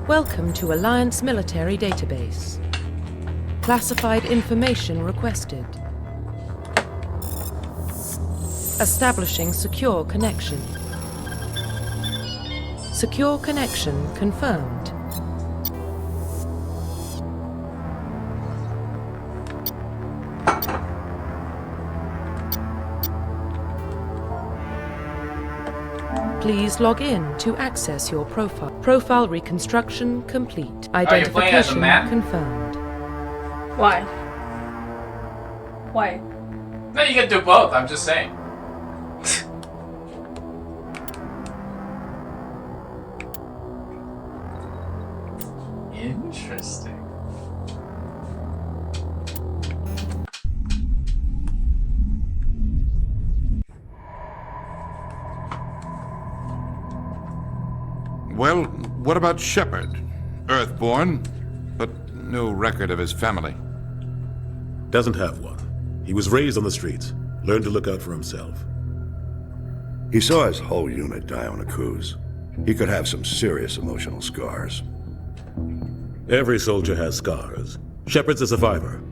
Welcome to Alliance Military Database. Classified information requested. Establishing secure connection. Secure connection confirmed. Please log in to access your profile. Profile reconstruction complete. Identification confirmed. Why? Why? No, you can do both, I'm just saying. Interesting. Well, what about Shepard? Earthborn, but no record of his family. Doesn't have one. He was raised on the streets, learned to look out for himself. He saw his whole unit die on a cruise. He could have some serious emotional scars. Every soldier has scars. Shepard's a survivor.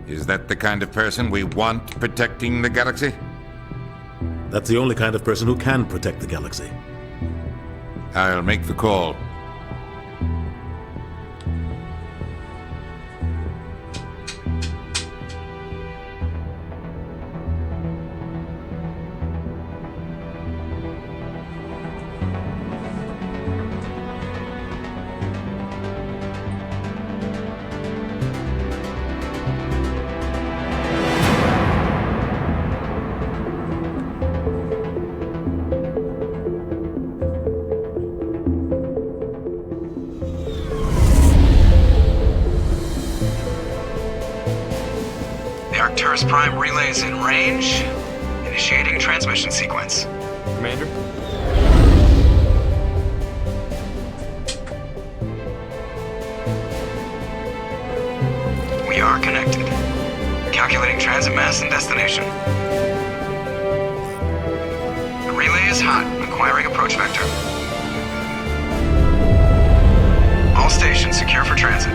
Is that the kind of person we want protecting the galaxy? That's the only kind of person who can protect the galaxy. I'll make the call. Arcturus Prime relay is in range. Initiating transmission sequence. Commander? We are connected. Calculating transit mass and destination. The relay is hot. Acquiring approach vector. All stations secure for transit.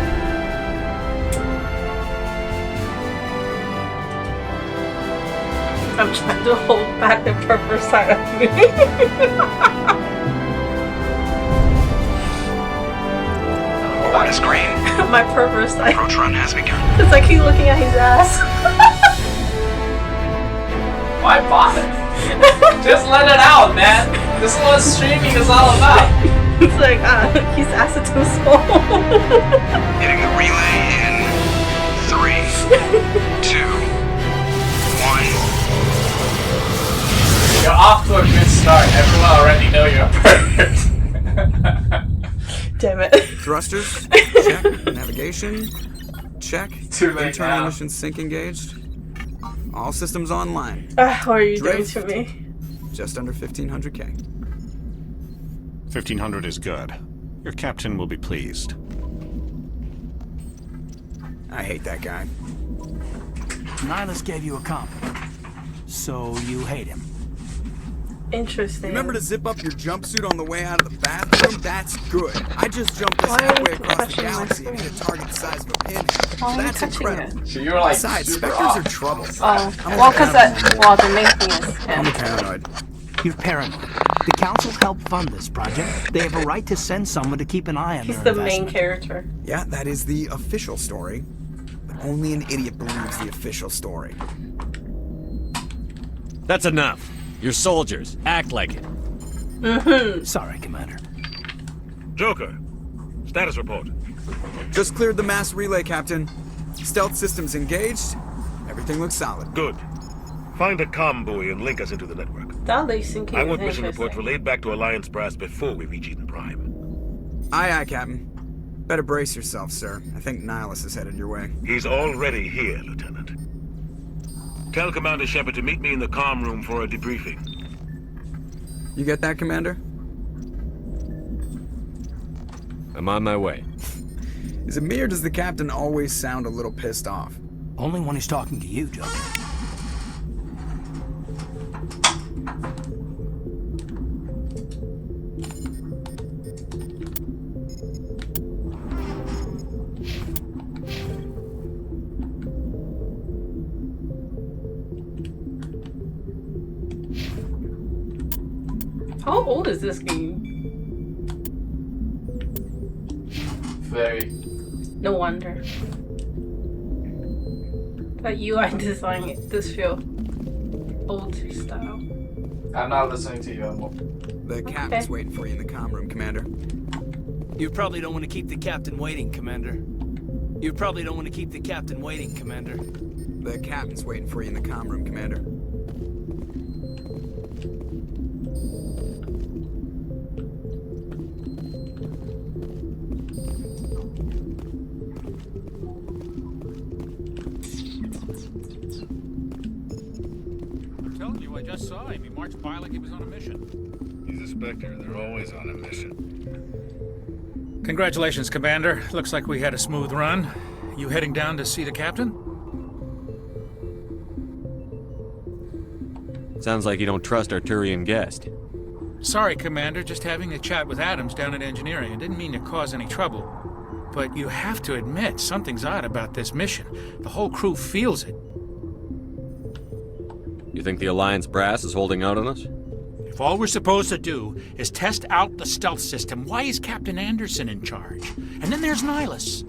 I'm trying to hold back the purple side of me. On is green. My purple side. Approach run has begun. It's like he's looking at his ass. Why bother? Just let it out, man. This is what streaming is all about. It's like, he's asked it to his soul. Hitting the relay in 3, 2, 1. You're off to a good start. Everyone already know you're a pervert. Damn it. Thrusters? Check. Navigation? Check. Too late Internal now. mission sync engaged. All systems online. What are you Drift. doing to me? Just under 1500K. 1500 is good. Your captain will be pleased. I hate that guy. Nihilus gave you a compliment. So you hate him. Interesting. Remember to zip up your jumpsuit on the way out of the bathroom? That's good. I just jumped this Why are halfway you across the touching my galaxy and hit a target the size of a pinhead. Why are you That's touching incredible. it? So you're like Besides, super specters off. are trouble. Oh, well, because the main thing is I'm him. paranoid. You're paranoid. The council helped fund this project. They have a right to send someone to keep an eye on He's their the main investment. character. Yeah, that is the official story. But only an idiot believes the official story. That's enough. You're soldiers. Act like it. Sorry, Commander. Joker, status report. Just cleared the mass relay, Captain. Stealth systems engaged. Everything looks solid. Good. Find a comm buoy and link us into the network. That they syncing I is want mission reports interesting. relayed back to Alliance Brass before we reach Eden Prime. Aye, aye, Captain. Better brace yourself, sir. I think Nihilus is headed your way. He's already here, Lieutenant. Tell Commander Shepard to meet me in the comm room for a debriefing. You get that, Commander? I'm on my way. Is it me or does the Captain always sound a little pissed off? Only when he's talking to you, Joker. How old is this game? Very. No wonder. That UI design does feel old style. I'm not listening to you anymore. The captain's waiting for you in the comm room, Commander. You probably don't want to keep the captain waiting, Commander. You probably don't want to keep the captain waiting, Commander. The captain's waiting for you in the comm room, Commander. I'm telling you, I just saw him. He marched by like he was on a mission. He's a Spectre. They're always on a mission. Congratulations, Commander. Looks like we had a smooth run. You heading down to see the captain? Sounds like you don't trust our Turian guest. Sorry, Commander. Just having a chat with Adams down at engineering. I didn't mean to cause any trouble. But you have to admit, something's odd about this mission. The whole crew feels it. You think the Alliance brass is holding out on us? If all we're supposed to do is test out the stealth system, why is Captain Anderson in charge? And then there's Nihilus.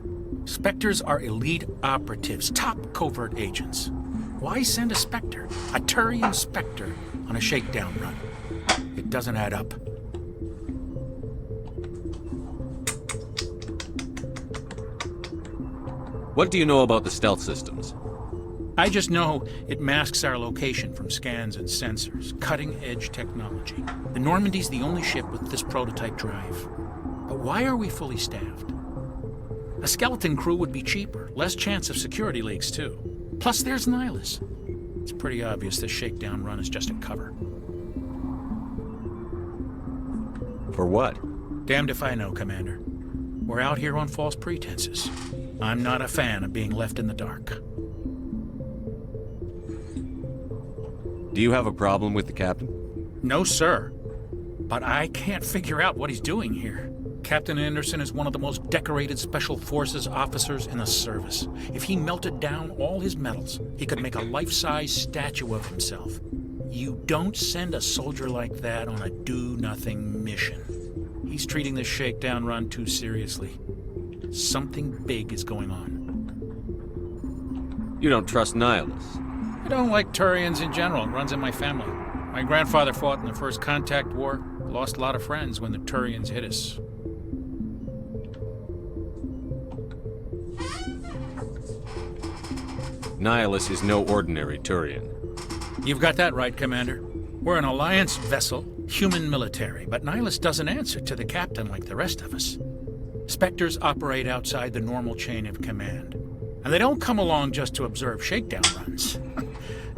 Spectres are elite operatives, top covert agents. Why send a Spectre, a Turian Spectre, on a shakedown run? It doesn't add up. What do you know about the stealth systems? I just know it masks our location from scans and sensors. Cutting-edge technology. The Normandy's the only ship with this prototype drive. But why are we fully staffed? A skeleton crew would be cheaper. Less chance of security leaks, too. Plus, there's Nihilus. It's pretty obvious this shakedown run is just a cover. For what? Damned if I know, Commander. We're out here on false pretenses. I'm not a fan of being left in the dark. Do you have a problem with the captain? No, sir. But I can't figure out what he's doing here. Captain Anderson is one of the most decorated Special Forces officers in the service. If he melted down all his medals, he could make a life-size statue of himself. You don't send a soldier like that on a do-nothing mission. He's treating this shakedown run too seriously. Something big is going on. You don't trust Nihilus? I don't like Turians in general. It runs in my family. My grandfather fought in the First Contact War. Lost a lot of friends when the Turians hit us. Nihilus is no ordinary Turian. You've got that right, Commander. We're an Alliance vessel, human military, but Nihilus doesn't answer to the captain like the rest of us. Spectres operate outside the normal chain of command. And they don't come along just to observe shakedown runs.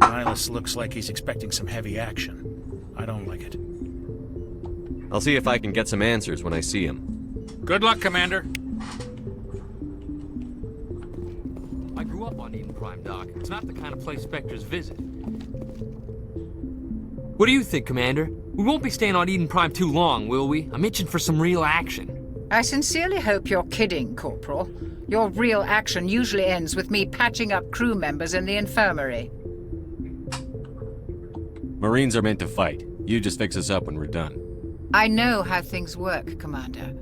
Nihilus looks like he's expecting some heavy action. I don't like it. I'll see if I can get some answers when I see him. Good luck, Commander. I grew up on Eden Prime, Doc. It's not the kind of place Spectres visit. What do you think, Commander? We won't be staying on Eden Prime too long, will we? I'm itching for some real action. I sincerely hope you're kidding, Corporal. Your real action usually ends with me patching up crew members in the infirmary. Marines are meant to fight. You just fix us up when we're done. I know how things work, Commander.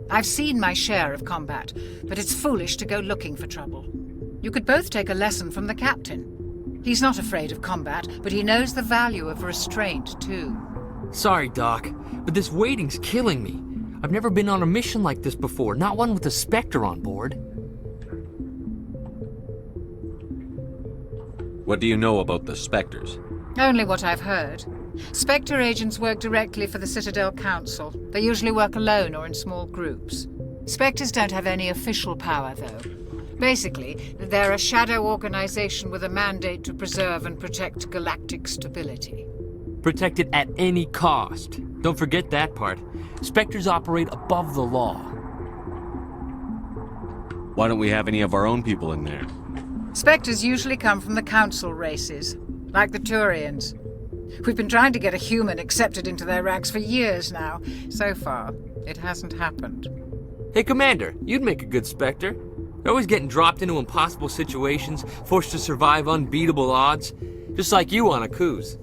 I've seen my share of combat, but it's foolish to go looking for trouble. You could both take a lesson from the captain. He's not afraid of combat, but he knows the value of restraint, too. Sorry, Doc, but this waiting's killing me. I've never been on a mission like this before, not one with a Spectre on board. What do you know about the Spectres? Only what I've heard. Spectre agents work directly for the Citadel Council. They usually work alone or in small groups. Spectres don't have any official power, though. Basically, they're a shadow organization with a mandate to preserve and protect galactic stability. Protect it at any cost. Don't forget that part. Spectres operate above the law. Why don't we have any of our own people in there? Spectres usually come from the Council races, like the Turians. We've been trying to get a human accepted into their ranks for years now. So far, it hasn't happened. Hey, Commander, you'd make a good Spectre. You're always getting dropped into impossible situations, forced to survive unbeatable odds. Just like you on Akuz.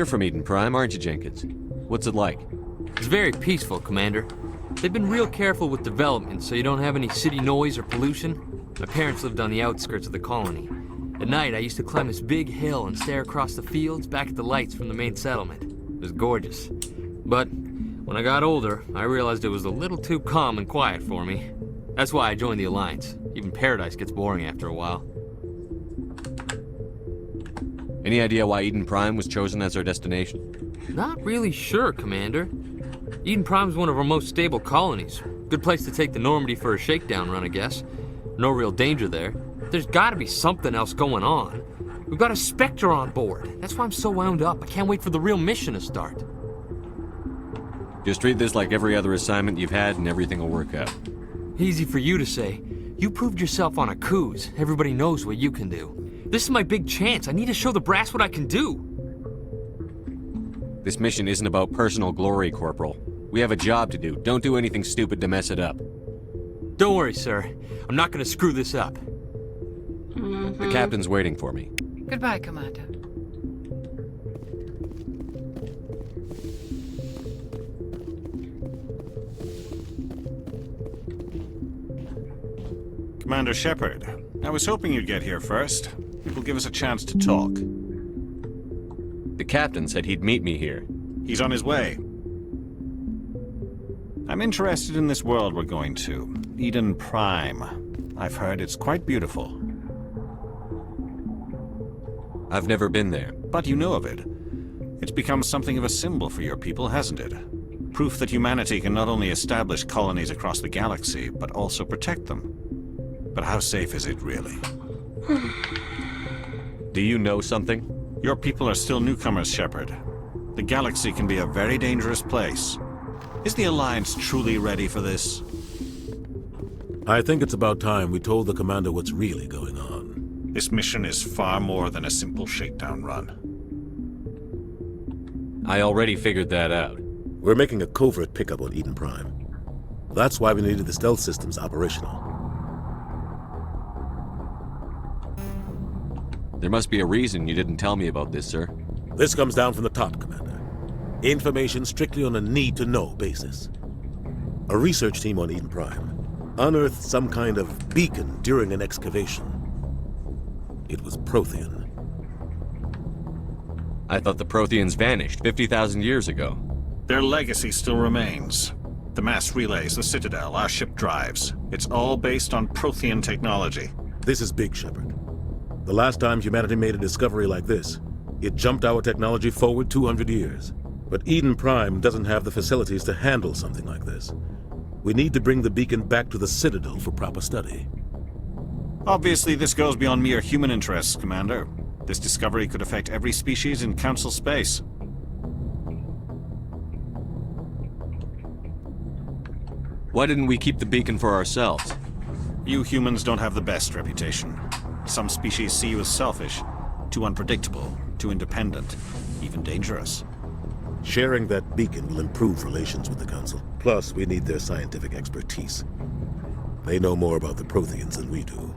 You're from Eden Prime, aren't you, Jenkins? What's it like? It's very peaceful, Commander. They've been real careful with development so you don't have any city noise or pollution. My parents lived on the outskirts of the colony. At night, I used to climb this big hill and stare across the fields back at the lights from the main settlement. It was gorgeous. But when I got older, I realized it was a little too calm and quiet for me. That's why I joined the Alliance. Even Paradise gets boring after a while. Any idea why Eden Prime was chosen as our destination? Not really sure, Commander. Eden Prime's one of our most stable colonies. Good place to take the Normandy for a shakedown run, I guess. No real danger there. There's gotta be something else going on. We've got a Spectre on board. That's why I'm so wound up. I can't wait for the real mission to start. Just treat this like every other assignment you've had and everything will work out. Easy for you to say. You proved yourself on Akuz. Everybody knows what you can do. This is my big chance. I need to show the brass what I can do. This mission isn't about personal glory, Corporal. We have a job to do. Don't do anything stupid to mess it up. Don't worry, sir. I'm not gonna screw this up. The captain's waiting for me. Goodbye, Commander. Commander Shepard, I was hoping you'd get here first. It will give us a chance to talk. The captain said he'd meet me here. He's on his way. I'm interested in this world we're going to, Eden Prime. I've heard it's quite beautiful. I've never been there. But you know of it. It's become something of a symbol for your people, hasn't it? Proof that humanity can not only establish colonies across the galaxy, but also protect them. But how safe is it, really? Do you know something? Your people are still newcomers, Shepard. The galaxy can be a very dangerous place. Is the Alliance truly ready for this? I think it's about time we told the Commander what's really going on. This mission is far more than a simple shakedown run. I already figured that out. We're making a covert pickup on Eden Prime. That's why we needed the stealth systems operational. There must be a reason you didn't tell me about this, sir. This comes down from the top, Commander. Information strictly on a need-to-know basis. A research team on Eden Prime unearthed some kind of beacon during an excavation. It was Prothean. I thought the Protheans vanished 50,000 years ago. Their legacy still remains. The mass relays, the Citadel, our ship drives. It's all based on Prothean technology. This is big, Shepard. The last time humanity made a discovery like this, it jumped our technology forward 200 years. But Eden Prime doesn't have the facilities to handle something like this. We need to bring the beacon back to the Citadel for proper study. Obviously, this goes beyond mere human interests, Commander. This discovery could affect every species in Council space. Why didn't we keep the beacon for ourselves? You humans don't have the best reputation. Some species see you as selfish, too unpredictable, too independent, even dangerous. Sharing that beacon will improve relations with the Council. Plus, we need their scientific expertise. They know more about the Protheans than we do.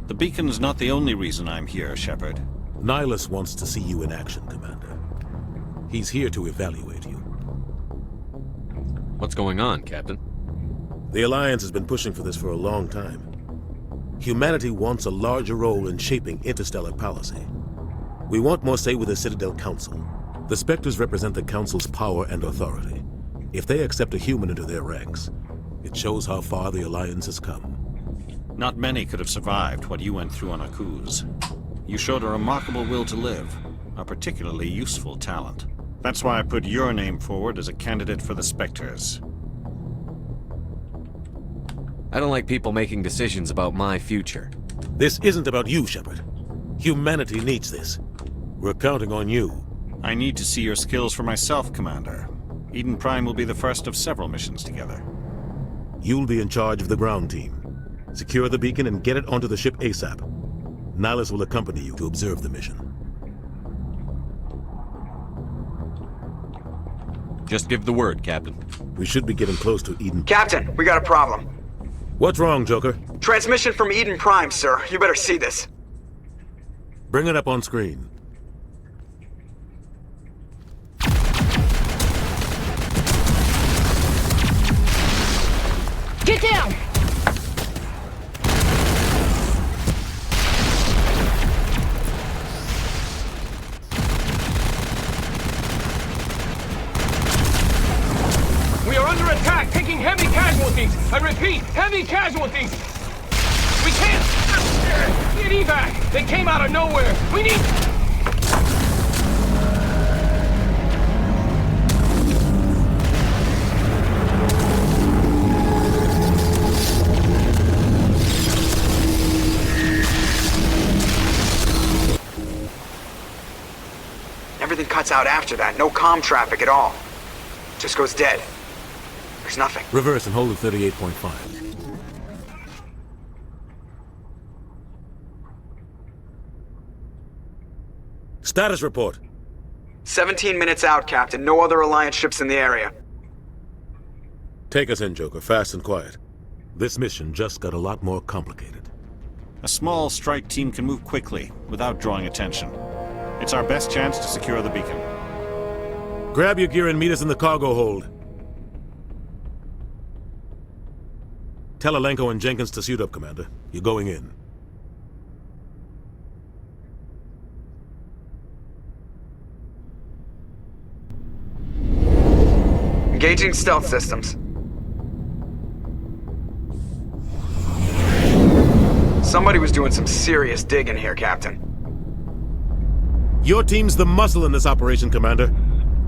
The beacon's not the only reason I'm here, Shepard. Nihilus wants to see you in action, Commander. He's here to evaluate you. What's going on, Captain? The Alliance has been pushing for this for a long time. Humanity wants a larger role in shaping interstellar policy. We want more say with the Citadel Council. The Spectres represent the Council's power and authority. If they accept a human into their ranks, it shows how far the Alliance has come. Not many could have survived what you went through on Akuz. You showed a remarkable will to live, a particularly useful talent. That's why I put your name forward as a candidate for the Spectres. I don't like people making decisions about my future. This isn't about you, Shepard. Humanity needs this. We're counting on you. I need to see your skills for myself, Commander. Eden Prime will be the first of several missions together. You'll be in charge of the ground team. Secure the beacon and get it onto the ship ASAP. Nihilus will accompany you to observe the mission. Just give the word, Captain. We should be getting close to Eden. Captain, we got a problem. What's wrong, Joker? Transmission from Eden Prime, sir. You better see this. Bring it up on screen. repeat, heavy casualties! We can't... Need evac! They came out of nowhere! We need... Everything cuts out after that. No comm traffic at all. Just goes dead. There's nothing. Reverse and hold at 38.5. Status report. 17 minutes out, Captain. No other Alliance ships in the area. Take us in, Joker, fast and quiet. This mission just got a lot more complicated. A small strike team can move quickly, without drawing attention. It's our best chance to secure the beacon. Grab your gear and meet us in the cargo hold. Tell Alenko and Jenkins to suit up, Commander. You're going in. Engaging stealth systems. Somebody was doing some serious digging here, Captain. Your team's the muscle in this operation, Commander.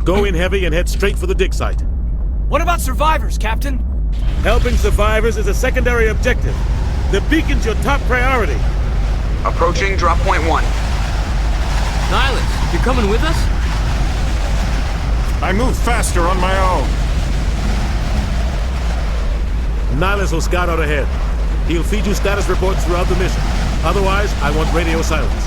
Go in heavy and head straight for the dig site. What about survivors, Captain? Helping survivors is a secondary objective. The beacon's your top priority. Approaching drop point 1. Nihilus, you coming with us? I move faster on my own. Nihilus will scout out ahead. He'll feed you status reports throughout the mission. Otherwise, I want radio silence.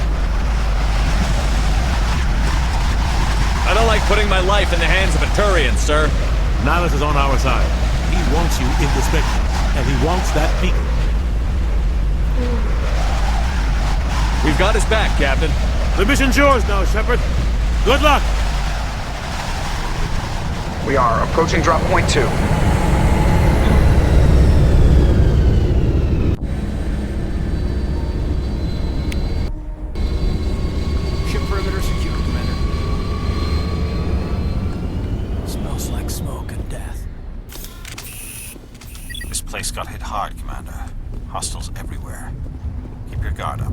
I don't like putting my life in the hands of a Turian, sir. Nihilus is on our side. He wants you in the Spectre, and he wants that beacon. We've got his back, Captain. The mission's yours now, Shepard. Good luck! We are approaching drop point 2. Ship perimeter secure, Commander. Smells like smoke and death. This place got hit hard, Commander. Hostiles everywhere. Keep your guard up.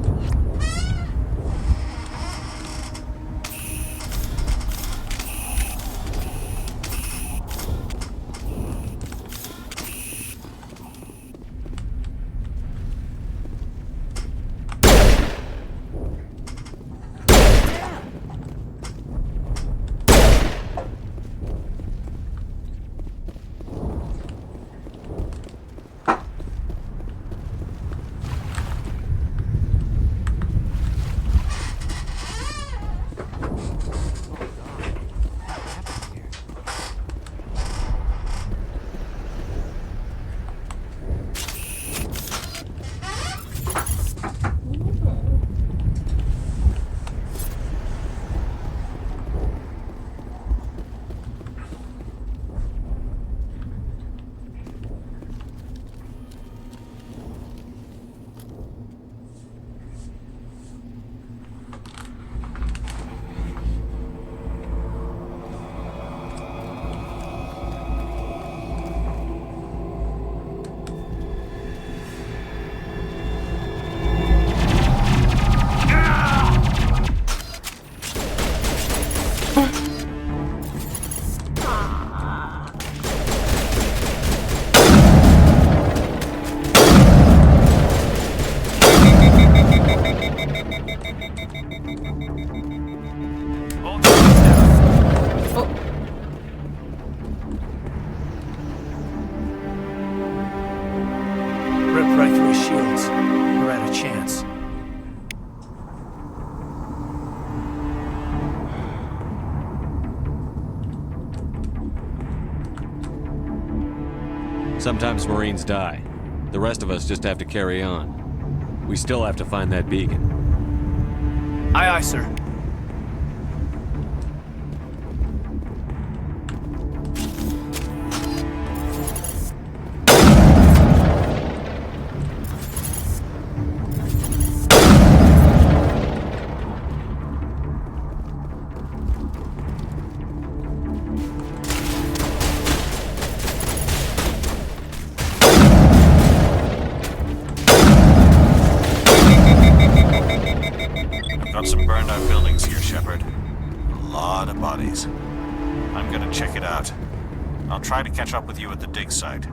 Rip right through his shields. We're out of chance. Sometimes Marines die. The rest of us just have to carry on. We still have to find that beacon. Aye, aye, sir. Got some burned out buildings here, Shepard. A lot of bodies. I'm gonna check it out. I'll try to catch up with you at the dig site.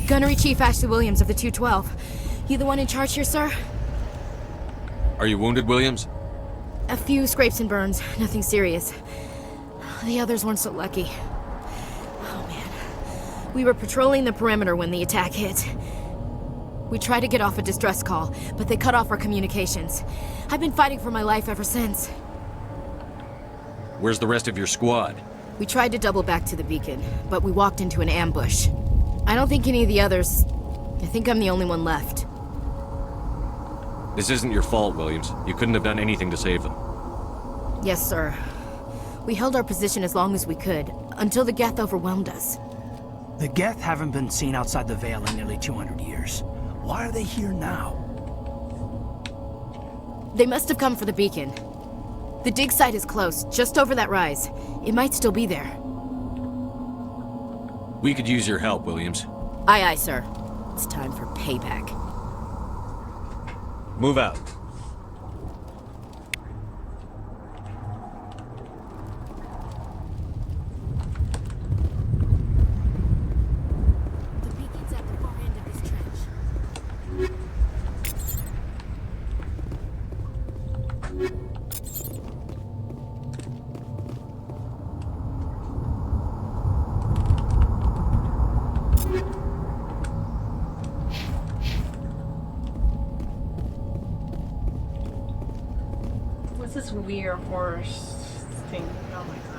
Gunnery Chief Ashley Williams of the 212. You the one in charge here, sir? Are you wounded, Williams? A few scrapes and burns, nothing serious. The others weren't so lucky. Oh man. We were patrolling the perimeter when the attack hit. We tried to get off a distress call, but they cut off our communications. I've been fighting for my life ever since. Where's the rest of your squad? We tried to double back to the beacon, but we walked into an ambush. I don't think any of the others... I think I'm the only one left. This isn't your fault, Williams. You couldn't have done anything to save them. Yes, sir. We held our position as long as we could, until the Geth overwhelmed us. The Geth haven't been seen outside the Veil in nearly 200 years. Why are they here now? They must have come for the beacon. The dig site is close, just over that rise. It might still be there. We could use your help, Williams. Aye, aye, sir. It's time for payback. Move out. The beacon's at the far end of this trench. What's this weird horse thing? Oh my god.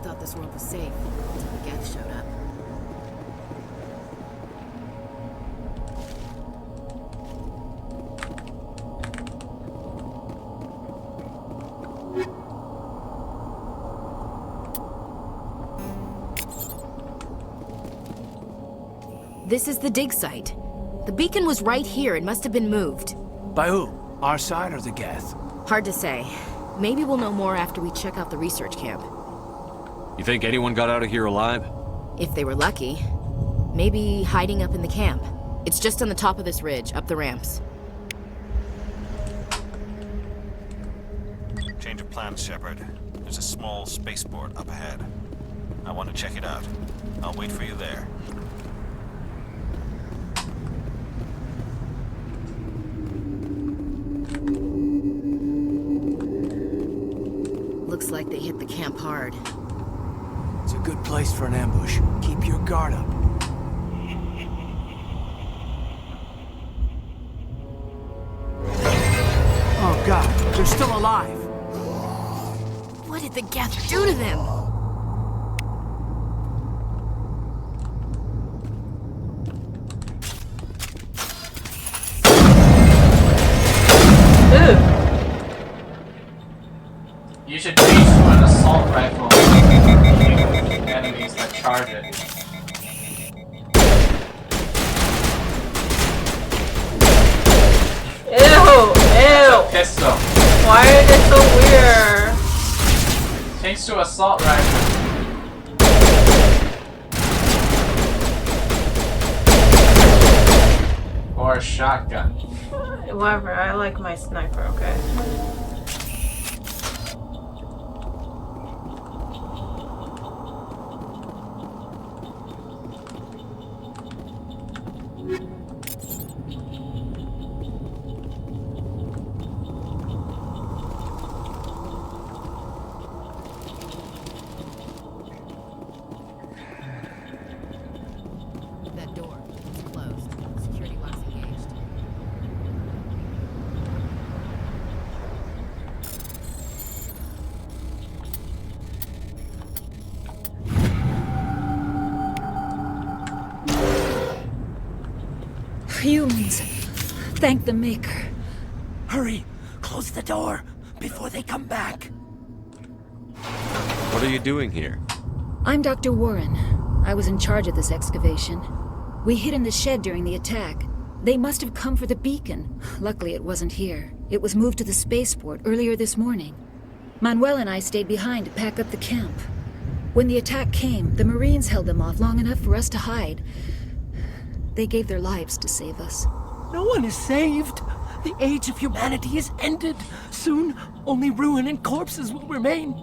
thought this world was safe until the Geth showed up. This is the dig site. The beacon was right here. It must have been moved. By who? Our side or the Geth? Hard to say. Maybe we'll know more after we check out the research camp. You think anyone got out of here alive? If they were lucky. Maybe hiding up in the camp. It's just on the top of this ridge, up the ramps. Change of plans, Shepard. There's a small spaceport up ahead. I want to check it out. I'll wait for you there. Looks like they hit the camp hard. It's a good place for an ambush. Keep your guard up. Oh god, they're still alive! What did the Geth do to them? You should change to an assault rifle. Enemies that charge it. Ew! Ew! Pistol. Why are they so weird? Change to assault rifle. Or a shotgun. Whatever, I like my sniper, okay? That door. It's closed. Security locks engaged. Humans. Thank the Maker. Hurry! Close the door before they come back. What are you doing here? I'm Dr. Warren. I was in charge of this excavation. We hid in the shed during the attack. They must have come for the beacon. Luckily, it wasn't here. It was moved to the spaceport earlier this morning. Manuel and I stayed behind to pack up the camp. When the attack came, the Marines held them off long enough for us to hide. They gave their lives to save us. No one is saved. The age of humanity is ended. Soon, only ruin and corpses will remain.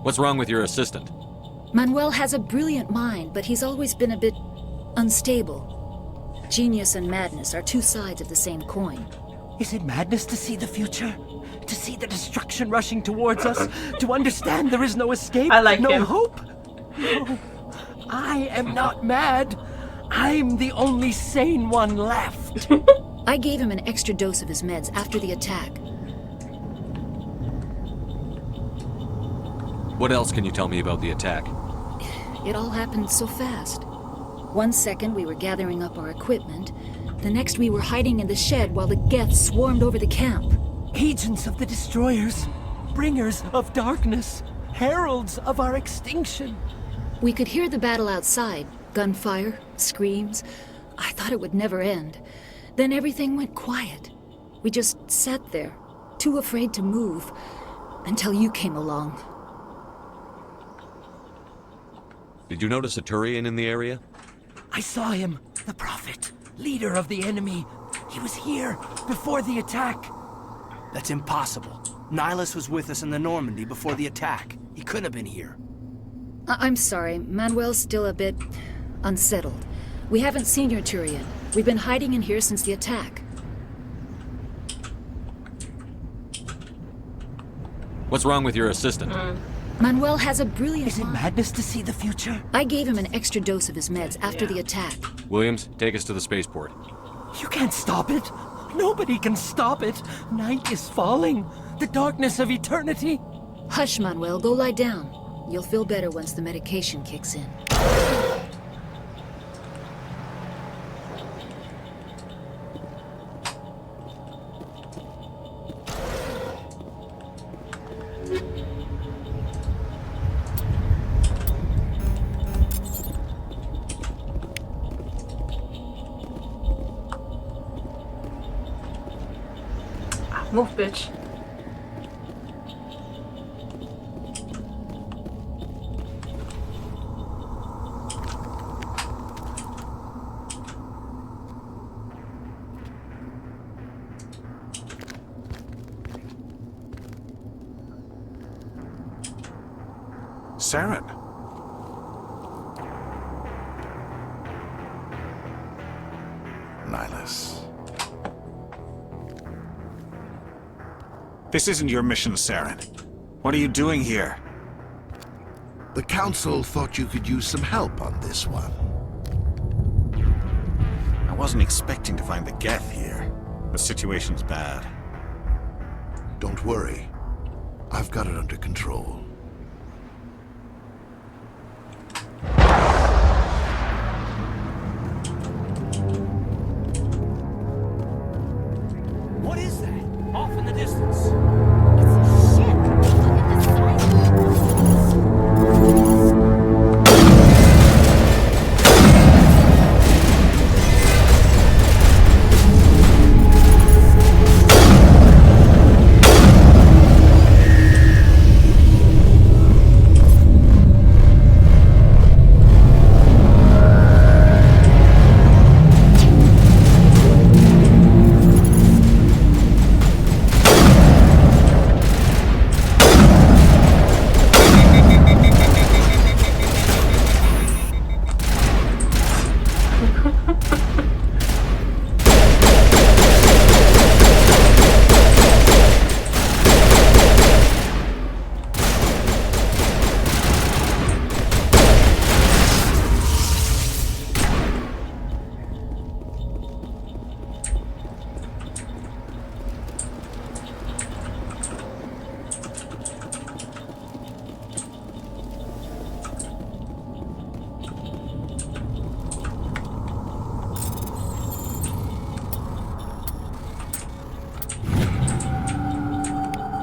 What's wrong with your assistant? Manuel has a brilliant mind, but he's always been a bit unstable. Genius and madness are two sides of the same coin. Is it madness to see the future? To see the destruction rushing towards us? To understand there is no escape? I like no him. hope? No. I am not mad. I'm the only sane one left. I gave him an extra dose of his meds after the attack. What else can you tell me about the attack? It all happened so fast. 1 second we were gathering up our equipment. The next we were hiding in the shed while the Geth swarmed over the camp. Agents of the Destroyers. Bringers of darkness. Heralds of our extinction. We could hear the battle outside. Gunfire, screams. I thought it would never end. Then everything went quiet. We just sat there, too afraid to move, until you came along. Did you notice a Turian in the area? I saw him, the Prophet, leader of the enemy. He was here before the attack. That's impossible. Nihilus was with us in the Normandy before the attack. He couldn't have been here. I'm sorry, Manuel's still a bit unsettled. We haven't seen your Turian. We've been hiding in here since the attack. What's wrong with your assistant? Manuel has a brilliant Is it madness to see the future? I gave him an extra dose of his meds after the attack. Williams, take us to the spaceport. You can't stop it. Nobody can stop it. Night is falling. The darkness of eternity. Hush, Manuel. Go lie down. You'll feel better once the medication kicks in. Move, bitch. Saren. Nihilus. This isn't your mission, Saren. What are you doing here? The Council thought you could use some help on this one. I wasn't expecting to find the Geth here. The situation's bad. Don't worry. I've got it under control. What is that? Off in the distance.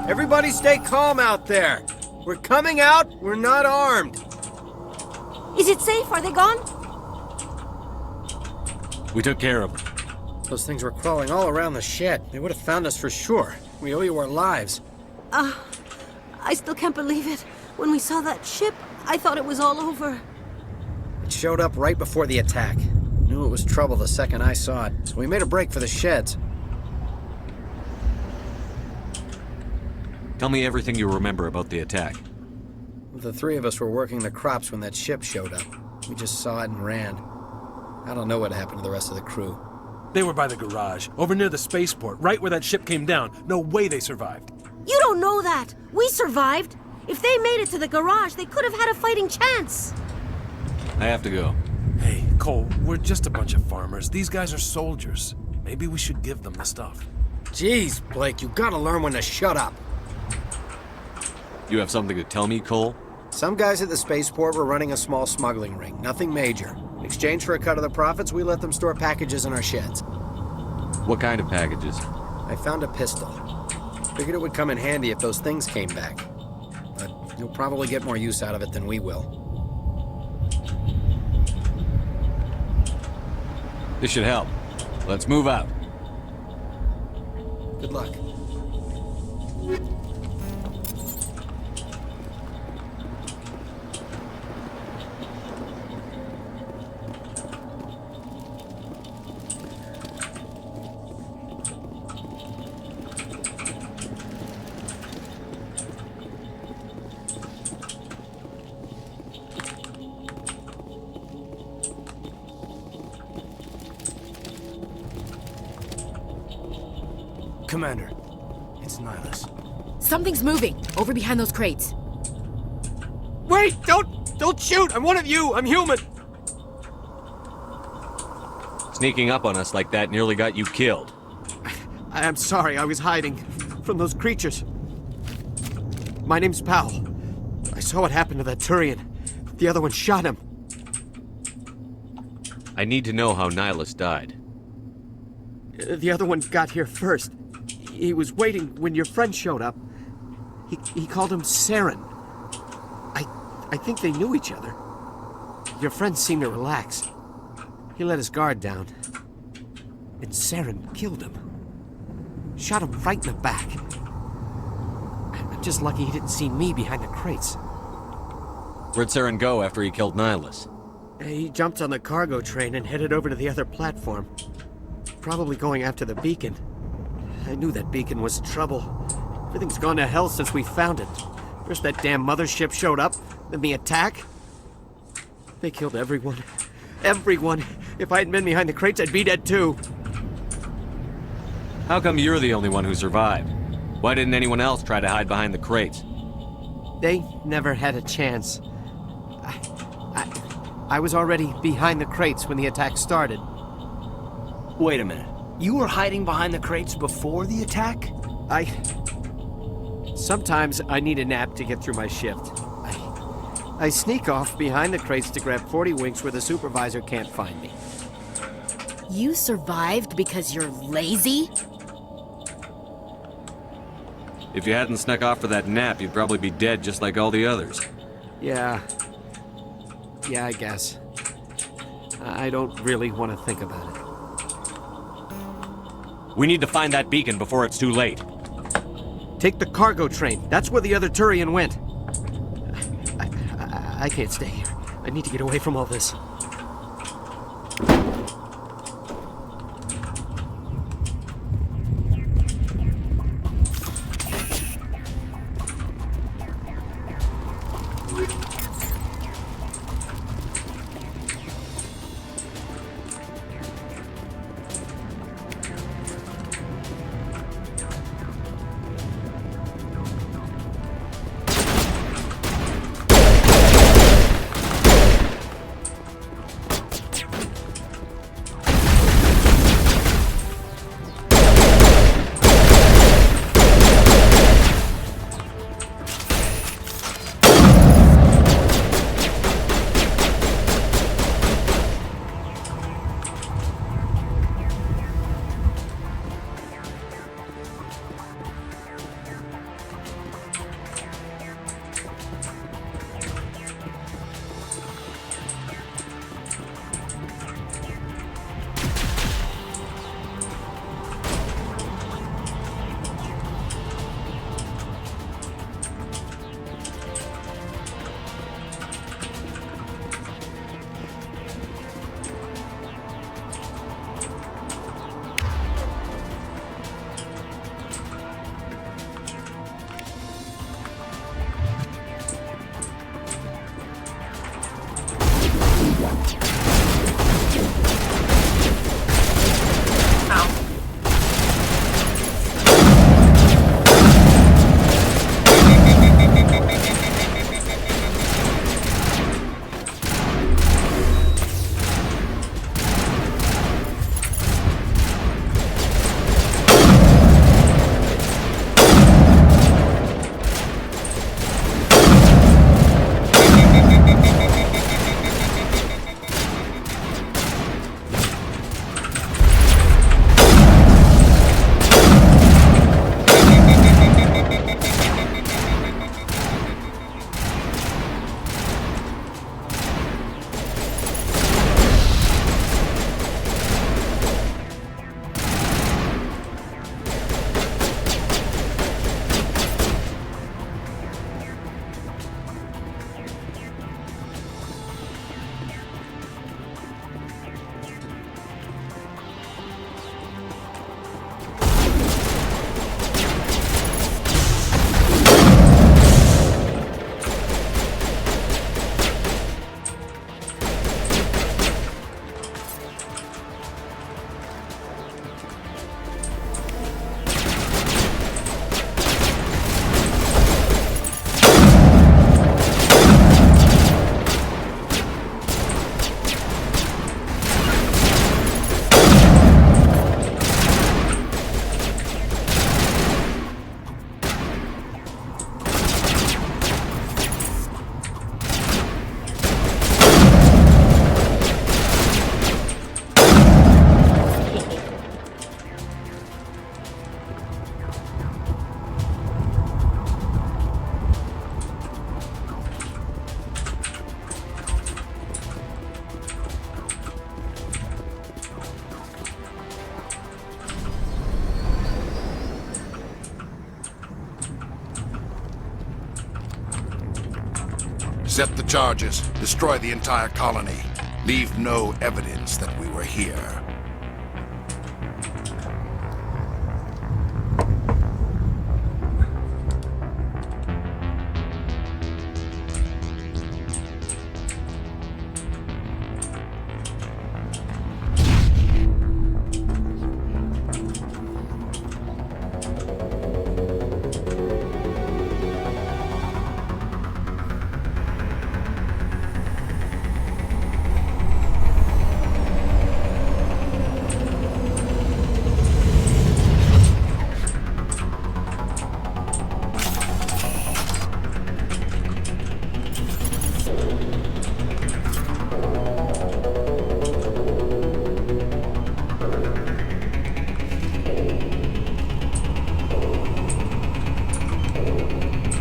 Everybody stay calm out there. We're coming out. We're not armed. Is it safe? Are they gone? We took care of them. Those things were crawling all around the shed. They would have found us for sure. We owe you our lives. I still can't believe it. When we saw that ship, I thought it was all over. It showed up right before the attack. Knew it was trouble the second I saw it, so we made a break for the sheds. Tell me everything you remember about the attack. The three of us were working the crops when that ship showed up. We just saw it and ran. I don't know what happened to the rest of the crew. They were by the garage, over near the spaceport, right where that ship came down. No way they survived. You don't know that. We survived. If they made it to the garage, they could have had a fighting chance. I have to go. Hey, Cole, we're just a bunch of farmers. These guys are soldiers. Maybe we should give them the stuff. Jeez, Blake, you gotta learn when to shut up. You have something to tell me, Cole? Some guys at the spaceport were running a small smuggling ring, nothing major. In exchange for a cut of the profits, we let them store packages in our sheds. What kind of packages? I found a pistol. Figured it would come in handy if those things came back. But you'll probably get more use out of it than we will. This should help. Let's move out. Good luck. Commander, it's Nihilus. Something's moving, over behind those crates. Wait! Don't shoot! I'm one of you! I'm human! Sneaking up on us like that nearly got you killed. I'm sorry, I was hiding from those creatures. My name's Powell. I saw what happened to that Turian. The other one shot him. I need to know how Nihilus died. The other one got here first. He was waiting when your friend showed up. He called him Saren. I think they knew each other. Your friend seemed to relax. He let his guard down. And Saren killed him. Shot him right in the back. I'm just lucky he didn't see me behind the crates. Where'd Saren go after he killed Nihilus? He jumped on the cargo train and headed over to the other platform. Probably going after the beacon. I knew that beacon was trouble. Everything's gone to hell since we found it. First that damn mothership showed up, then the attack. They killed everyone. Everyone. If I hadn't been behind the crates, I'd be dead too. How come you're the only one who survived? Why didn't anyone else try to hide behind the crates? They never had a chance. I was already behind the crates when the attack started. Wait a minute. You were hiding behind the crates before the attack? Sometimes I need a nap to get through my shift. I sneak off behind the crates to grab 40 winks where the supervisor can't find me. You survived because you're lazy? If you hadn't snuck off for that nap, you'd probably be dead just like all the others. Yeah, I guess. I don't really want to think about it. We need to find that beacon before it's too late. Take the cargo train. That's where the other Turian went. I can't stay here. I need to get away from all this. Set the charges. Destroy the entire colony. Leave no evidence that we were here.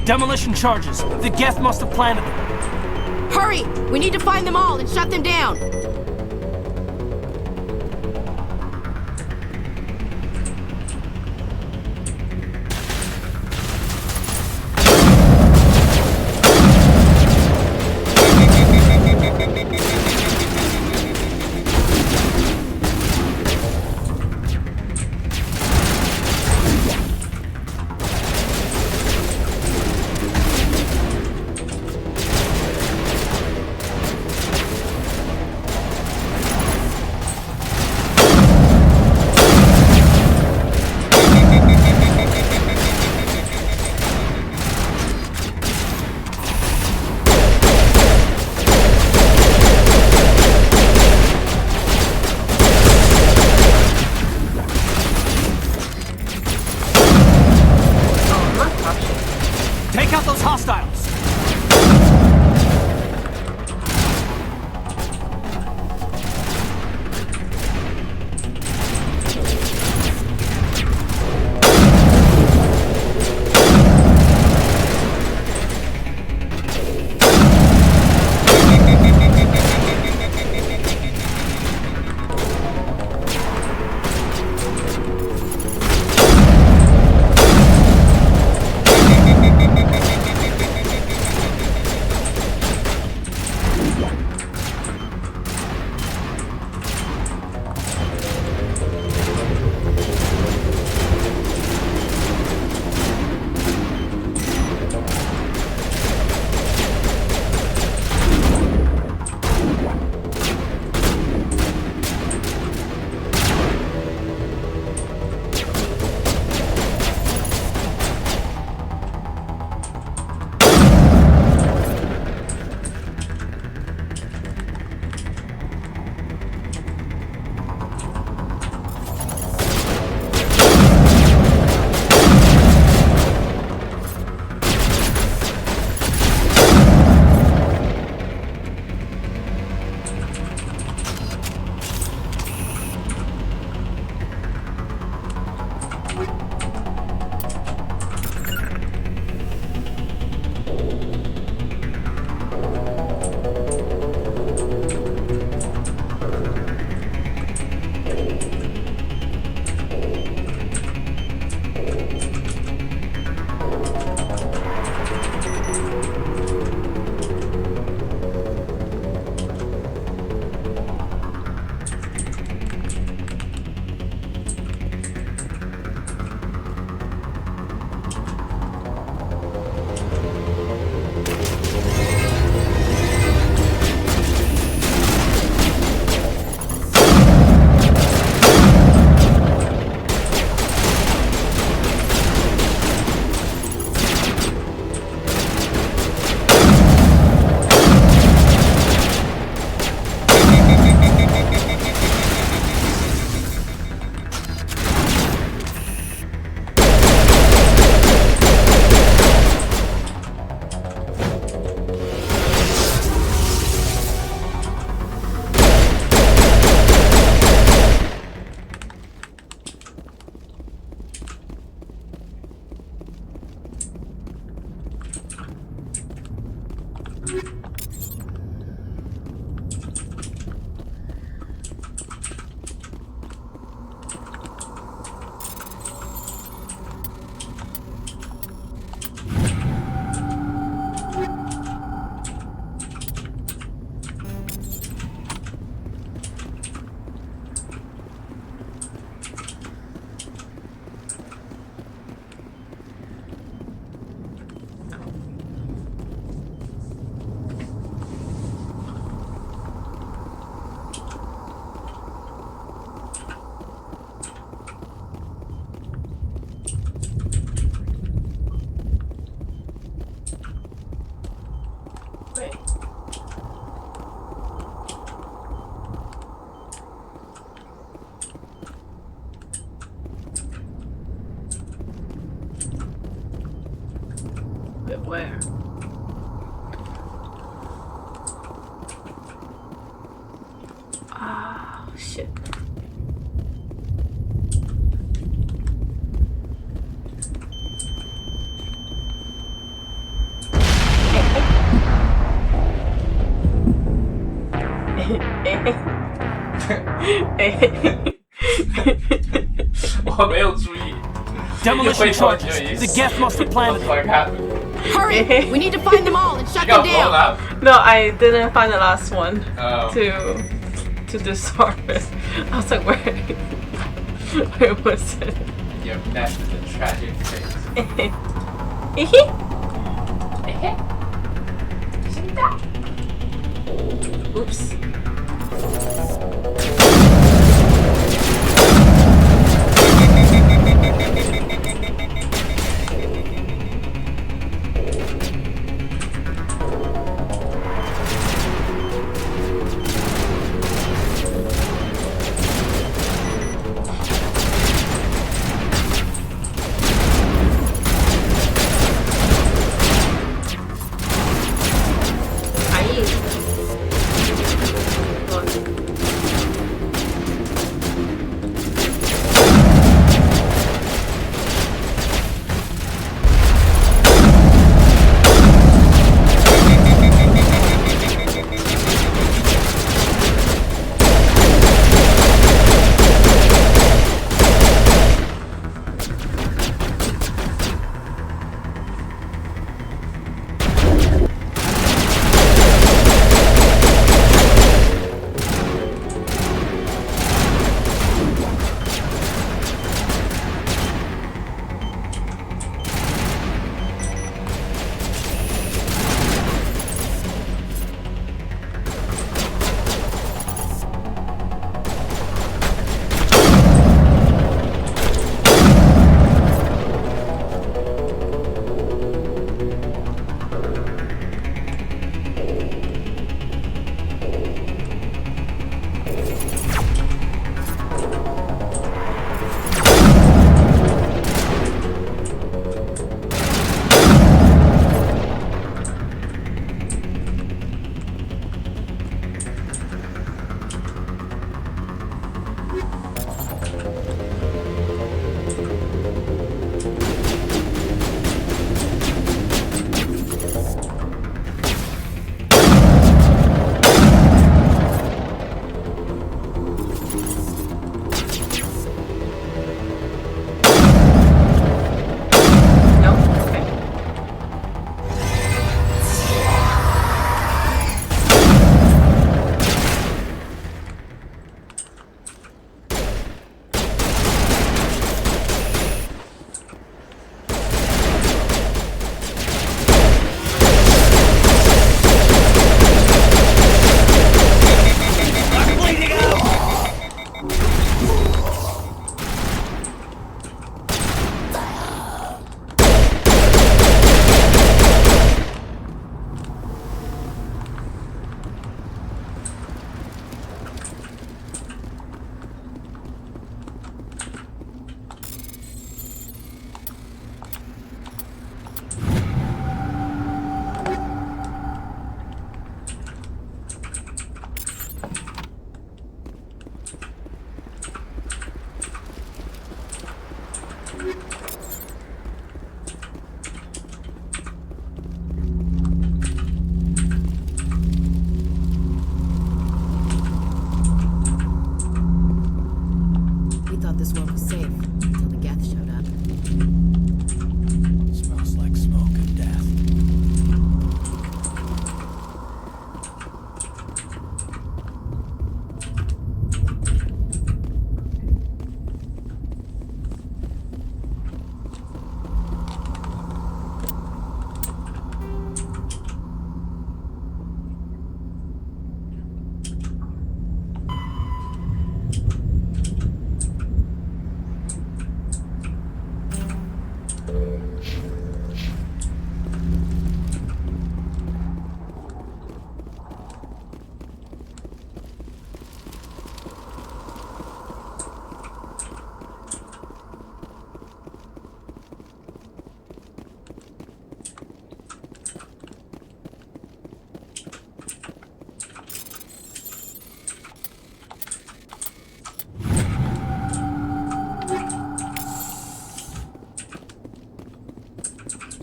Demolition charges. The Geth must have planted them. Hurry! We need to find them all and shut them down! Take out those hostiles! Shit, where? Ah, shit. Demolition charges. The Geth must have planted them. Hurry! We need to find them all and shut them down. No, I didn't find the last one Oh. to disarm it. I was like, where was it? You're met with a tragic fate. Oops.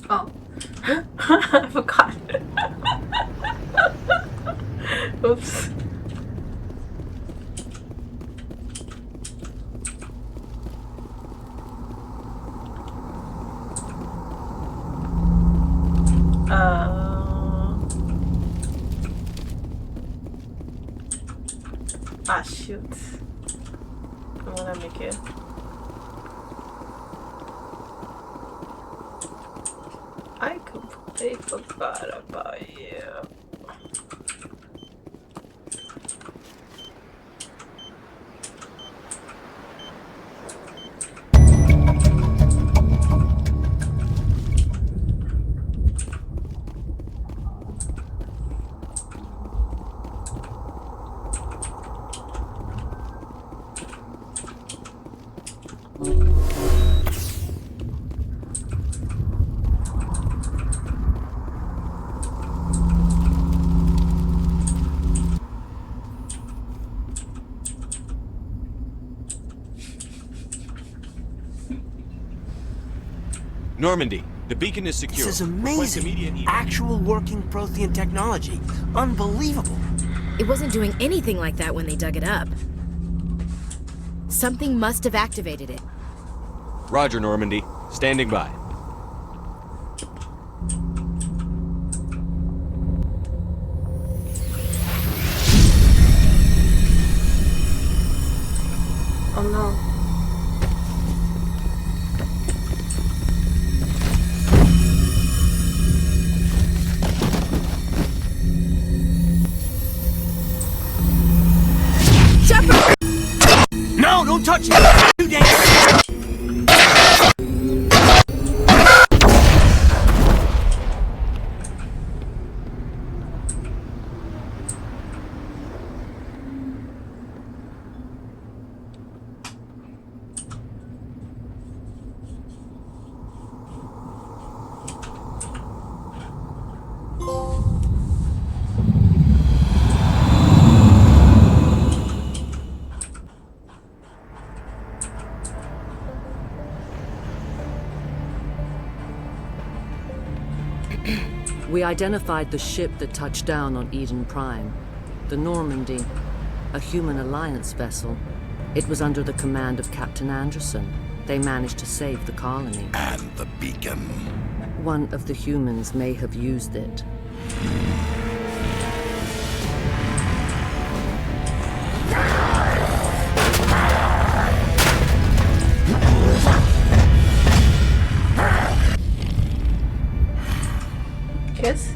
Oh. I forgot. Oops. Ah, shoot. I wanna make it. I completely forgot about you. Normandy, the beacon is secure. This is amazing. Actual working Prothean technology. Unbelievable. It wasn't doing anything like that when they dug it up. Something must have activated it. Roger, Normandy. Standing by. Oh no. No, don't touch it! Too dangerous! We identified the ship that touched down on Eden Prime. The Normandy, a human alliance vessel. It was under the command of Captain Anderson. They managed to save the colony. And the beacon. One of the humans may have used it. Kiss?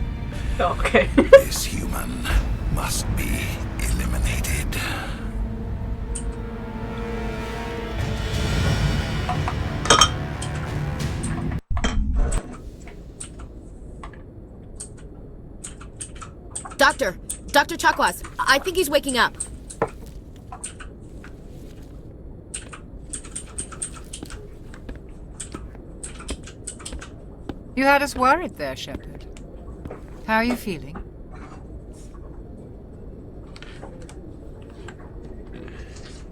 Okay. This human must be eliminated. Dr. Chakwas, I think he's waking up. You had us worried there, Shepard. How are you feeling?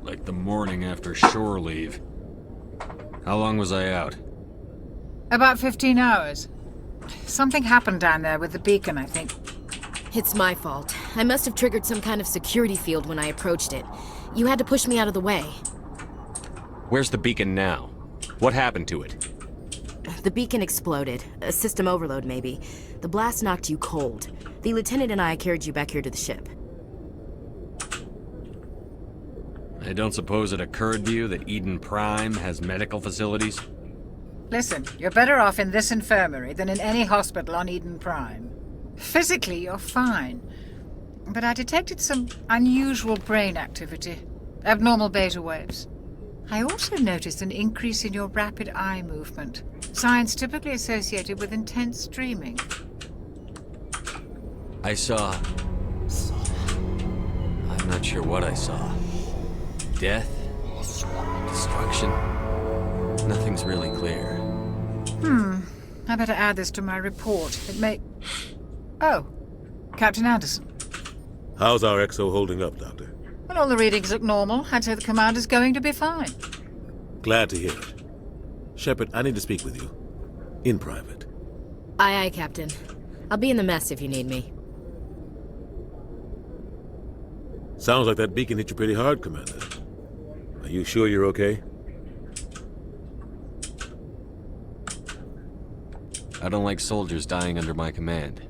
Like the morning after shore leave. How long was I out? About 15 hours. Something happened down there with the beacon, I think. It's my fault. I must have triggered some kind of security field when I approached it. You had to push me out of the way. Where's the beacon now? What happened to it? The beacon exploded. A system overload, maybe. The blast knocked you cold. The lieutenant and I carried you back here to the ship. I don't suppose it occurred to you that Eden Prime has medical facilities? Listen, you're better off in this infirmary than in any hospital on Eden Prime. Physically, you're fine. But I detected some unusual brain activity. Abnormal beta waves. I also noticed an increase in your rapid eye movement. Signs typically associated with intense dreaming. I saw... I'm not sure what I saw. Death? Destruction? Nothing's really clear. I better add this to my report. It may... Oh, Captain Anderson. How's our XO holding up, Doctor? Well, all the readings look normal. I'd say the commander's going to be fine. Glad to hear it. Shepard, I need to speak with you. In private. Aye, aye, Captain. I'll be in the mess if you need me. Sounds like that beacon hit you pretty hard, Commander. Are you sure you're okay? I don't like soldiers dying under my command.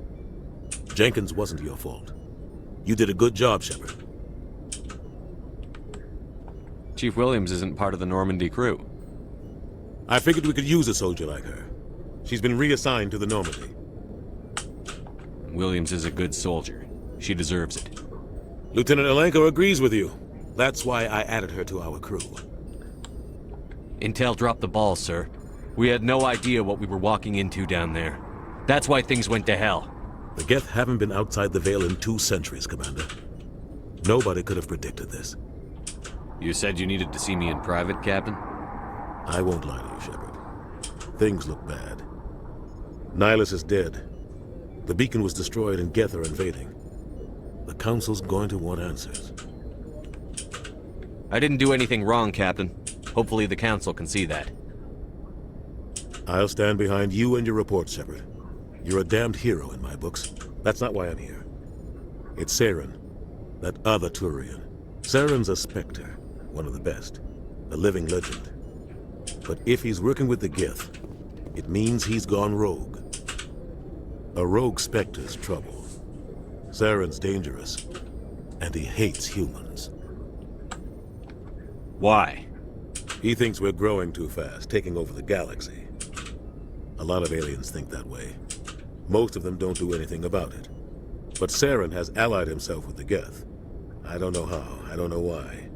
Jenkins wasn't your fault. You did a good job, Shepard. Chief Williams isn't part of the Normandy crew. I figured we could use a soldier like her. She's been reassigned to the Normandy. Williams is a good soldier. She deserves it. Lieutenant Alenko agrees with you. That's why I added her to our crew. Intel dropped the ball, sir. We had no idea what we were walking into down there. That's why things went to hell. The Geth haven't been outside the Veil in 2 centuries, Commander. Nobody could have predicted this. You said you needed to see me in private, Captain? I won't lie to you, Shepard. Things look bad. Nihilus is dead. The beacon was destroyed and Geth are invading. The Council's going to want answers. I didn't do anything wrong, Captain. Hopefully the Council can see that. I'll stand behind you and your report, Shepard. You're a damned hero in my books. That's not why I'm here. It's Saren, that other Turian. Saren's a Spectre, one of the best, a living legend. But if he's working with the Geth, it means he's gone rogue. A rogue Spectre's trouble. Saren's dangerous, and he hates humans. Why? He thinks we're growing too fast, taking over the galaxy. A lot of aliens think that way. Most of them don't do anything about it. But Saren has allied himself with the Geth. I don't know how, I don't know why.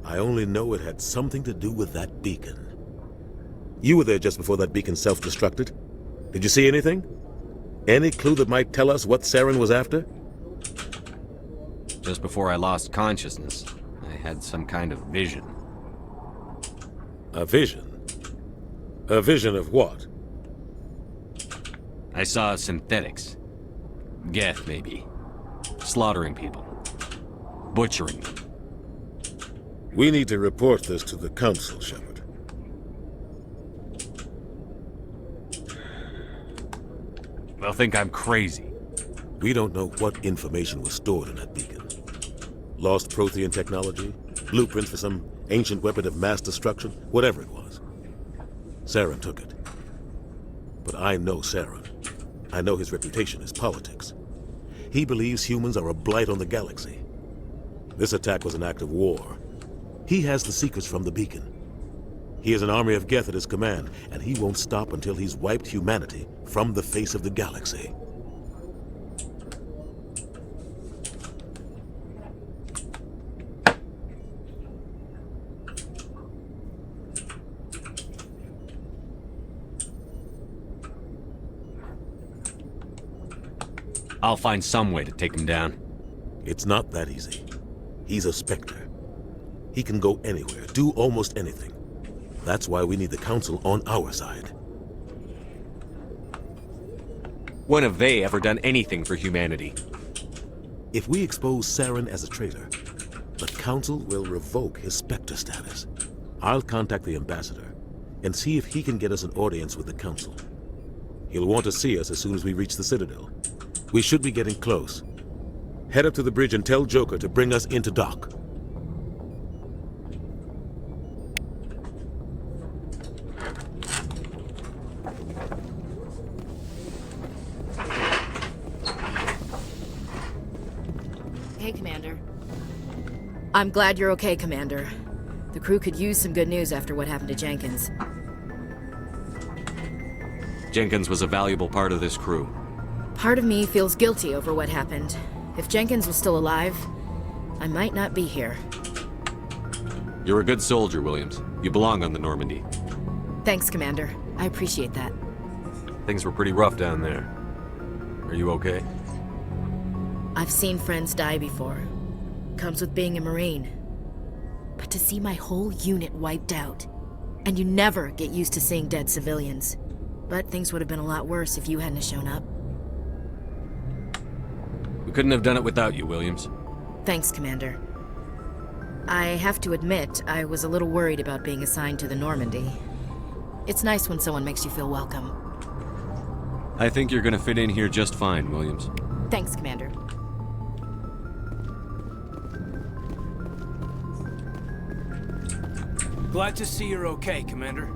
I only know it had something to do with that beacon. You were there just before that beacon self-destructed. Did you see anything? Any clue that might tell us what Saren was after? Just before I lost consciousness, I had some kind of vision. A vision? A vision of what? I saw synthetics. Geth, maybe. Slaughtering people. Butchering them. We need to report this to the Council, Shepard. They'll think I'm crazy. We don't know what information was stored in that beacon. Lost Prothean technology? Blueprints for some ancient weapon of mass destruction? Whatever it was. Saren took it. But I know Saren. I know his reputation is politics. He believes humans are a blight on the galaxy. This attack was an act of war. He has the secrets from the beacon. He has an army of Geth at his command, and he won't stop until he's wiped humanity from the face of the galaxy. I'll find some way to take him down. It's not that easy. He's a Spectre. He can go anywhere, do almost anything. That's why we need the Council on our side. When have they ever done anything for humanity? If we expose Saren as a traitor, the Council will revoke his Spectre status. I'll contact the Ambassador and see if he can get us an audience with the Council. He'll want to see us as soon as we reach the Citadel. We should be getting close. Head up to the bridge and tell Joker to bring us into dock. Hey, Commander. I'm glad you're okay, Commander. The crew could use some good news after what happened to Jenkins. Jenkins was a valuable part of this crew. Part of me feels guilty over what happened. If Jenkins was still alive, I might not be here. You're a good soldier, Williams. You belong on the Normandy. Thanks, Commander. I appreciate that. Things were pretty rough down there. Are you okay? I've seen friends die before. Comes with being a Marine. But to see my whole unit wiped out, and you never get used to seeing dead civilians. But things would have been a lot worse if you hadn't shown up. We couldn't have done it without you, Williams. Thanks, Commander. I have to admit, I was a little worried about being assigned to the Normandy. It's nice when someone makes you feel welcome. I think you're gonna fit in here just fine, Williams. Thanks, Commander. Glad to see you're okay, Commander.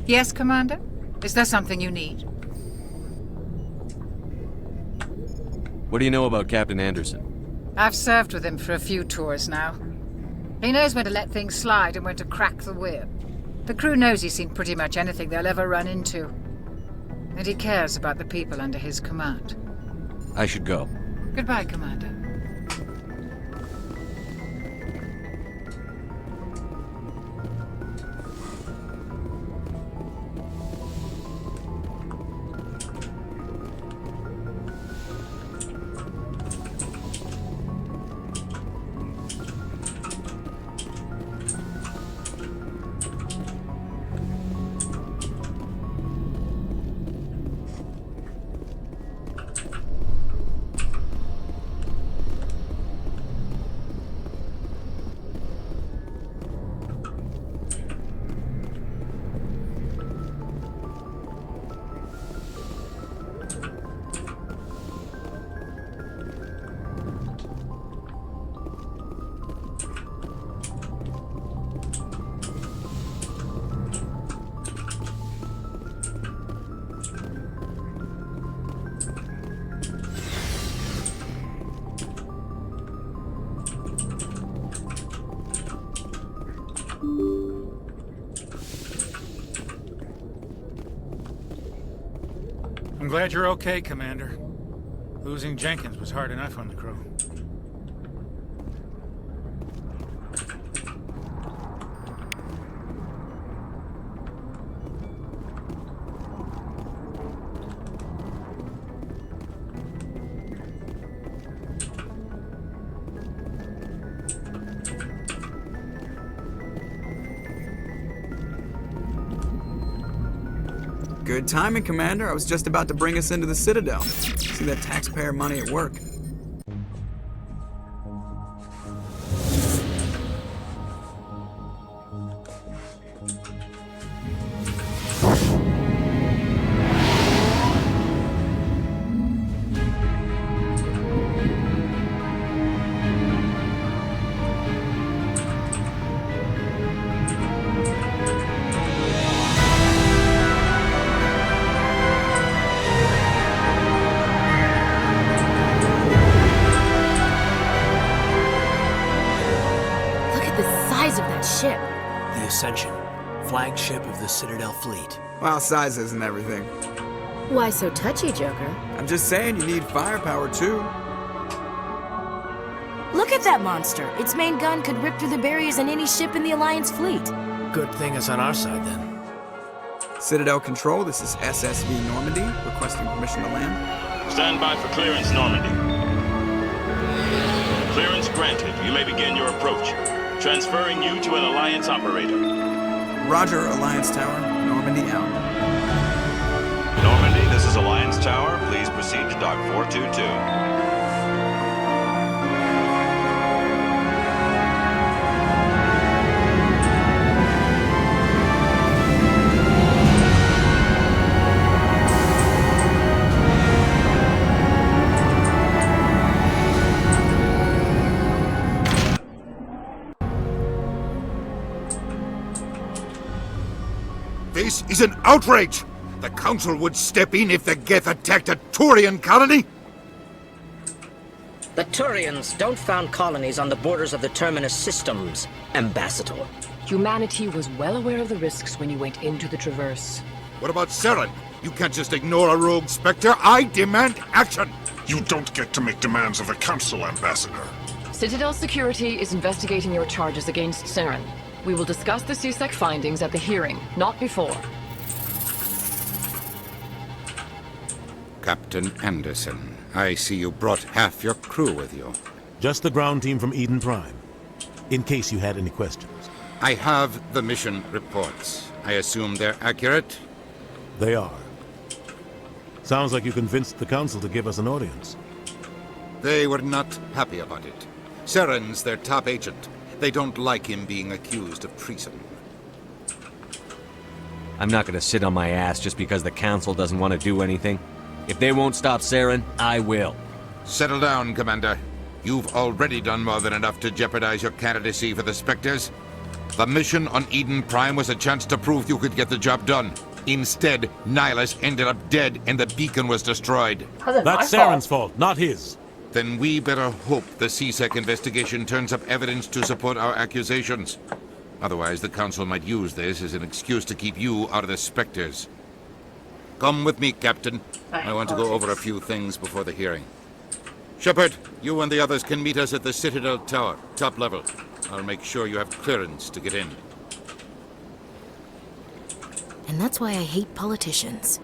Yes, Commander? Is there something you need? What do you know about Captain Anderson? I've served with him for a few tours now. He knows when to let things slide and when to crack the whip. The crew knows he's seen pretty much anything they'll ever run into. And he cares about the people under his command. I should go. Goodbye, Commander. I'm glad you're okay, Commander. Losing Jenkins was hard enough on the crew. Good timing, Commander. I was just about to bring us into the Citadel. See that taxpayer money at work. Ship. The Ascension, flagship of the Citadel fleet. Well, size isn't everything. Why so touchy, Joker? I'm just saying you need firepower, too. Look at that monster. Its main gun could rip through the barriers in any ship in the Alliance fleet. Good thing it's on our side, then. Citadel Control, this is SSV Normandy, requesting permission to land. Stand by for clearance, Normandy. Clearance granted. You may begin your approach. Transferring you to an Alliance operator. Roger, Alliance Tower. Normandy out. Normandy, this is Alliance Tower. Please proceed to Dock 422. This is an outrage! The Council would step in if the Geth attacked a Turian colony? The Turians don't found colonies on the borders of the Terminus systems, Ambassador. Humanity was well aware of the risks when you went into the Traverse. What about Saren? You can't just ignore a rogue Spectre. I demand action! You don't get to make demands of the Council, Ambassador. Citadel Security is investigating your charges against Saren. We will discuss the CSEC findings at the hearing, not before. Captain Anderson, I see you brought half your crew with you. Just the ground team from Eden Prime, in case you had any questions. I have the mission reports. I assume they're accurate? They are. Sounds like you convinced the Council to give us an audience. They were not happy about it. Saren's their top agent. They don't like him being accused of treason. I'm not gonna sit on my ass just because the Council doesn't want to do anything. If they won't stop Saren, I will. Settle down, Commander. You've already done more than enough to jeopardize your candidacy for the Spectres. The mission on Eden Prime was a chance to prove you could get the job done. Instead, Nihilus ended up dead and the beacon was destroyed. That's Saren's fault, not his. Then we better hope the CSEC investigation turns up evidence to support our accusations. Otherwise, the Council might use this as an excuse to keep you out of the Spectres. Come with me, Captain. I want to go over a few things before the hearing. Shepard, you and the others can meet us at the Citadel Tower, top level. I'll make sure you have clearance to get in. And that's why I hate politicians.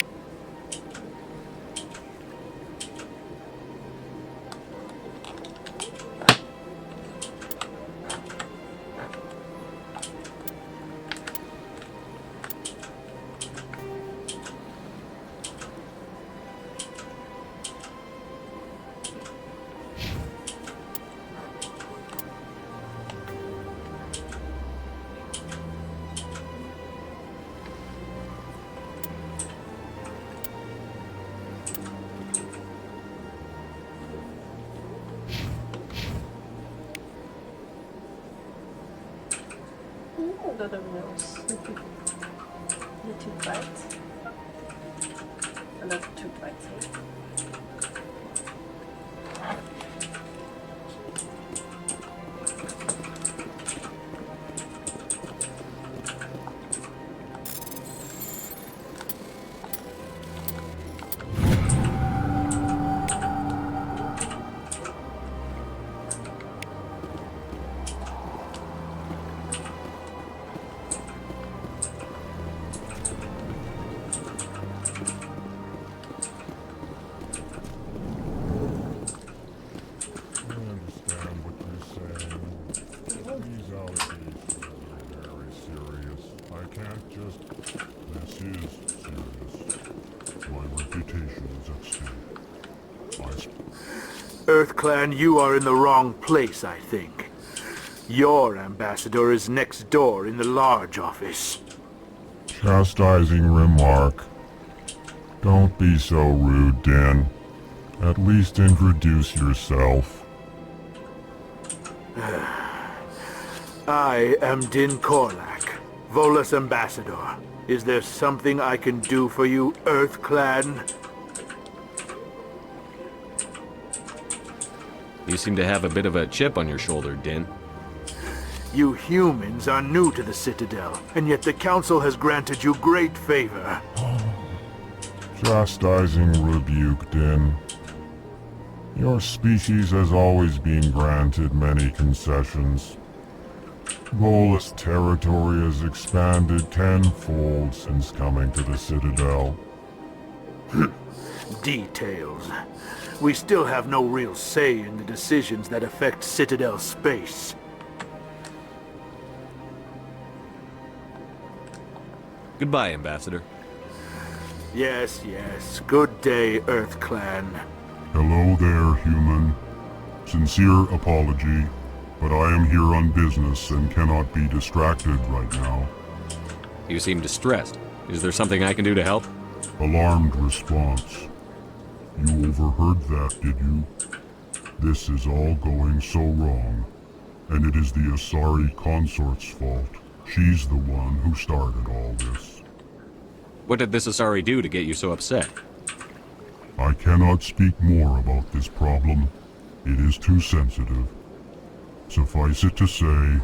Another nose. The two bites. Another two bites. EarthClan, you are in the wrong place, I think. Your ambassador is next door in the large office. Chastising remark. Don't be so rude, Din. At least introduce yourself. I am Din Korlak, Volus ambassador. Is there something I can do for you, EarthClan? You seem to have a bit of a chip on your shoulder, Din. You humans are new to the Citadel, and yet the Council has granted you great favor. Chastising rebuke, Din. Your species has always been granted many concessions. Volus territory has expanded tenfold since coming to the Citadel. Details. We still have no real say in the decisions that affect Citadel space. Goodbye, Ambassador. Yes, yes. Good day, EarthClan. Hello there, human. Sincere apology, but I am here on business and cannot be distracted right now. You seem distressed. Is there something I can do to help? Alarmed response. You overheard that, did you? This is all going so wrong, and it is the Asari consort's fault. She's the one who started all this. What did this Asari do to get you so upset? I cannot speak more about this problem. It is too sensitive. Suffice it to say,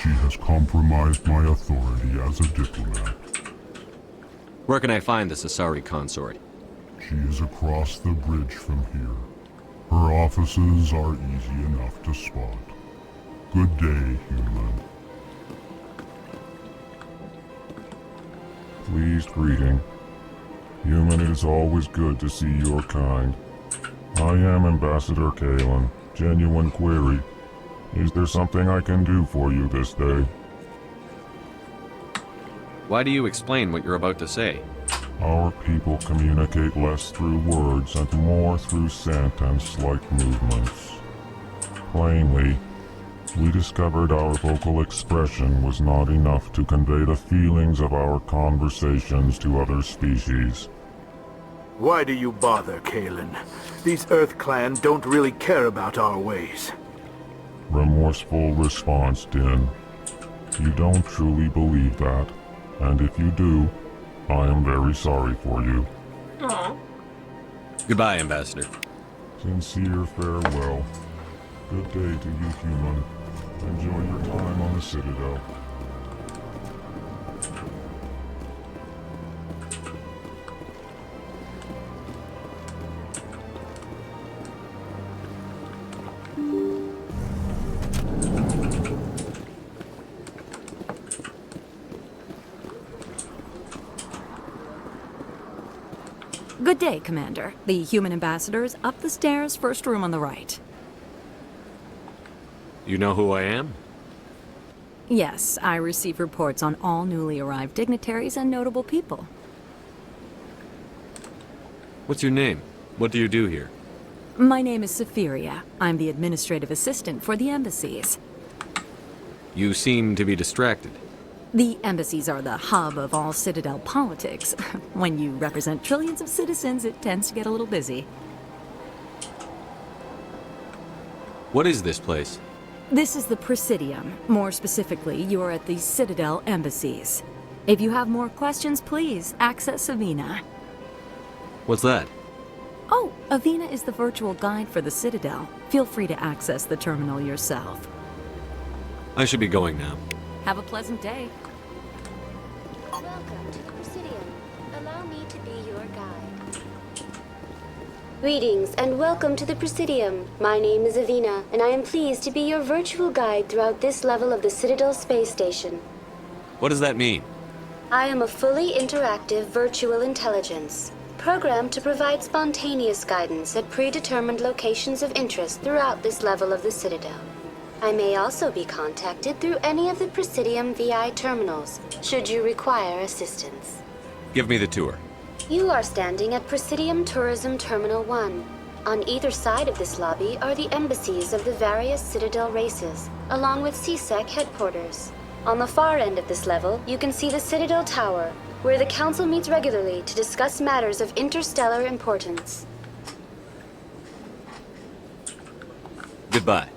she has compromised my authority as a diplomat. Where can I find this Asari consort? She is across the bridge from here. Her offices are easy enough to spot. Good day, human. Pleased greeting. Human, it is always good to see your kind. I am Ambassador Kalen. Genuine query. Is there something I can do for you this day? Why do you explain what you're about to say? Our people communicate less through words and more through scent and slight movements. Plainly, we discovered our vocal expression was not enough to convey the feelings of our conversations to other species. Why do you bother, Kalen? These Earth Clan don't really care about our ways. Remorseful response, Din. You don't truly believe that, and if you do, I am very sorry for you. Aww. Goodbye, Ambassador. Sincere farewell. Good day to you, human. Enjoy your time on the Citadel. Good day, Commander. The human ambassador is up the stairs, first room on the right. You know who I am? Yes, I receive reports on all newly arrived dignitaries and notable people. What's your name? What do you do here? My name is Safiria. I'm the administrative assistant for the embassies. You seem to be distracted. The embassies are the hub of all Citadel politics. When you represent trillions of citizens, it tends to get a little busy. What is this place? This is the Presidium. More specifically, you are at the Citadel embassies. If you have more questions, please access Avina. What's that? Oh, Avina is the virtual guide for the Citadel. Feel free to access the terminal yourself. I should be going now. Have a pleasant day. Welcome to the Presidium. Allow me to be your guide. Greetings and welcome to the Presidium. My name is Avina, and I am pleased to be your virtual guide throughout this level of the Citadel space station. What does that mean? I am a fully interactive virtual intelligence, programmed to provide spontaneous guidance at predetermined locations of interest throughout this level of the Citadel. I may also be contacted through any of the Presidium VI terminals, should you require assistance. Give me the tour. You are standing at Presidium Tourism Terminal 1. On either side of this lobby are the embassies of the various Citadel races, along with CSEC headquarters. On the far end of this level, you can see the Citadel Tower, where the Council meets regularly to discuss matters of interstellar importance. Goodbye.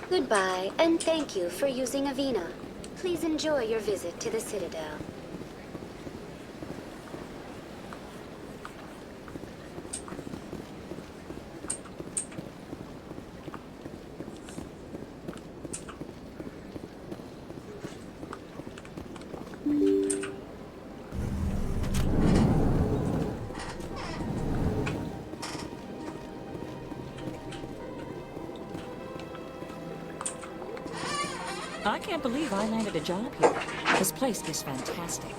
Goodbye, and thank you for using Avina. Please enjoy your visit to the Citadel. I can't believe I landed a job here. This place is fantastic.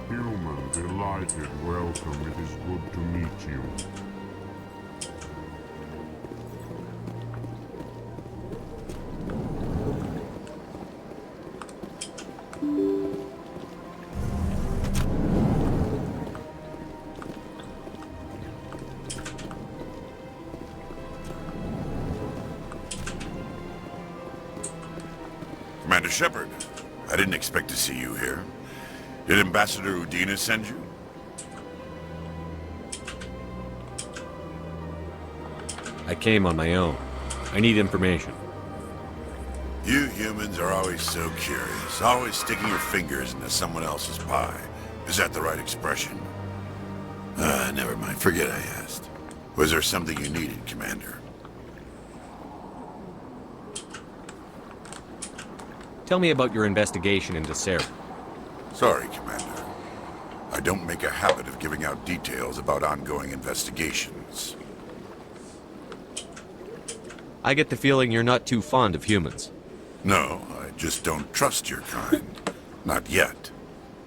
Human, delighted, welcome. It is good to meet you. Commander Shepard, I didn't expect to see you here. Did Ambassador Udina send you? I came on my own. I need information. You humans are always so curious, always sticking your fingers into someone else's pie. Is that the right expression? Never mind. Forget I asked. Was there something you needed, Commander? Tell me about your investigation into Saren. Sorry, Commander. I don't make a habit of giving out details about ongoing investigations. I get the feeling you're not too fond of humans. No, I just don't trust your kind. Not yet.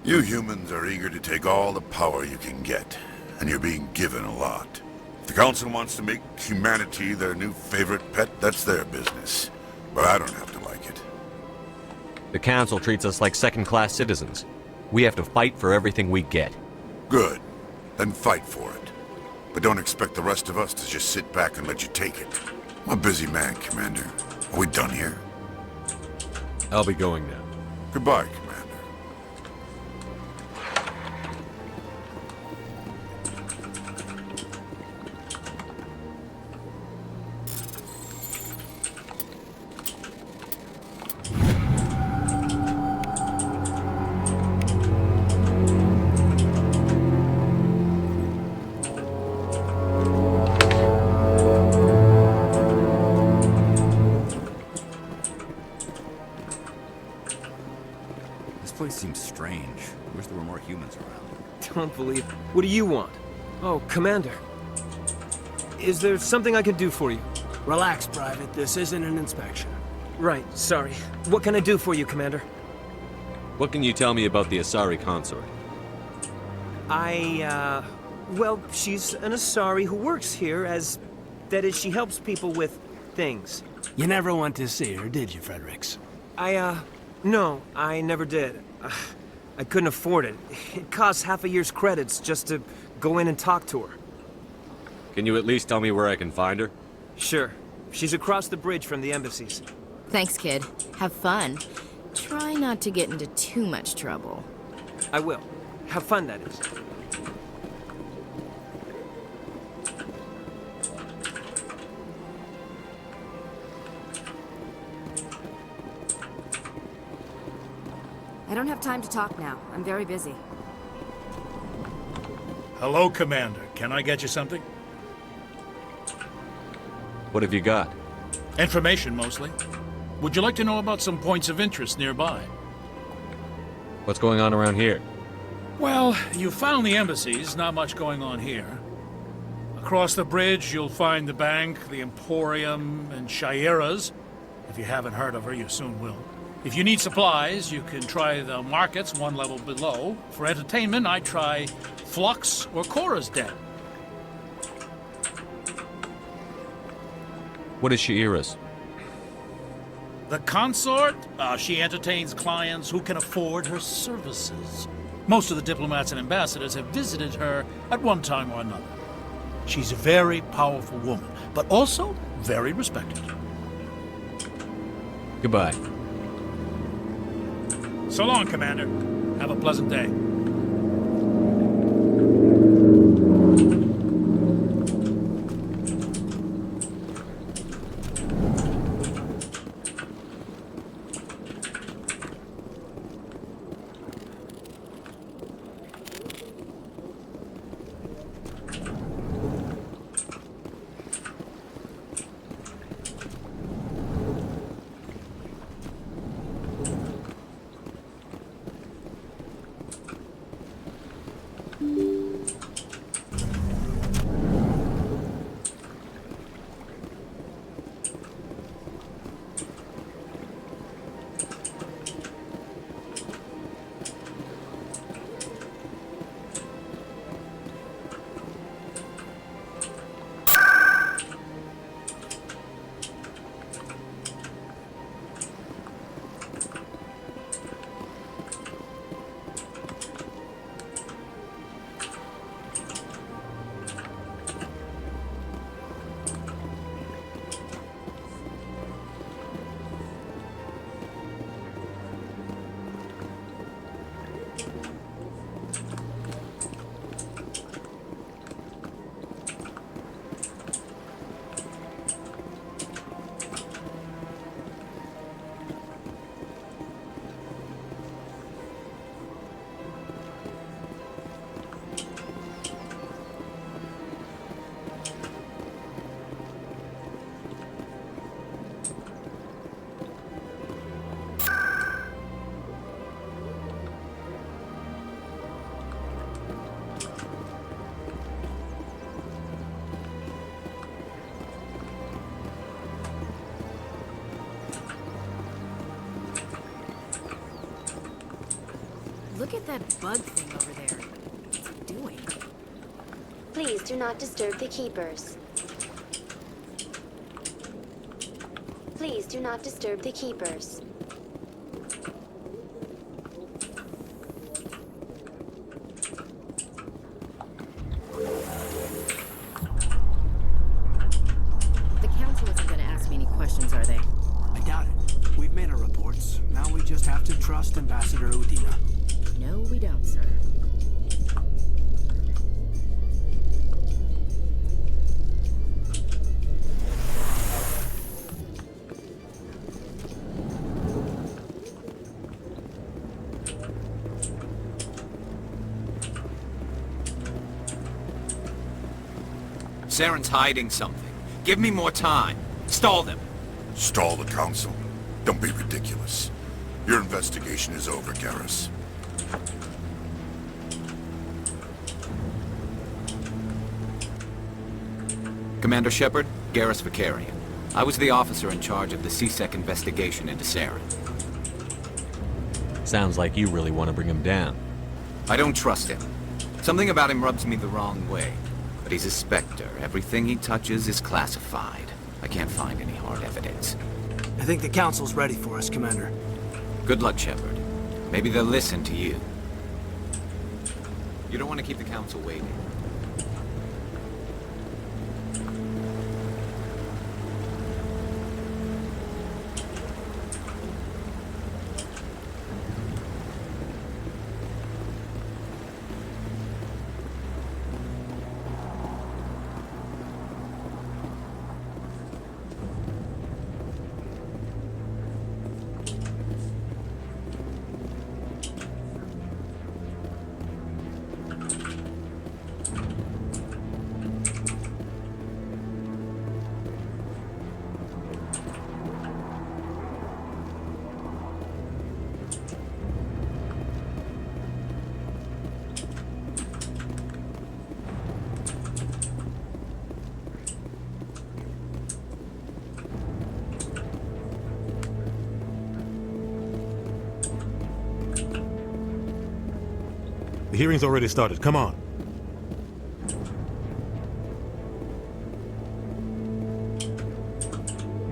You humans are eager to take all the power you can get, and you're being given a lot. If the Council wants to make humanity their new favorite pet, that's their business. But I don't have to like it. The Council treats us like second-class citizens. We have to fight for everything we get. Good. Then fight for it. But don't expect the rest of us to just sit back and let you take it. I'm a busy man, Commander. Are we done here? I'll be going now. Goodbye, Commander. This place seems strange. I wish there were more humans around. Don't believe it. What do you want? Oh, Commander. Is there something I can do for you? Relax, Private. This isn't an inspection. Right, sorry. What can I do for you, Commander? What can you tell me about the Asari consort? Well, she's an Asari who works here as... That is, she helps people with things. You never went to see her, did you, Fredericks? No, I never did. I couldn't afford it. It costs half a year's credits just to go in and talk to her. Can you at least tell me where I can find her? Sure. She's across the bridge from the embassies. Thanks, kid. Have fun. Try not to get into too much trouble. I will. Have fun, that is. I don't have time to talk now. I'm very busy. Hello, Commander. Can I get you something? What have you got? Information, mostly. Would you like to know about some points of interest nearby? What's going on around here? Well, you found the embassies. Not much going on here. Across the bridge, you'll find the bank, the Emporium, and Shaira's. If you haven't heard of her, you soon will. If you need supplies, you can try the markets one level below. For entertainment, I'd try Flux or Cora's Den. What is Shaira's? The consort? She entertains clients who can afford her services. Most of the diplomats and ambassadors have visited her at one time or another. She's a very powerful woman, but also very respected. Goodbye. So long, Commander. Have a pleasant day. Look at that bug thing over there. What's it doing? Please do not disturb the keepers. Please do not disturb the keepers. The council isn't going to ask me any questions, are they? I doubt it. We've made our reports. Now we just have to trust Ambassador Udina. No, we don't, sir. Saren's hiding something. Give me more time. Stall them. Stall the council? Don't be ridiculous. Your investigation is over, Garrus. Commander Shepard, Garrus Vakarian. I was the officer in charge of the C-Sec investigation into Saren. Sounds like you really want to bring him down. I don't trust him. Something about him rubs me the wrong way. But he's a Spectre. Everything he touches is classified. I can't find any hard evidence. I think the council's ready for us, Commander. Good luck, Shepard. Maybe they'll listen to you. You don't want to keep the council waiting. The hearing's already started. Come on.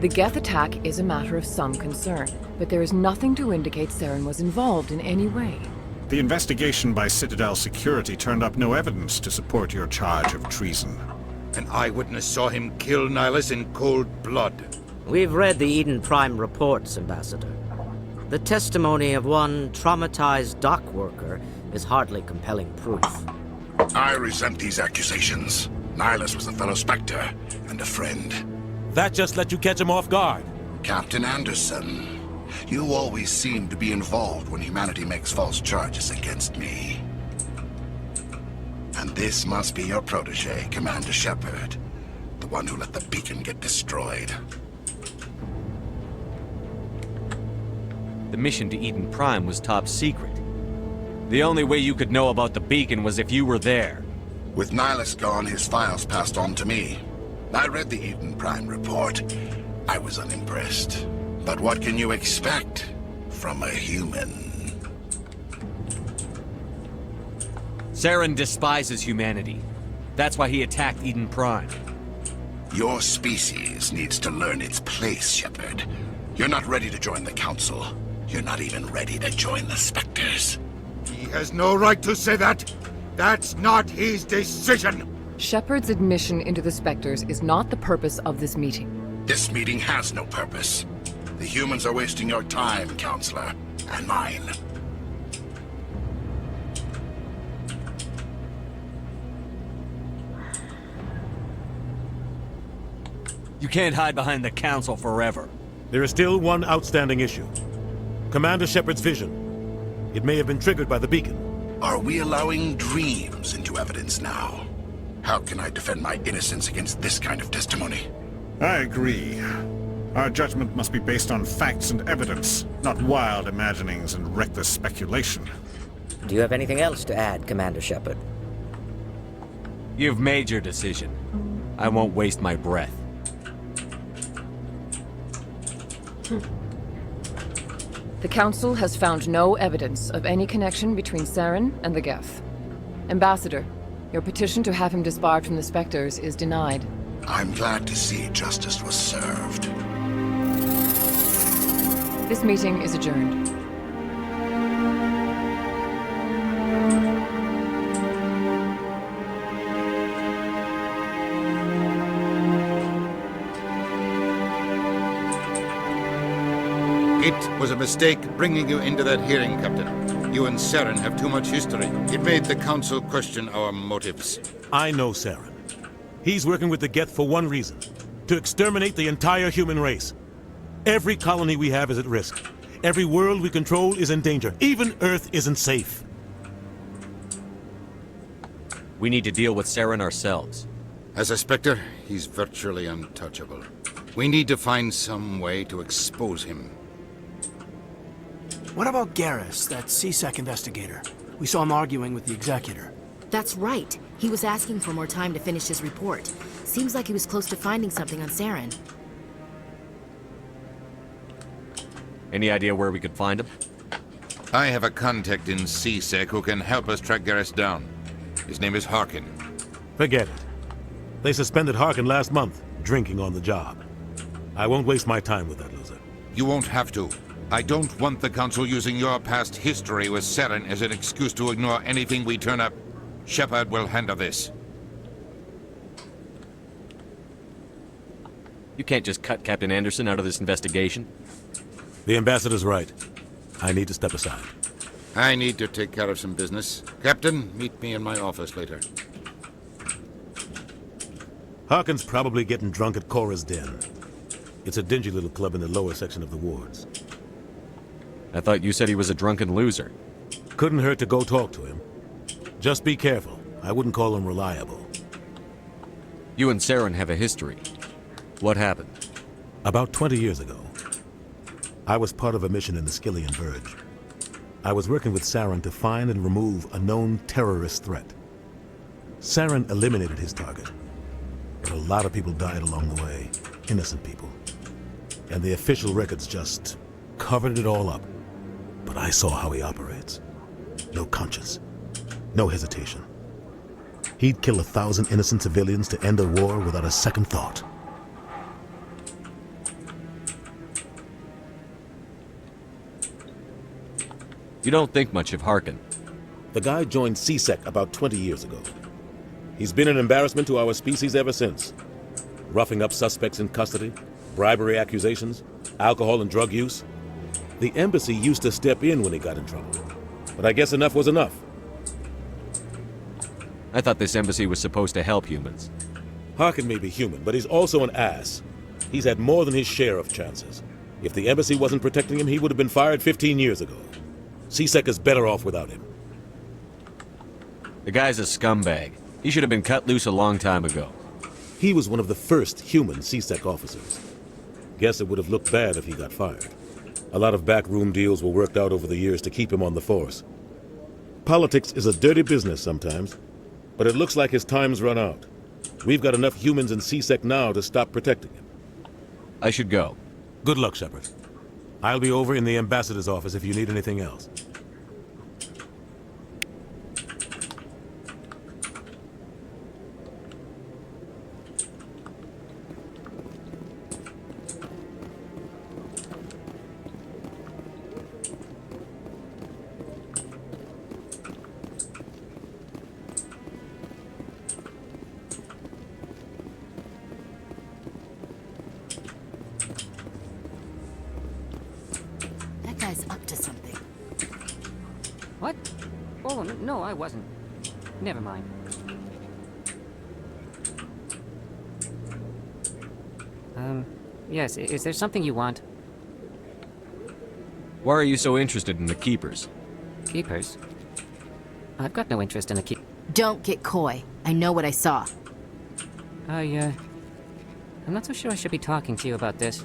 The Geth attack is a matter of some concern, but there is nothing to indicate Saren was involved in any way. The investigation by Citadel Security turned up no evidence to support your charge of treason. An eyewitness saw him kill Nihilus in cold blood. We've read the Eden Prime reports, Ambassador. The testimony of one traumatized dock worker is hardly compelling proof. I resent these accusations. Nihilus was a fellow Spectre and a friend. That just let you catch him off guard. Captain Anderson, you always seem to be involved when humanity makes false charges against me. And this must be your protege, Commander Shepard. The one who let the beacon get destroyed. The mission to Eden Prime was top secret. The only way you could know about the beacon was if you were there. With Nihilus gone, his files passed on to me. I read the Eden Prime report. I was unimpressed. But what can you expect from a human? Saren despises humanity. That's why he attacked Eden Prime. Your species needs to learn its place, Shepard. You're not ready to join the Council. You're not even ready to join the Spectres. He has no right to say that. That's not his decision. Shepard's admission into the Spectres is not the purpose of this meeting. This meeting has no purpose. The humans are wasting your time, Counselor, and mine. You can't hide behind the Council forever. There is still one outstanding issue. Commander Shepard's vision. It may have been triggered by the beacon. Are we allowing dreams into evidence now? How can I defend my innocence against this kind of testimony? I agree. Our judgment must be based on facts and evidence, not wild imaginings and reckless speculation. Do you have anything else to add, Commander Shepard? You've made your decision. I won't waste my breath. The Council has found no evidence of any connection between Saren and the Geth. Ambassador, your petition to have him disbarred from the Spectres is denied. I'm glad to see justice was served. This meeting is adjourned. It was a mistake bringing you into that hearing, Captain. You and Saren have too much history. It made the Council question our motives. I know Saren. He's working with the Geth for one reason. To exterminate the entire human race. Every colony we have is at risk. Every world we control is in danger. Even Earth isn't safe. We need to deal with Saren ourselves. As a Spectre, he's virtually untouchable. We need to find some way to expose him. What about Garrus, that CSEC investigator? We saw him arguing with the Executor. That's right. He was asking for more time to finish his report. Seems like he was close to finding something on Saren. Any idea where we could find him? I have a contact in CSEC who can help us track Garrus down. His name is Harkin. Forget it. They suspended Harkin last month, drinking on the job. I won't waste my time with that loser. You won't have to. I don't want the Council using your past history with Saren as an excuse to ignore anything we turn up. Shepard will handle this. You can't just cut Captain Anderson out of this investigation. The Ambassador's right. I need to step aside. I need to take care of some business. Captain, meet me in my office later. Harkin's probably getting drunk at Cora's Den. It's a dingy little club in the lower section of the wards. I thought you said he was a drunken loser. Couldn't hurt to go talk to him. Just be careful. I wouldn't call him reliable. You and Saren have a history. What happened? About 20 years ago, I was part of a mission in the Skillian Verge. I was working with Saren to find and remove a known terrorist threat. Saren eliminated his target, but a lot of people died along the way. Innocent people. And the official records just covered it all up. But I saw how he operates. No conscience. No hesitation. He'd kill 1,000 innocent civilians to end a war without a second thought. You don't think much of Harkin. The guy joined CSEC about 20 years ago. He's been an embarrassment to our species ever since. Roughing up suspects in custody, bribery accusations, alcohol and drug use. The embassy used to step in when he got in trouble. But I guess enough was enough. I thought this embassy was supposed to help humans. Harkin may be human, but he's also an ass. He's had more than his share of chances. If the embassy wasn't protecting him, he would have been fired 15 years ago. CSEC is better off without him. The guy's a scumbag. He should have been cut loose a long time ago. He was one of the first human CSEC officers. Guess it would have looked bad if he got fired. A lot of backroom deals were worked out over the years to keep him on the force. Politics is a dirty business sometimes, but it looks like his time's run out. We've got enough humans in CSEC now to stop protecting him. I should go. Good luck, Shepard. I'll be over in the Ambassador's office if you need anything else. Up to something. What? Oh, no, I wasn't. Never mind. Yes, is there something you want? Why are you so interested in the Keepers? Keepers? I've got no interest in the keep. Don't get coy. I know what I saw. I'm not so sure I should be talking to you about this.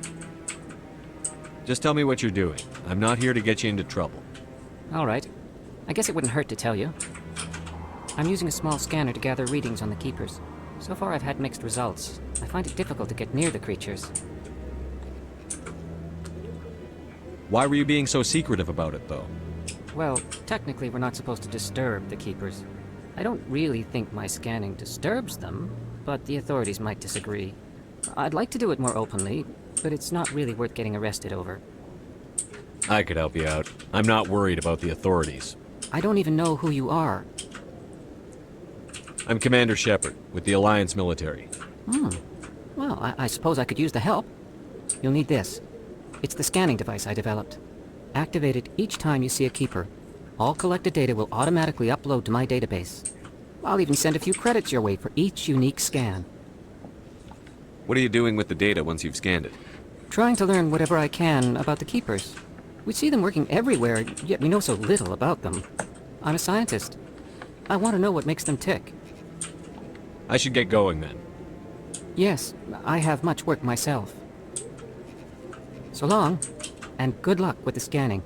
Just tell me what you're doing. I'm not here to get you into trouble. All right. I guess it wouldn't hurt to tell you. I'm using a small scanner to gather readings on the Keepers. So far I've had mixed results. I find it difficult to get near the creatures. Why were you being so secretive about it, though? Well, technically we're not supposed to disturb the Keepers. I don't really think my scanning disturbs them, but the authorities might disagree. I'd like to do it more openly, but it's not really worth getting arrested over. I could help you out. I'm not worried about the authorities. I don't even know who you are. I'm Commander Shepard, with the Alliance military. Well, I suppose I could use the help. You'll need this. It's the scanning device I developed. Activate it each time you see a keeper. All collected data will automatically upload to my database. I'll even send a few credits your way for each unique scan. What are you doing with the data once you've scanned it? Trying to learn whatever I can about the keepers. We see them working everywhere, yet we know so little about them. I'm a scientist. I want to know what makes them tick. I should get going then. Yes, I have much work myself. So long, and good luck with the scanning.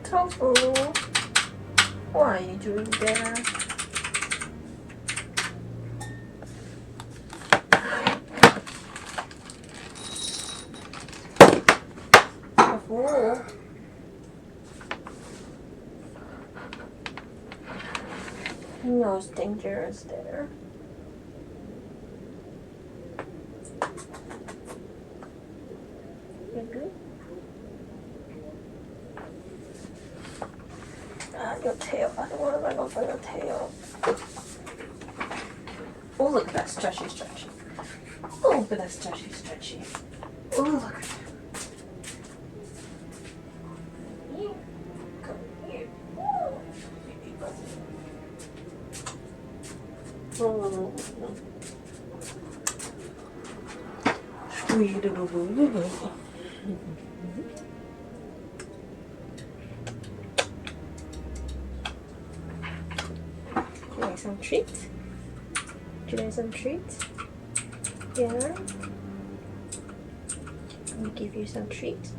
Tofu, what are you doing there? Tofu. No, it's dangerous there. You good? Your tail. I don't want to run over your tail. Oh, look at that stretchy. Oh, look at that stretchy. Oh, look at that. Here. Come here. Oh. Sweet little boo. Some treats? Would you like some treats? Yeah? Let me give you some treats.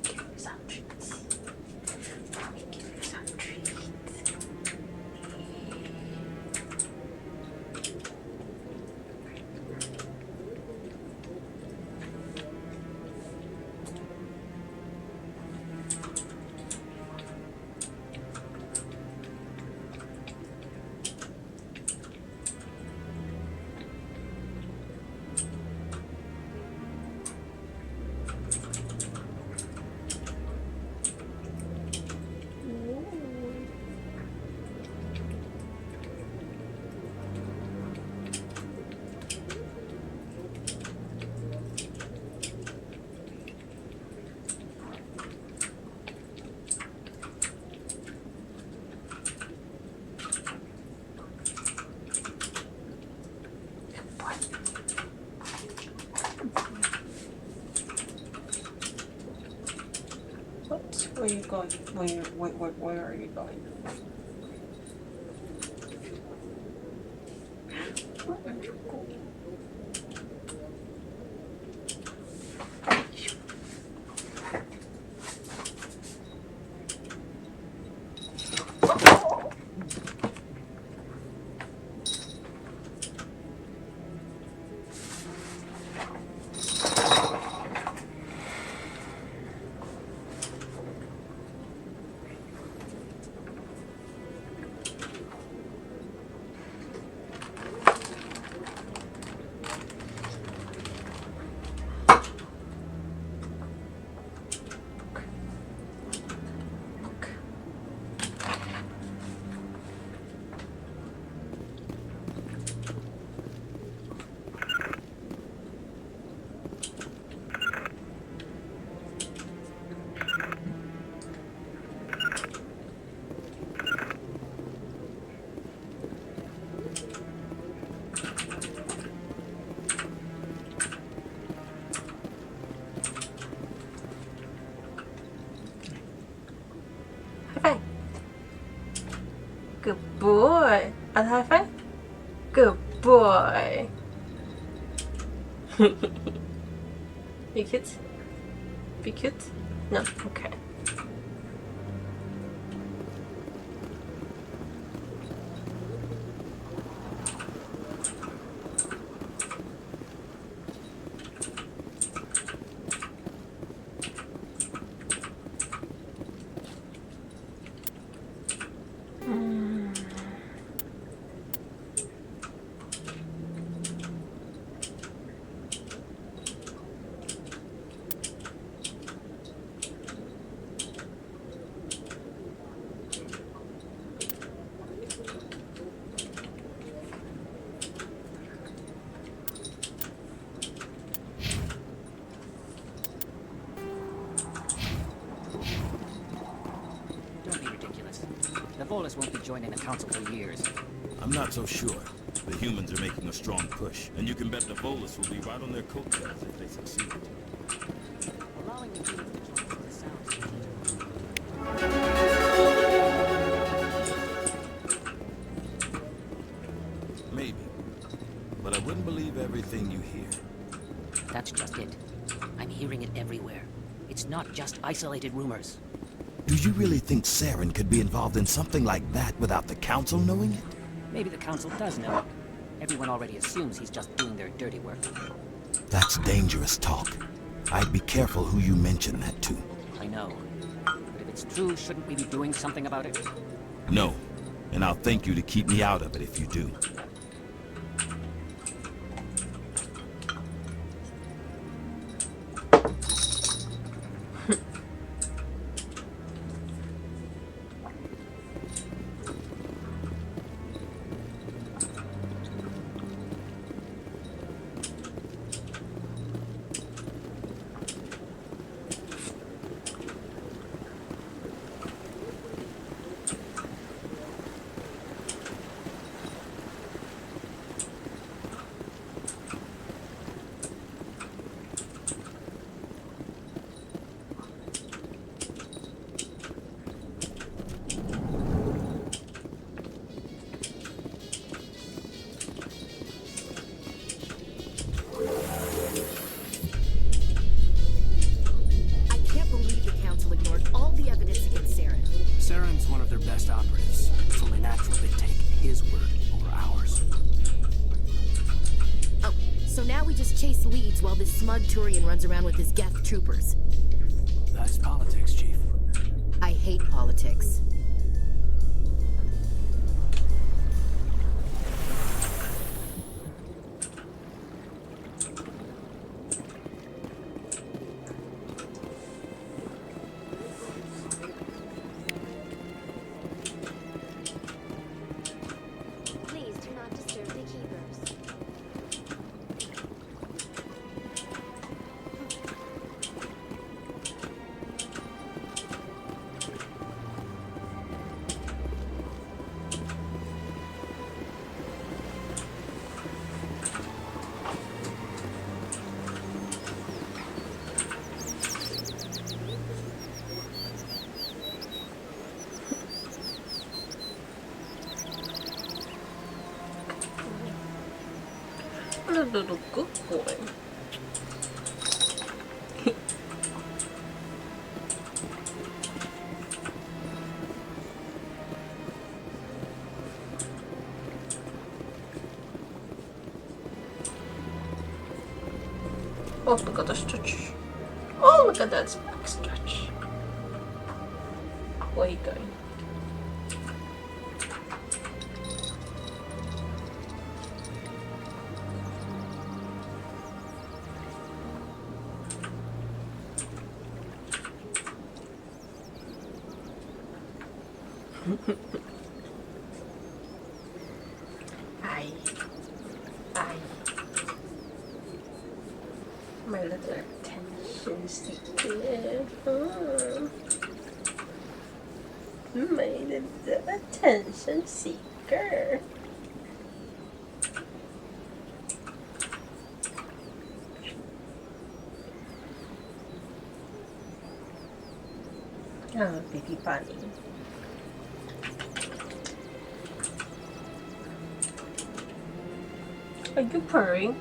Give you some treats. Let me give you some treats. Where are you going? Where are you going? Good boy. A high five? Good boy. Be cute? Be cute? No? Okay. Volus won't be joining the council for years. I'm not so sure. The humans are making a strong push, and you can bet the Volus will be right on their coattails if they succeed. Allowing the humans to join the sounds. Maybe. But I wouldn't believe everything you hear. That's just it. I'm hearing it everywhere. It's not just isolated rumors. Do you really think Saren could be involved in something like that without the Council knowing it? Maybe the council does know it. Everyone already assumes he's just doing their dirty work. That's dangerous talk. I'd be careful who you mention that to. I know. But if it's true, shouldn't we be doing something about it? No. And I'll thank you to keep me out of it if you do. Saren's one of their best operatives. It's only natural they take his word over ours. Oh, so now we just chase leads while this smug Turian runs around with his Geth troopers. That's politics, Chief. I hate politics. Please do not disturb the keepers. What a little good boy. Oh, look at the stretch. Oh, look at that back stretch. Where are you going? Aye. Aye. My little attention seeker. My little attention seeker. Oh, baby bunny. Are you purring?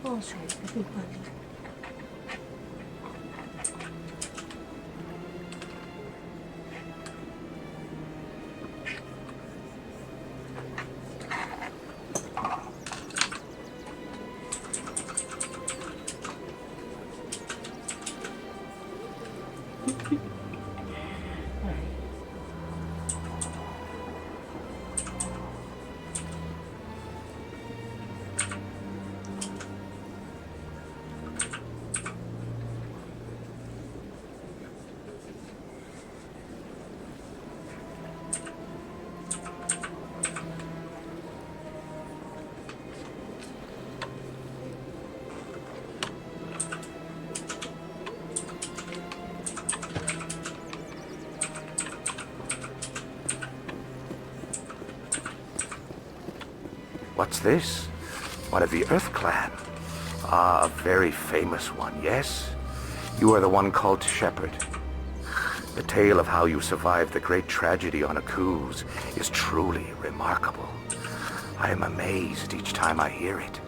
Oh, sorry, everybody. What's this? One of the Earth Clan. Ah, a very famous one, yes? You are the one called Shepard. The tale of how you survived the great tragedy on Akuz is truly remarkable. I am amazed each time I hear it.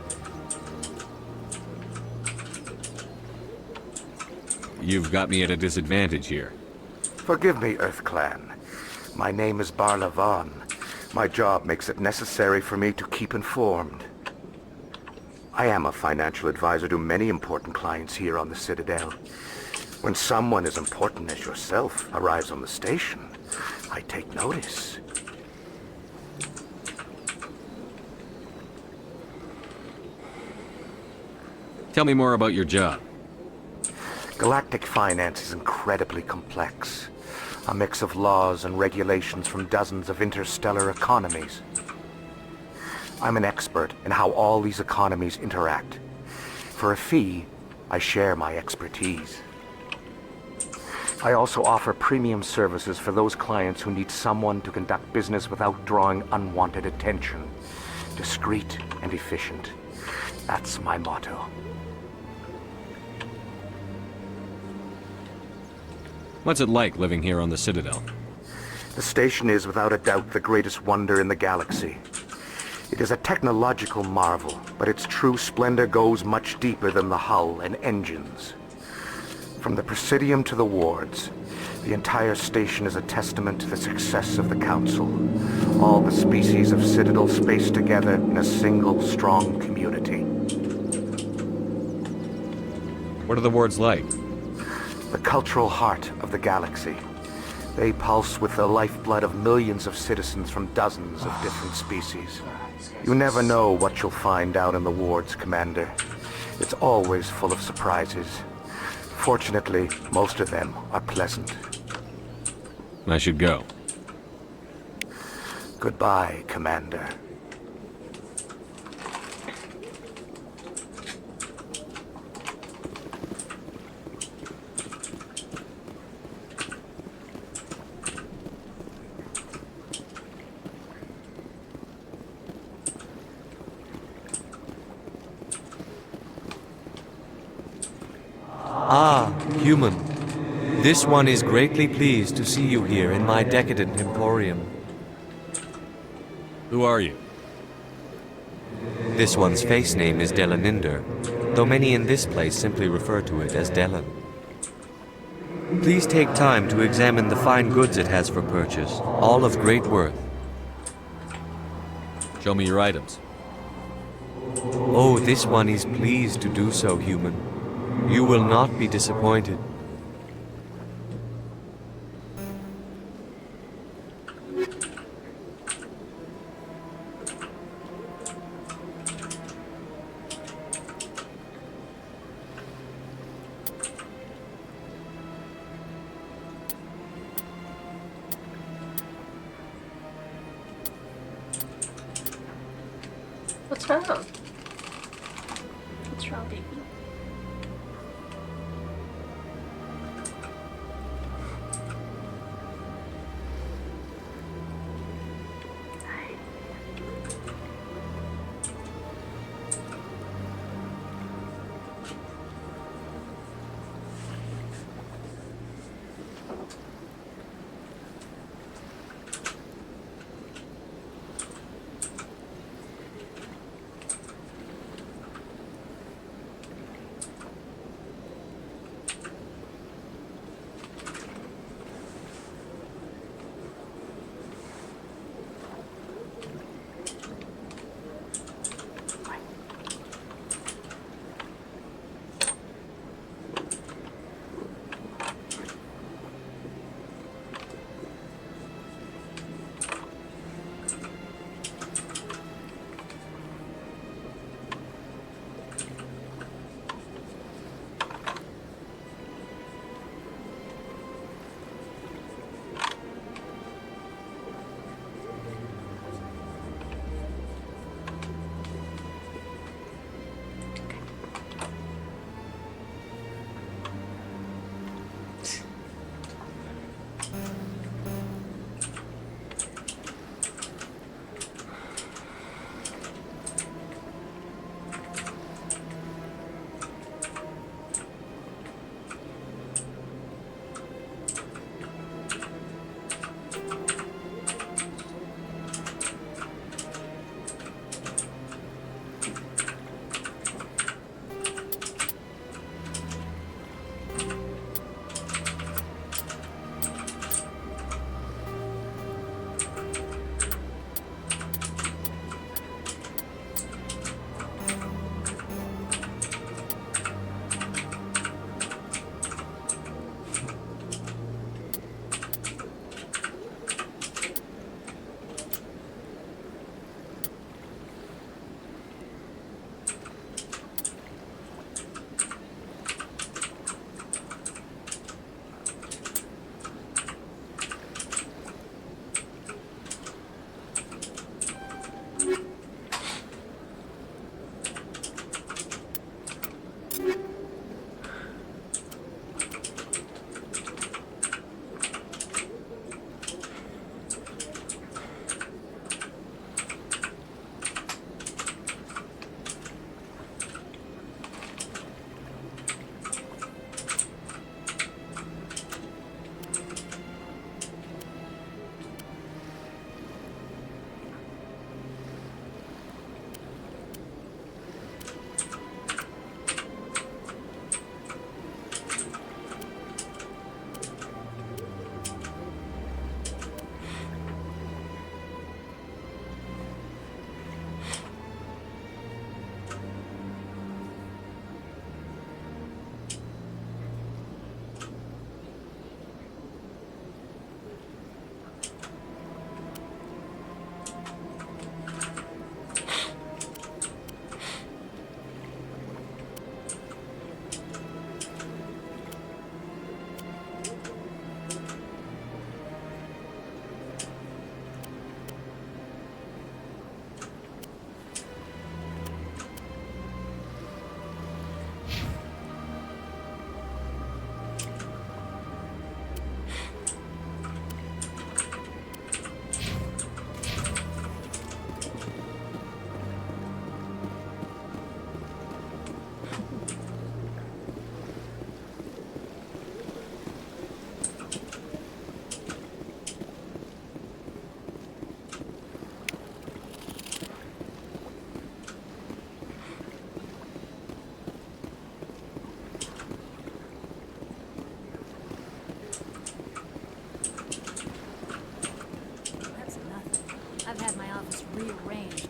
You've got me at a disadvantage here. Forgive me, Earth Clan. My name is Barla Vaughn. My job makes it necessary for me to keep informed. I am a financial advisor to many important clients here on the Citadel. When someone as important as yourself arrives on the station, I take notice. Tell me more about your job. Galactic finance is incredibly complex. A mix of laws and regulations from dozens of interstellar economies. I'm an expert in how all these economies interact. For a fee, I share my expertise. I also offer premium services for those clients who need someone to conduct business without drawing unwanted attention. Discreet and efficient. That's my motto. What's it like living here on the Citadel? The station is without a doubt the greatest wonder in the galaxy. It is a technological marvel, but its true splendor goes much deeper than the hull and engines. From the Presidium to the wards, the entire station is a testament to the success of the Council. All the species of Citadel spaced together in a single, strong community. What are the wards like? The cultural heart of the galaxy. They pulse with the lifeblood of millions of citizens from dozens of different species. You never know what you'll find out in the wards, Commander. It's always full of surprises. Fortunately, most of them are pleasant. I should go. Goodbye, Commander. Human, this one is greatly pleased to see you here in my decadent emporium. Who are you? This one's face name is Delaninder, though many in this place simply refer to it as Delan. Please take time to examine the fine goods it has for purchase, all of great worth. Show me your items. Oh, this one is pleased to do so, human. You will not be disappointed. What's wrong? What's wrong, baby?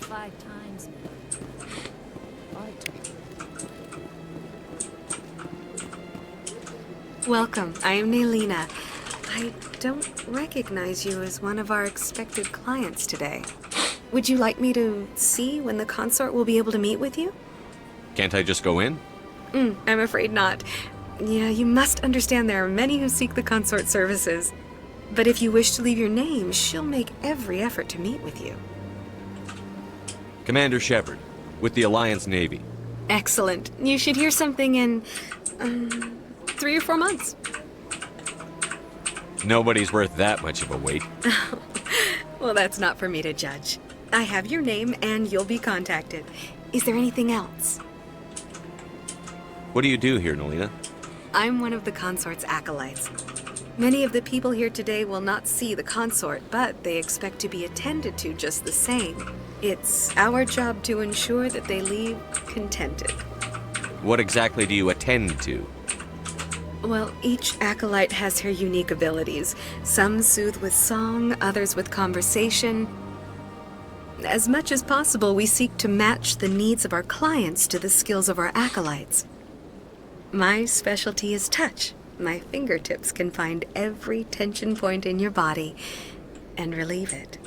5 times. 5 times. Welcome. I am Nelina. I don't recognize you as one of our expected clients today. Would you like me to see when the consort will be able to meet with you? Can't I just go in? I'm afraid not. Yeah, you must understand there are many who seek the consort services. But if you wish to leave your name, she'll make every effort to meet with you. Commander Shepard, with the Alliance Navy. Excellent. You should hear something in 3 or 4 months. Nobody's worth that much of a wait. Well, that's not for me to judge. I have your name and you'll be contacted. Is there anything else? What do you do here, Nelina? I'm one of the consort's acolytes. Many of the people here today will not see the consort, but they expect to be attended to just the same. It's our job to ensure that they leave contented. What exactly do you attend to? Well, each acolyte has her unique abilities. Some soothe with song, others with conversation. As much as possible, we seek to match the needs of our clients to the skills of our acolytes. My specialty is touch. My fingertips can find every tension point in your body and relieve it.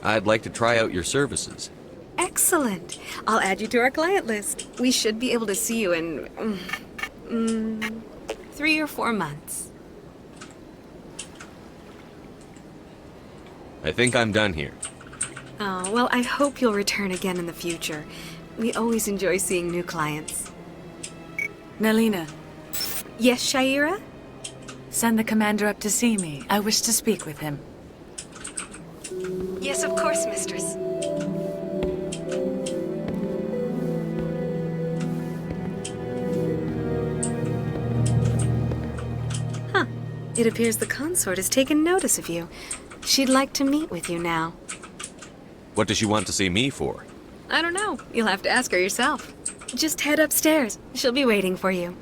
I'd like to try out your services. Excellent. I'll add you to our client list. We should be able to see you in 3 or 4 months. I think I'm done here. Oh, well, I hope you'll return again in the future. We always enjoy seeing new clients. Nelina. Yes, Shaira? Send the commander up to see me. I wish to speak with him. Yes, of course, mistress. Huh. It appears the consort has taken notice of you. She'd like to meet with you now. What does she want to see me for? I don't know. You'll have to ask her yourself. Just head upstairs. She'll be waiting for you.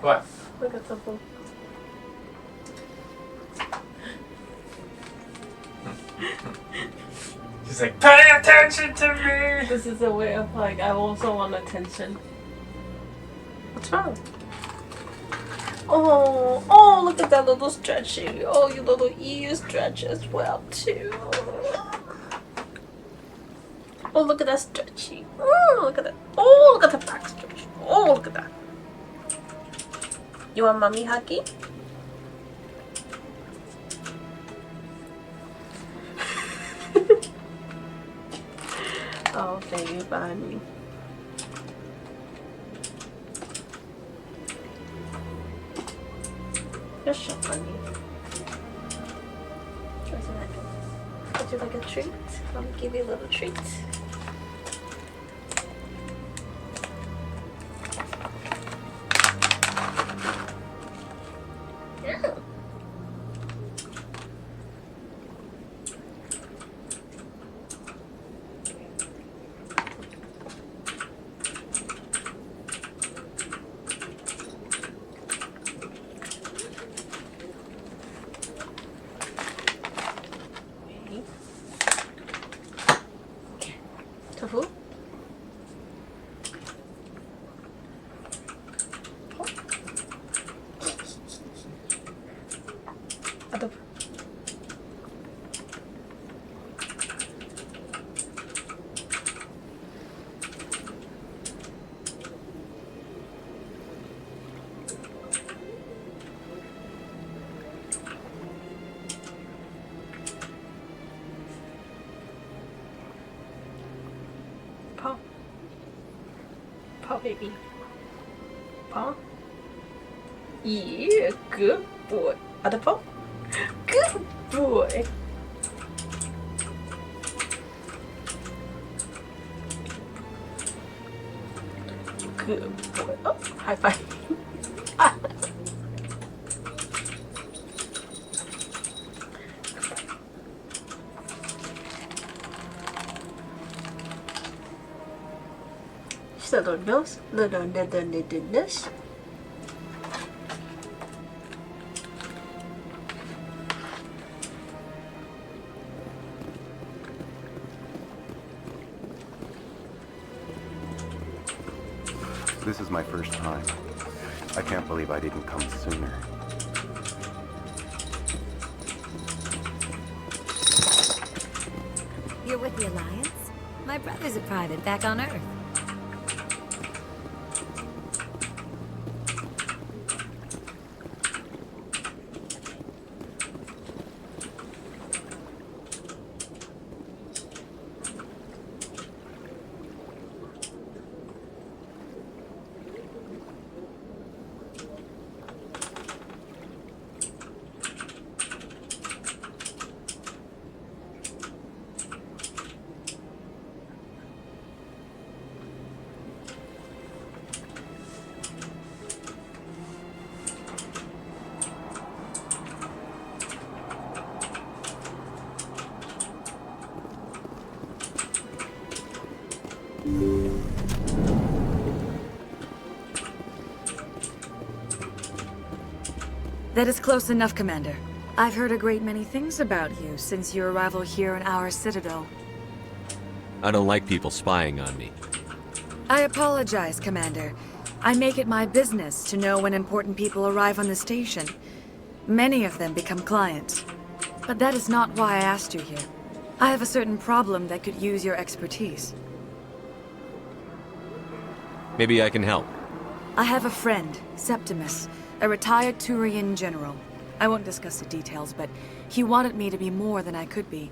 What? Look at the book. She's like, pay attention to me! This is a way of like, I also want attention. What's wrong? Oh, look at that little stretchy. Oh, your little ear stretch as well, too. Oh, look at that stretchy. Oh, look at that. Oh, look at the back stretch. Oh, look at that. You want mommy huggy? Oh, thank you, Bonnie. You're so funny. Would you like a treat? I'll give you a little treat. Yeah. Tofu? Adobo. Paw. Paw, baby. Paw. Yeah, good boy. Other paw. Good boy. Good boy. Oh, high five. saludos, this. This is my first time. I can't believe I didn't come sooner. You're with the Alliance? My brother's a private back on Earth. That is close enough, Commander. I've heard a great many things about you since your arrival here in our citadel. I don't like people spying on me. I apologize, Commander. I make it my business to know when important people arrive on the station. Many of them become clients. But that is not why I asked you here. I have a certain problem that could use your expertise. Maybe I can help. I have a friend, Septimus, a retired Turian general. I won't discuss the details, but he wanted me to be more than I could be.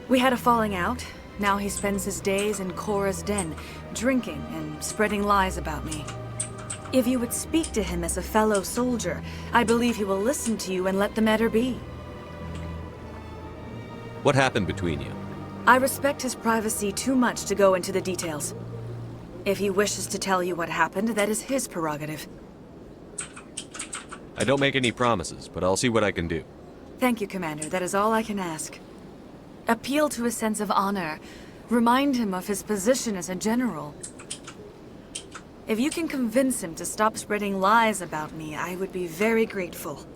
We had a falling out. Now he spends his days in Korra's den, drinking and spreading lies about me. If you would speak to him as a fellow soldier, I believe he will listen to you and let the matter be. What happened between you? I respect his privacy too much to go into the details. If he wishes to tell you what happened, that is his prerogative. I don't make any promises, but I'll see what I can do. Thank you, Commander. That is all I can ask. Appeal to his sense of honor. Remind him of his position as a general. If you can convince him to stop spreading lies about me, I would be very grateful.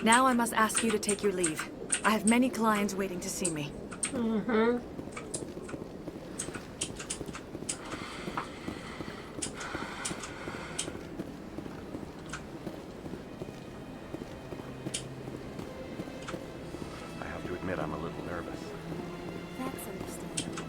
Now I must ask you to take your leave. I have many clients waiting to see me. Mm-hmm. I have to admit I'm a little nervous. That's understandable.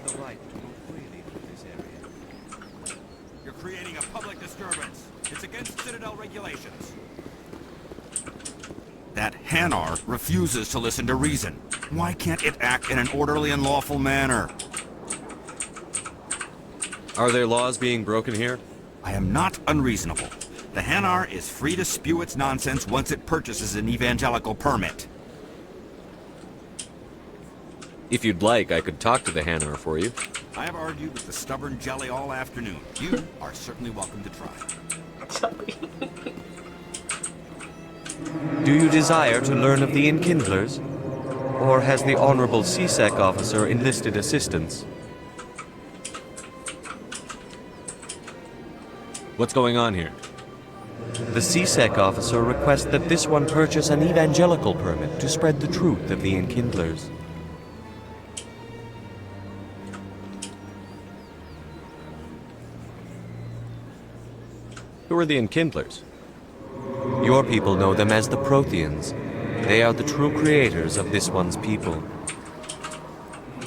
The right to move freely through this area. You're creating a public disturbance. It's against Citadel regulations. That Hanar refuses to listen to reason. Why can't it act in an orderly and lawful manner? Are there laws being broken here? I am not unreasonable. The Hanar is free to spew its nonsense once it purchases an evangelical permit. If you'd like, I could talk to the Hanar for you. I have argued with the stubborn jelly all afternoon. You are certainly welcome to try. Do you desire to learn of the Enkindlers? Or has the Honorable CSEC officer enlisted assistance? What's going on here? The CSEC officer requests that this one purchase an evangelical permit to spread the truth of the Enkindlers. Who are the Enkindlers? Your people know them as the Protheans. They are the true creators of this one's people.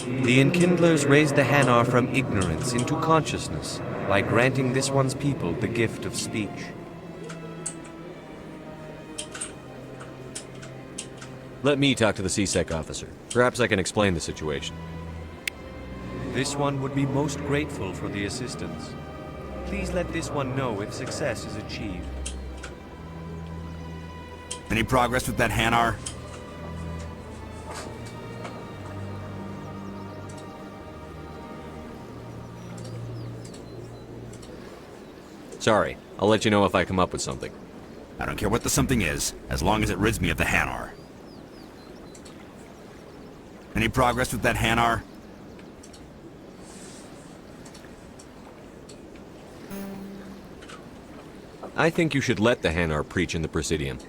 The Enkindlers raised the Hanar from ignorance into consciousness by granting this one's people the gift of speech. Let me talk to the CSEC officer. Perhaps I can explain the situation. This one would be most grateful for the assistance. Please let this one know if success is achieved. Any progress with that Hanar? Sorry, I'll let you know if I come up with something. I don't care what the something is, as long as it rids me of the Hanar. Any progress with that Hanar? I think you should let the Hanar preach in the Presidium.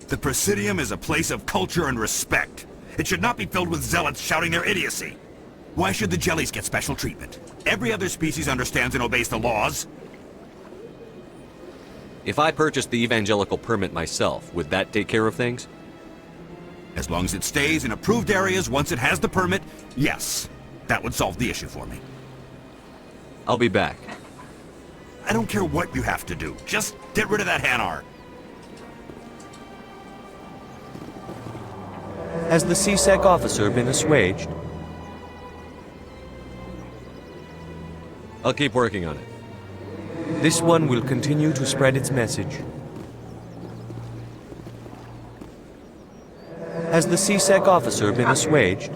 The Presidium is a place of culture and respect. It should not be filled with zealots shouting their idiocy. Why should the jellies get special treatment? Every other species understands and obeys the laws. If I purchased the evangelical permit myself, would that take care of things? As long as it stays in approved areas once it has the permit, yes. That would solve the issue for me. I'll be back. I don't care what you have to do. Just get rid of that Hanar. Has the CSEC officer been assuaged? I'll keep working on it. This one will continue to spread its message. Has the CSEC officer been assuaged?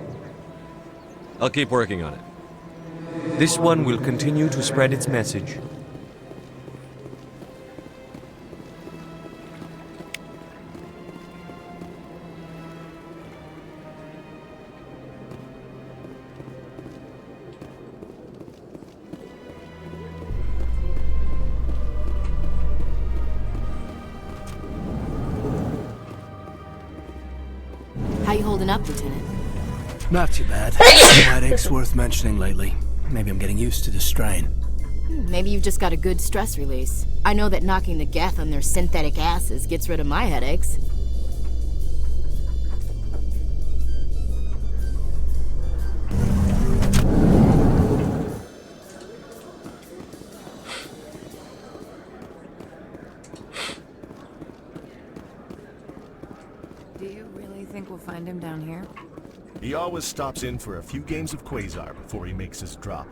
I'll keep working on it. This one will continue to spread its message. How you holding up, Lieutenant? Not too bad. No headaches worth mentioning lately. Maybe I'm getting used to the strain. Maybe you've just got a good stress release. I know that knocking the Geth on their synthetic asses gets rid of my headaches. Do you really think we'll find him down here? He always stops in for a few games of Quasar before he makes his drop.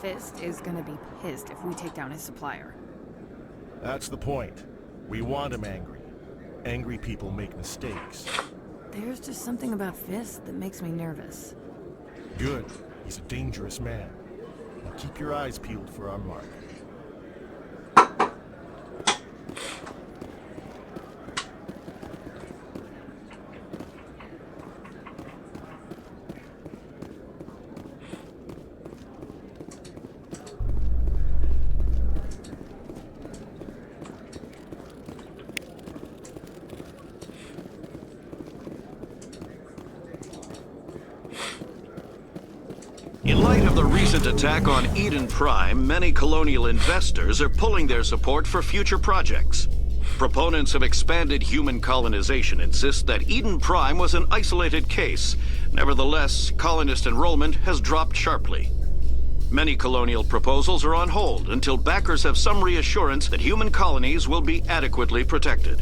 Fist is gonna be pissed if we take down his supplier. That's the point. We want him angry. Angry people make mistakes. There's just something about Fist that makes me nervous. Good. He's a dangerous man. Now keep your eyes peeled for our mark. In light of the recent attack on Eden Prime, many colonial investors are pulling their support for future projects. Proponents of expanded human colonization insist that Eden Prime was an isolated case. Nevertheless, colonist enrollment has dropped sharply. Many colonial proposals are on hold until backers have some reassurance that human colonies will be adequately protected.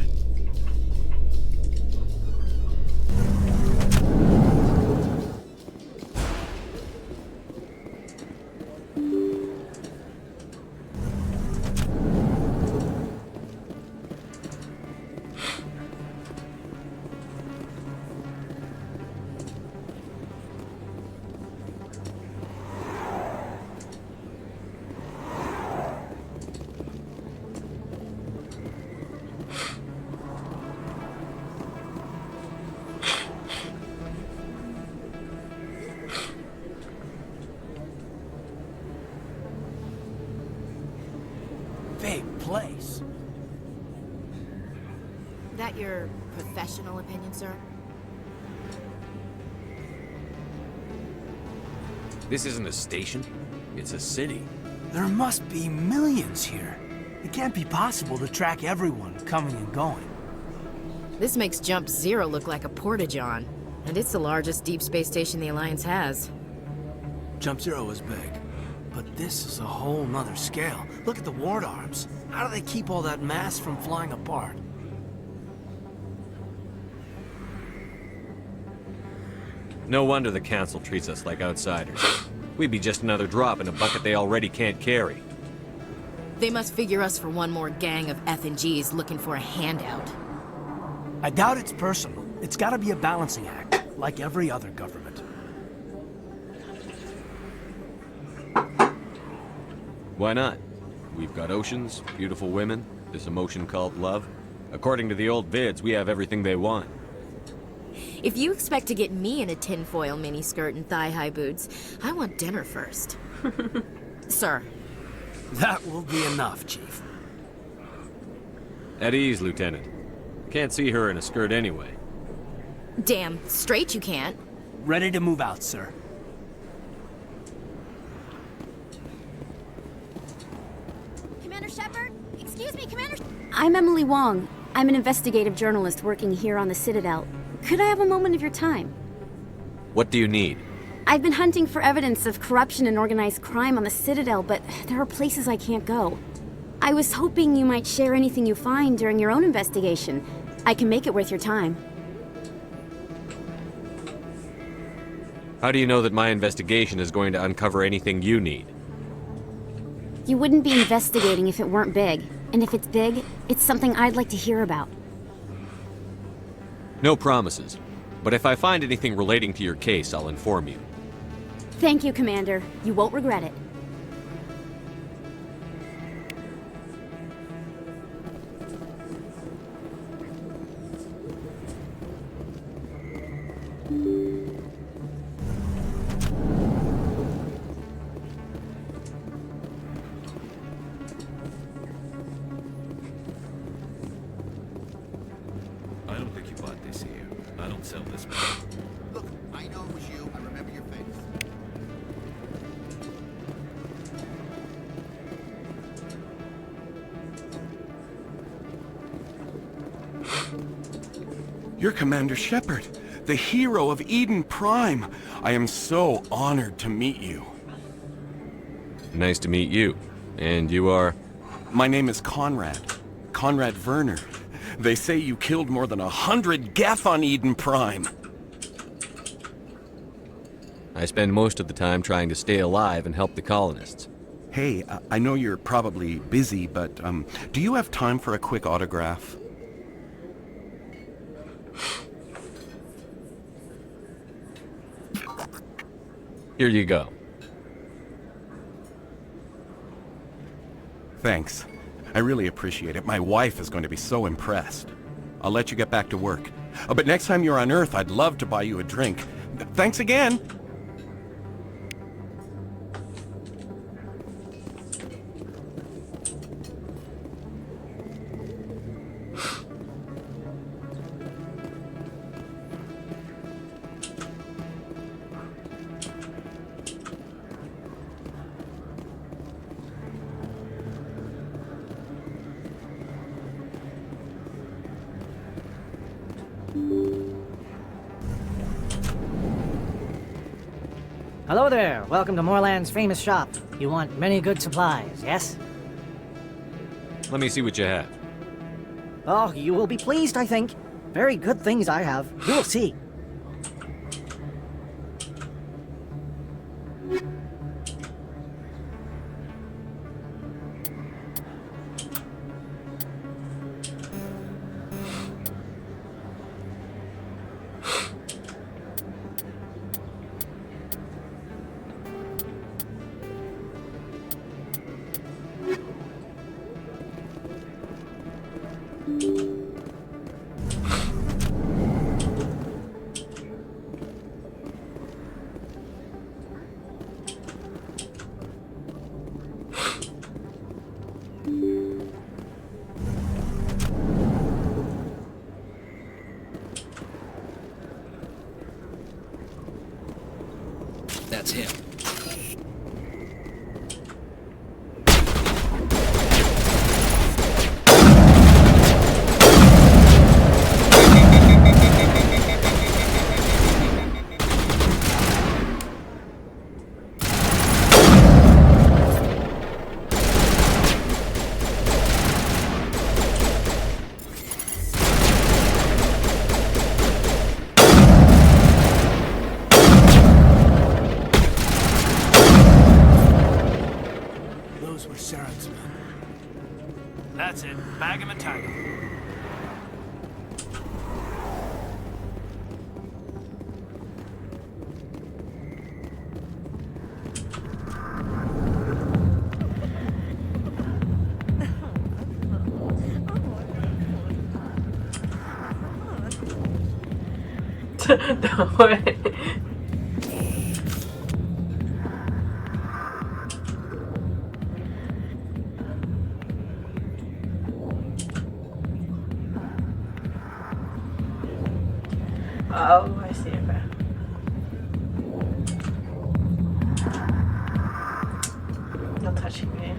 place. That your professional opinion, sir? This isn't a station. It's a city. There must be millions here. It can't be possible to track everyone coming and going. This makes Jump Zero look like a porta-john, and it's the largest deep space station the Alliance has. Jump Zero is big, but this is a whole nother scale. Look at the ward arms. How do they keep all that mass from flying apart? No wonder the Council treats us like outsiders. We'd be just another drop in a bucket they already can't carry. They must figure us for one more gang of F&Gs looking for a handout. I doubt it's personal. It's gotta be a balancing act, like every other government. Why not? We've got oceans, beautiful women, this emotion called love. According to the old vids, we have everything they want. If you expect to get me in a tinfoil miniskirt and thigh-high boots, I want dinner first. Sir. That will be enough, Chief. At ease, Lieutenant. Can't see her in a skirt anyway. Damn straight you can't. Ready to move out, sir. Commander Shepard? Excuse me, Commander... I'm Emily Wong. I'm an investigative journalist working here on the Citadel. Could I have a moment of your time? What do you need? I've been hunting for evidence of corruption and organized crime on the Citadel, but there are places I can't go. I was hoping you might share anything you find during your own investigation. I can make it worth your time. How do you know that my investigation is going to uncover anything you need? You wouldn't be investigating if it weren't big. And if it's big, it's something I'd like to hear about. No promises. But if I find anything relating to your case, I'll inform you. Thank you, Commander. You won't regret it. I don't think you bought this here. I don't sell this. Look, I know it was you. I remember your face. You're Commander Shepard, the hero of Eden Prime. I am so honored to meet you. Nice to meet you. And you are? My name is Conrad. Conrad Werner. They say you killed more than 100 Geth on Eden Prime. I spend most of the time trying to stay alive and help the colonists. Hey, I know you're probably busy, but do you have time for a quick autograph? Here you go. Thanks. I really appreciate it. My wife is going to be so impressed. I'll let you get back to work. But next time you're on Earth, I'd love to buy you a drink. Thanks again! Hello there. Welcome to Moorland's famous shop. You want many good supplies, yes? Let me see what you have. Oh, you will be pleased, I think. Very good things I have. You will see. That's him. Those were Sharon's men. That's it. Bag him and tag him. No way. Oh, I see. Okay. No touching me.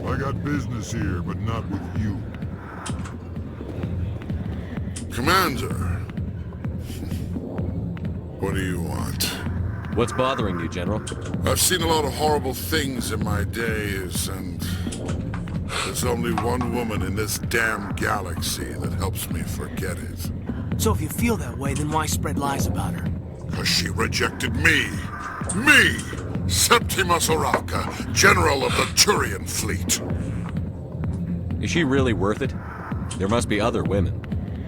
I got business here, but not with you. Commander. What do you want? What's bothering you, General? I've seen a lot of horrible things in my days, and there's only one woman in this damn galaxy that helps me forget it. So if you feel that way, then why spread lies about her? Because she rejected me! Me! Septimus Oralka, General of the Turian Fleet. Is she really worth it? There must be other women.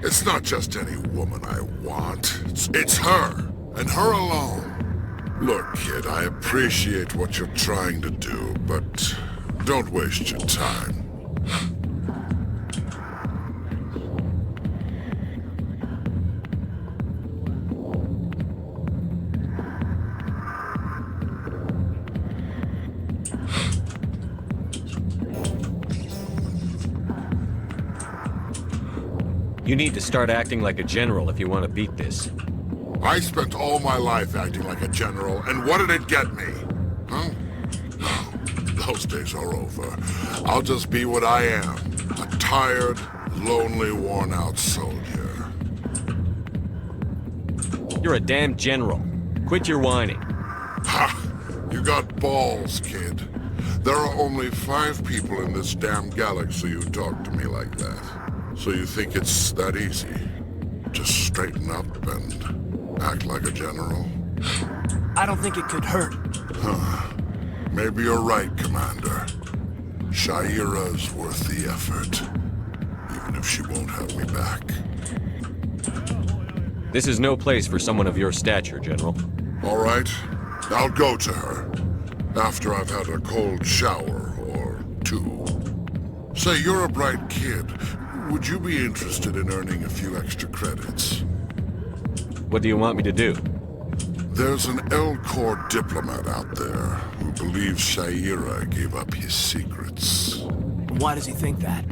It's not just any woman I want. It's her, and her alone. Look, kid, I appreciate what you're trying to do, but don't waste your time. You need to start acting like a general if you want to beat this. I spent all my life acting like a general, and what did it get me? Huh? No, those days are over. I'll just be what I am. A tired, lonely, worn-out soldier. You're a damn general. Quit your whining. Ha! You got balls, kid. There are only 5 people in this damn galaxy who talk to me like that. So you think it's that easy? Just straighten up and act like a general? I don't think it could hurt. Huh. Maybe you're right, Commander. Shaira's worth the effort. Even if she won't have me back. This is no place for someone of your stature, General. All right. I'll go to her. After I've had a cold shower or 2. Say, you're a bright kid. Would you be interested in earning a few extra credits? What do you want me to do? There's an Elcor diplomat out there who believes Shaira gave up his secrets. Why does he think that?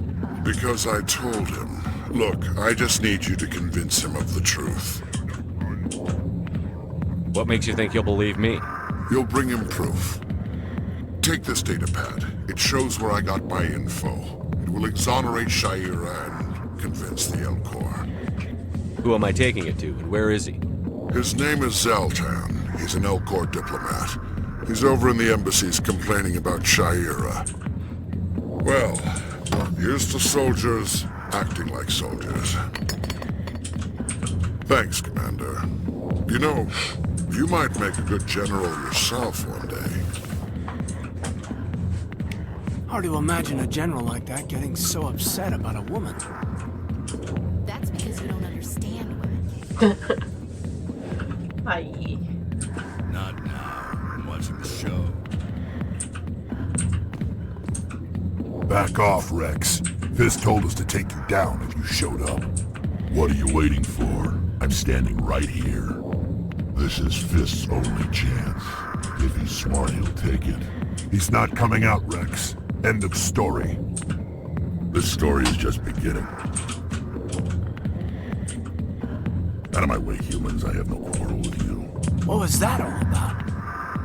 Because I told him. Look, I just need you to convince him of the truth. What makes you think he'll believe me? You'll bring him proof. Take this datapad. It shows where I got my info. It will exonerate Shaira and convince the Elcor. Who am I taking it to, and where is he? His name is Zaltan. He's an Elcor diplomat. He's over in the embassies complaining about Shaira. Well, here's to soldiers acting like soldiers. Thanks, Commander. You know, you might make a good general yourself one day. Hard to imagine a general like that getting so upset about a woman. That's because you don't understand women. Aye. Not now. I'm watching the show. Back off, Rex. Fist told us to take you down if you showed up. What are you waiting for? I'm standing right here. This is Fist's only chance. If he's smart, he'll take it. He's not coming out, Rex. End of story. This story is just beginning. Out of my way, humans. I have no quarrel with you. What was that all about?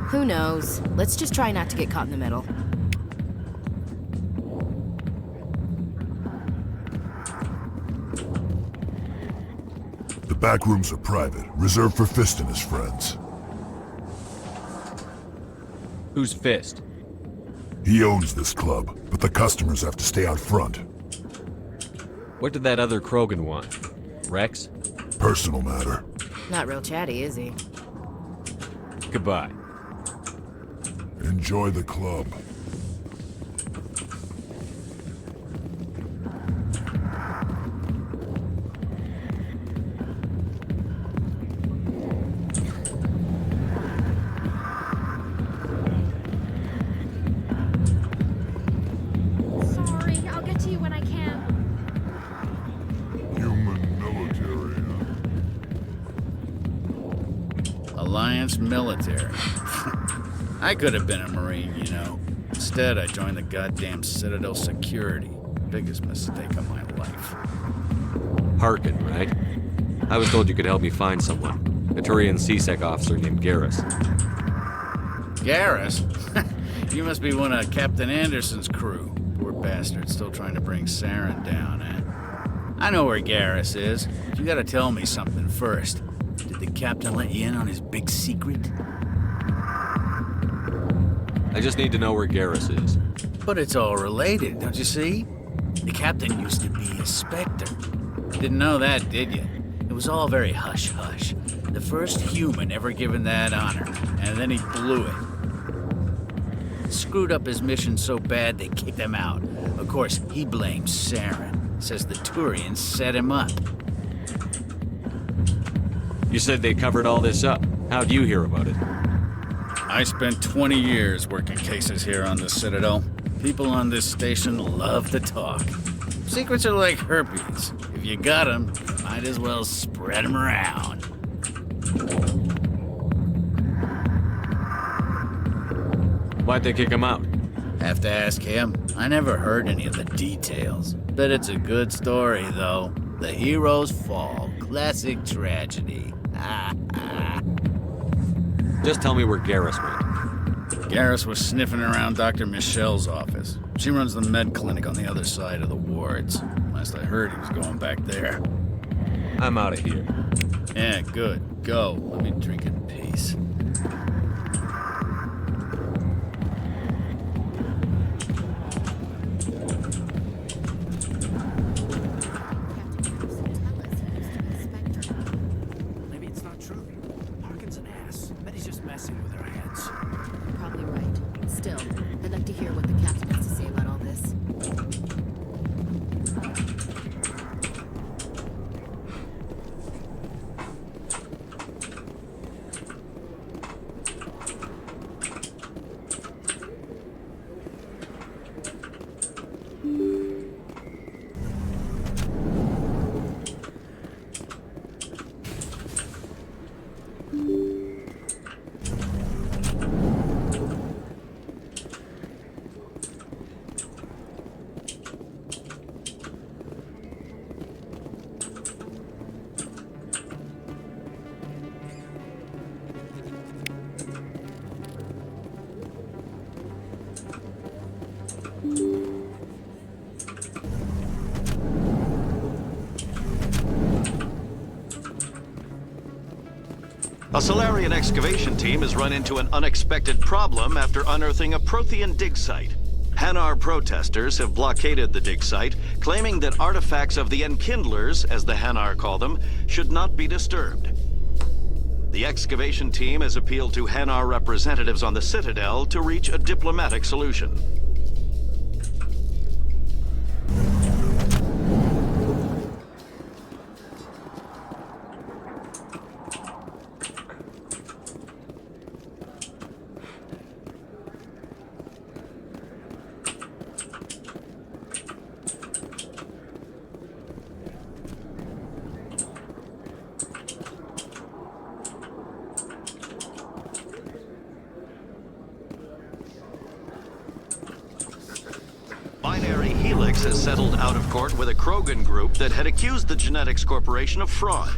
Who knows? Let's just try not to get caught in the middle. The back rooms are private, reserved for Fist and his friends. Who's Fist? He owns this club, but the customers have to stay out front. What did that other Krogan want? Rex? Personal matter. Not real chatty, is he? Goodbye. Enjoy the club. Sorry, I'll get to you when I can. Human military. Alliance military. I could have been a Marine, you know. Instead, I joined the goddamn Citadel Security. Biggest mistake of my life. Harkin, right? I was told you could help me find someone. A Turian C-Sec officer named Garrus. Garrus? You must be one of Captain Anderson's crew. Poor bastard, still trying to bring Saren down, eh? I know where Garrus is. But you gotta tell me something first. Did the captain let you in on his big secret? I just need to know where Garrus is. But it's all related, don't you see? The captain used to be a Spectre. Didn't know that, did you? It was all very hush-hush. The first human ever given that honor, and then he blew it. Screwed up his mission so bad they kicked him out. Of course, he blames Saren. Says the Turians set him up. You said they covered all this up. How'd you hear about it? I spent 20 years working cases here on the Citadel. People on this station love to talk. Secrets are like herpes. If you got them, might as well spread them around. Why'd they kick him out? Have to ask him. I never heard any of the details. Bet it's a good story, though. The heroes fall. Classic tragedy. Just tell me where Garrus went. Garrus was sniffing around Dr. Michelle's office. She runs the med clinic on the other side of the wards. Last I heard, he was going back there. I'm out of here. Yeah, good. Go. Let me drink in peace. Maybe it's not true. Harkin's an ass. Bet he's just messing with our heads. You're probably right. Still, I'd like to hear what the captain has to say about all this. A Solarian excavation team has run into an unexpected problem after unearthing a Prothean dig site. Hanar protesters have blockaded the dig site, claiming that artifacts of the Enkindlers, as the Hanar call them, should not be disturbed. The excavation team has appealed to Hanar representatives on the Citadel to reach a diplomatic solution. Binary Helix has settled out of court with a Krogan group that had accused the Genetics Corporation of fraud.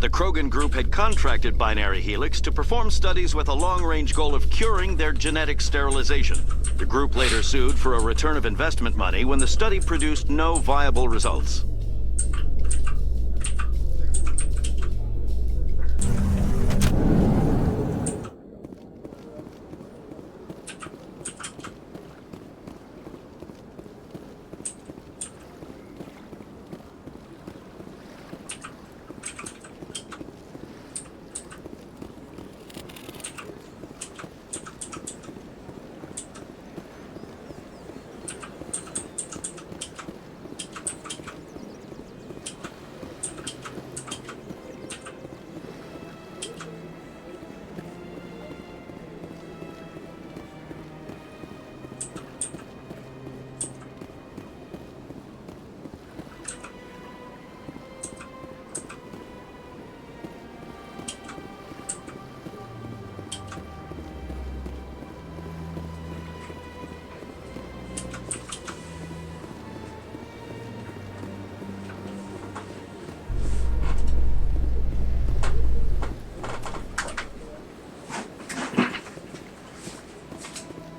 The Krogan group had contracted Binary Helix to perform studies with a long-range goal of curing their genetic sterilization. The group later sued for a return of investment money when the study produced no viable results.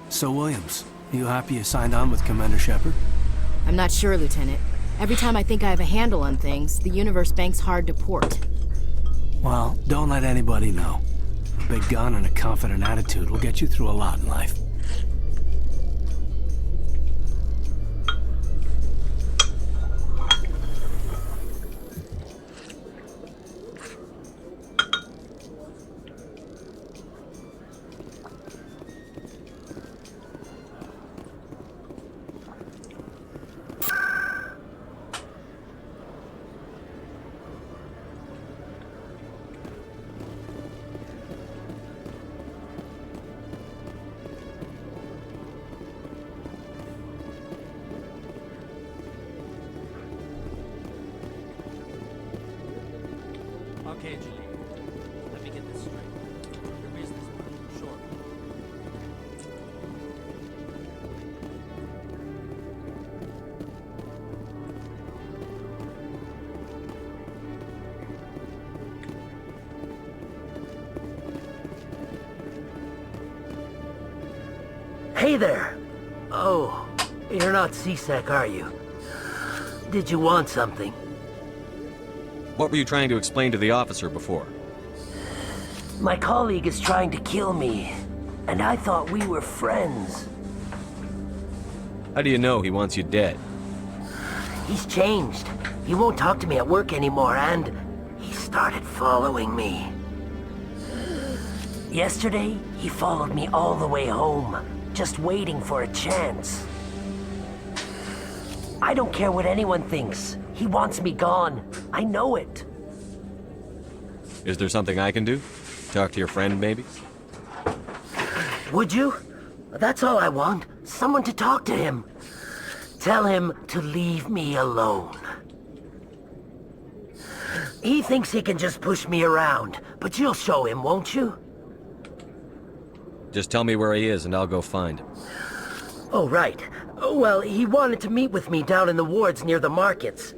So, Williams, you happy you signed on with Commander Shepard? I'm not sure, Lieutenant. Every time I think I have a handle on things, the Universe Bank's hard to port. Well, don't let anybody know. A big gun and a confident attitude will get you through a lot in life. Okay, Julie. Let me get this straight. Your business partner, sure. Hey there! Oh, you're not C-Sec, are you? Did you want something? What were you trying to explain to the officer before? My colleague is trying to kill me, and I thought we were friends. How do you know he wants you dead? He's changed. He won't talk to me at work anymore, and he started following me. Yesterday, he followed me all the way home, just waiting for a chance. I don't care what anyone thinks. He wants me gone. I know it. Is there something I can do? Talk to your friend, maybe? Would you? That's all I want. Someone to talk to him. Tell him to leave me alone. He thinks he can just push me around, but you'll show him, won't you? Just tell me where he is and I'll go find him. Oh, right. Well, he wanted to meet with me down in the wards near the markets.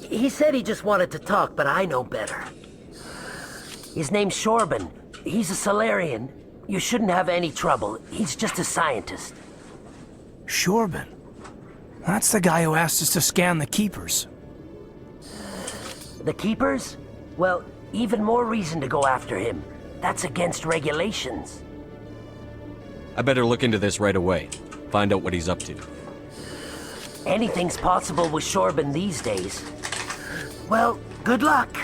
He said he just wanted to talk, but I know better. His name's Shorban. He's a Solarian. You shouldn't have any trouble. He's just a scientist. Shorban? That's the guy who asked us to scan the Keepers. The Keepers? Well, even more reason to go after him. That's against regulations. I better look into this right away. Find out what he's up to. Anything's possible with Shorban these days. Well, good luck.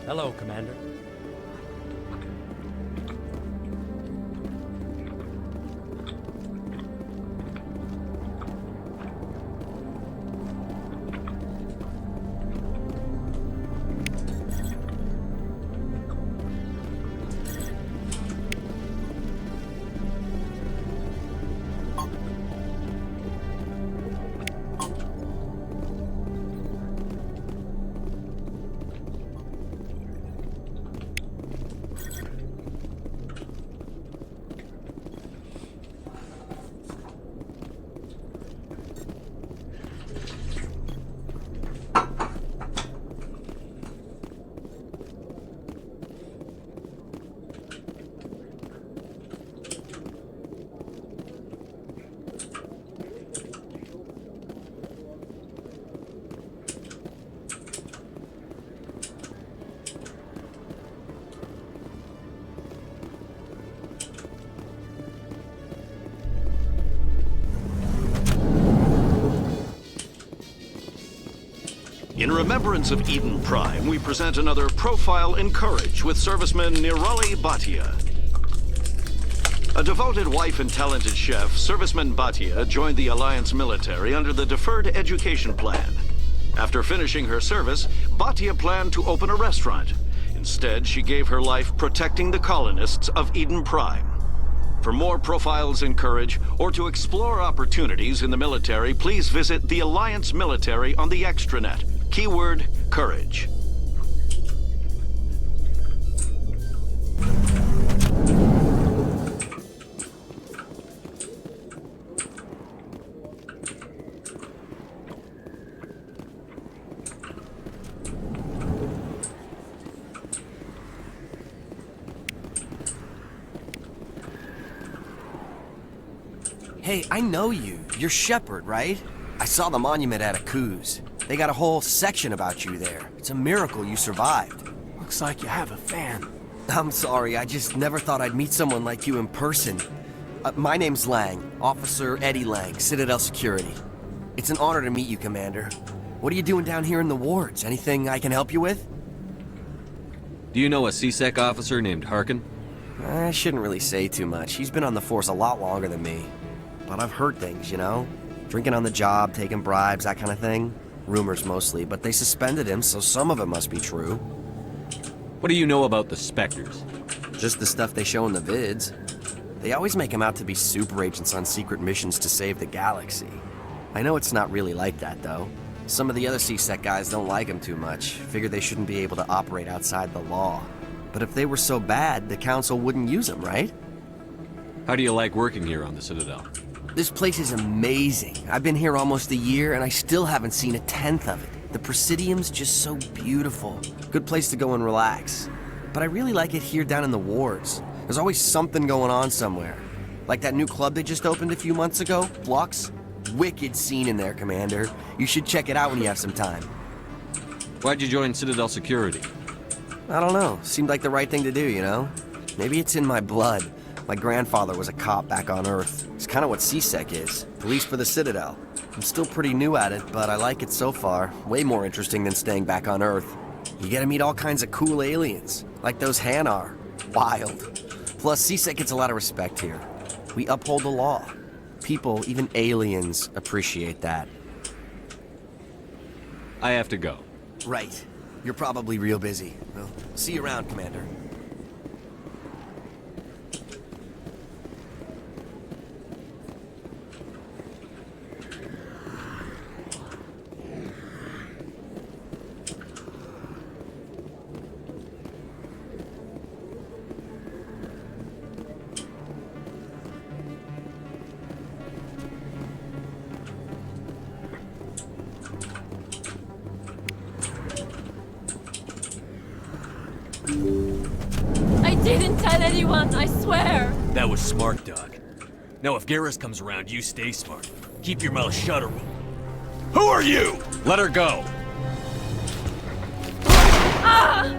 Hello, Commander. In remembrance of Eden Prime, we present another Profile in Courage with serviceman Nirali Bhatia. A devoted wife and talented chef, Serviceman Bhatia joined the Alliance military under the Deferred Education Plan. After finishing her service, Bhatia planned to open a restaurant. Instead, she gave her life protecting the colonists of Eden Prime. For more Profiles in Courage, or to explore opportunities in the military, please visit the Alliance Military on the extranet. Keyword, Courage. Hey, I know you. You're Shepard, right? I saw the monument at Akuz. They got a whole section about you there. It's a miracle you survived. Looks like you have a fan. I'm sorry, I just never thought I'd meet someone like you in person. My name's Lang, Officer Eddie Lang, Citadel Security. It's an honor to meet you, Commander. What are you doing down here in the wards? Anything I can help you with? Do you know a CSEC officer named Harkin? I shouldn't really say too much. He's been on the force a lot longer than me. But I've heard things, you know? Drinking on the job, taking bribes, that kind of thing. Rumors mostly, but they suspended him, so some of it must be true. What do you know about the Spectres? Just the stuff they show in the vids. They always make him out to be super agents on secret missions to save the galaxy. I know it's not really like that, though. Some of the other CSEC guys don't like him too much, figure they shouldn't be able to operate outside the law. But if they were so bad, the Council wouldn't use them, right? How do you like working here on the Citadel? This place is amazing. I've been here almost a year, and I still haven't seen a tenth of it. The Presidium's just so beautiful. Good place to go and relax. But I really like it here down in the wards. There's always something going on somewhere. Like that new club they just opened a few months ago, Flux. Wicked scene in there, Commander. You should check it out when you have some time. Why'd you join Citadel Security? I don't know. Seemed like the right thing to do, you know? Maybe it's in my blood. My grandfather was a cop back on Earth. It's kind of what CSEC is. Police for the Citadel. I'm still pretty new at it, but I like it so far. Way more interesting than staying back on Earth. You get to meet all kinds of cool aliens, like those Hanar. Wild. Plus, CSEC gets a lot of respect here. We uphold the law. People, even aliens, appreciate that. I have to go. Right. You're probably real busy. Well, see you around, Commander. I didn't tell anyone, I swear! That was smart, Doc. Now if Garrus comes around, you stay smart. Keep your mouth shut or we'll... Who are you? Let her go! Ah!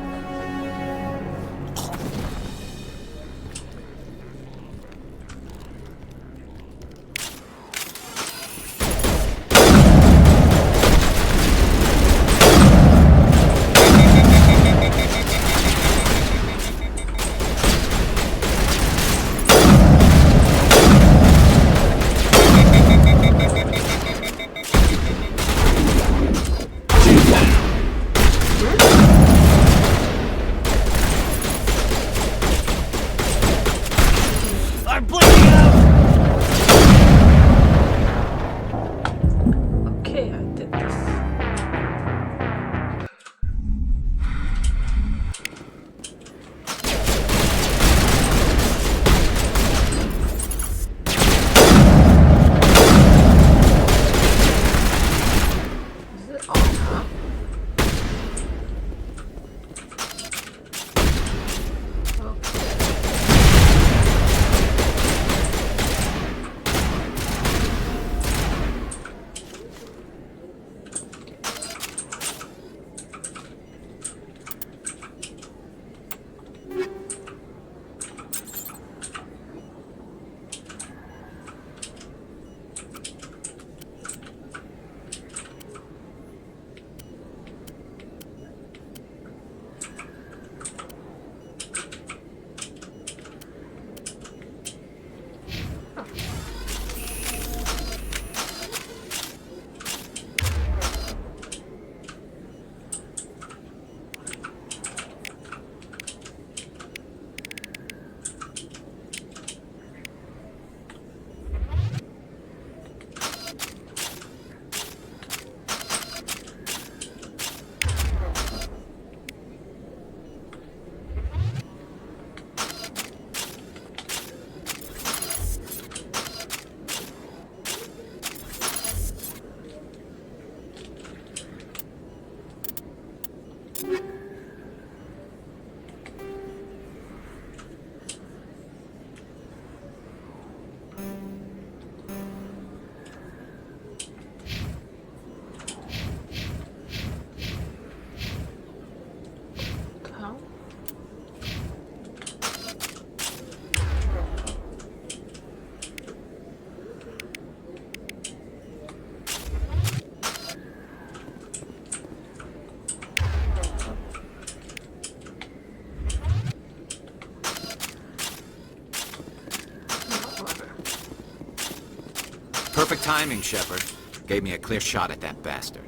timing, Shepard. Gave me a clear shot at that bastard.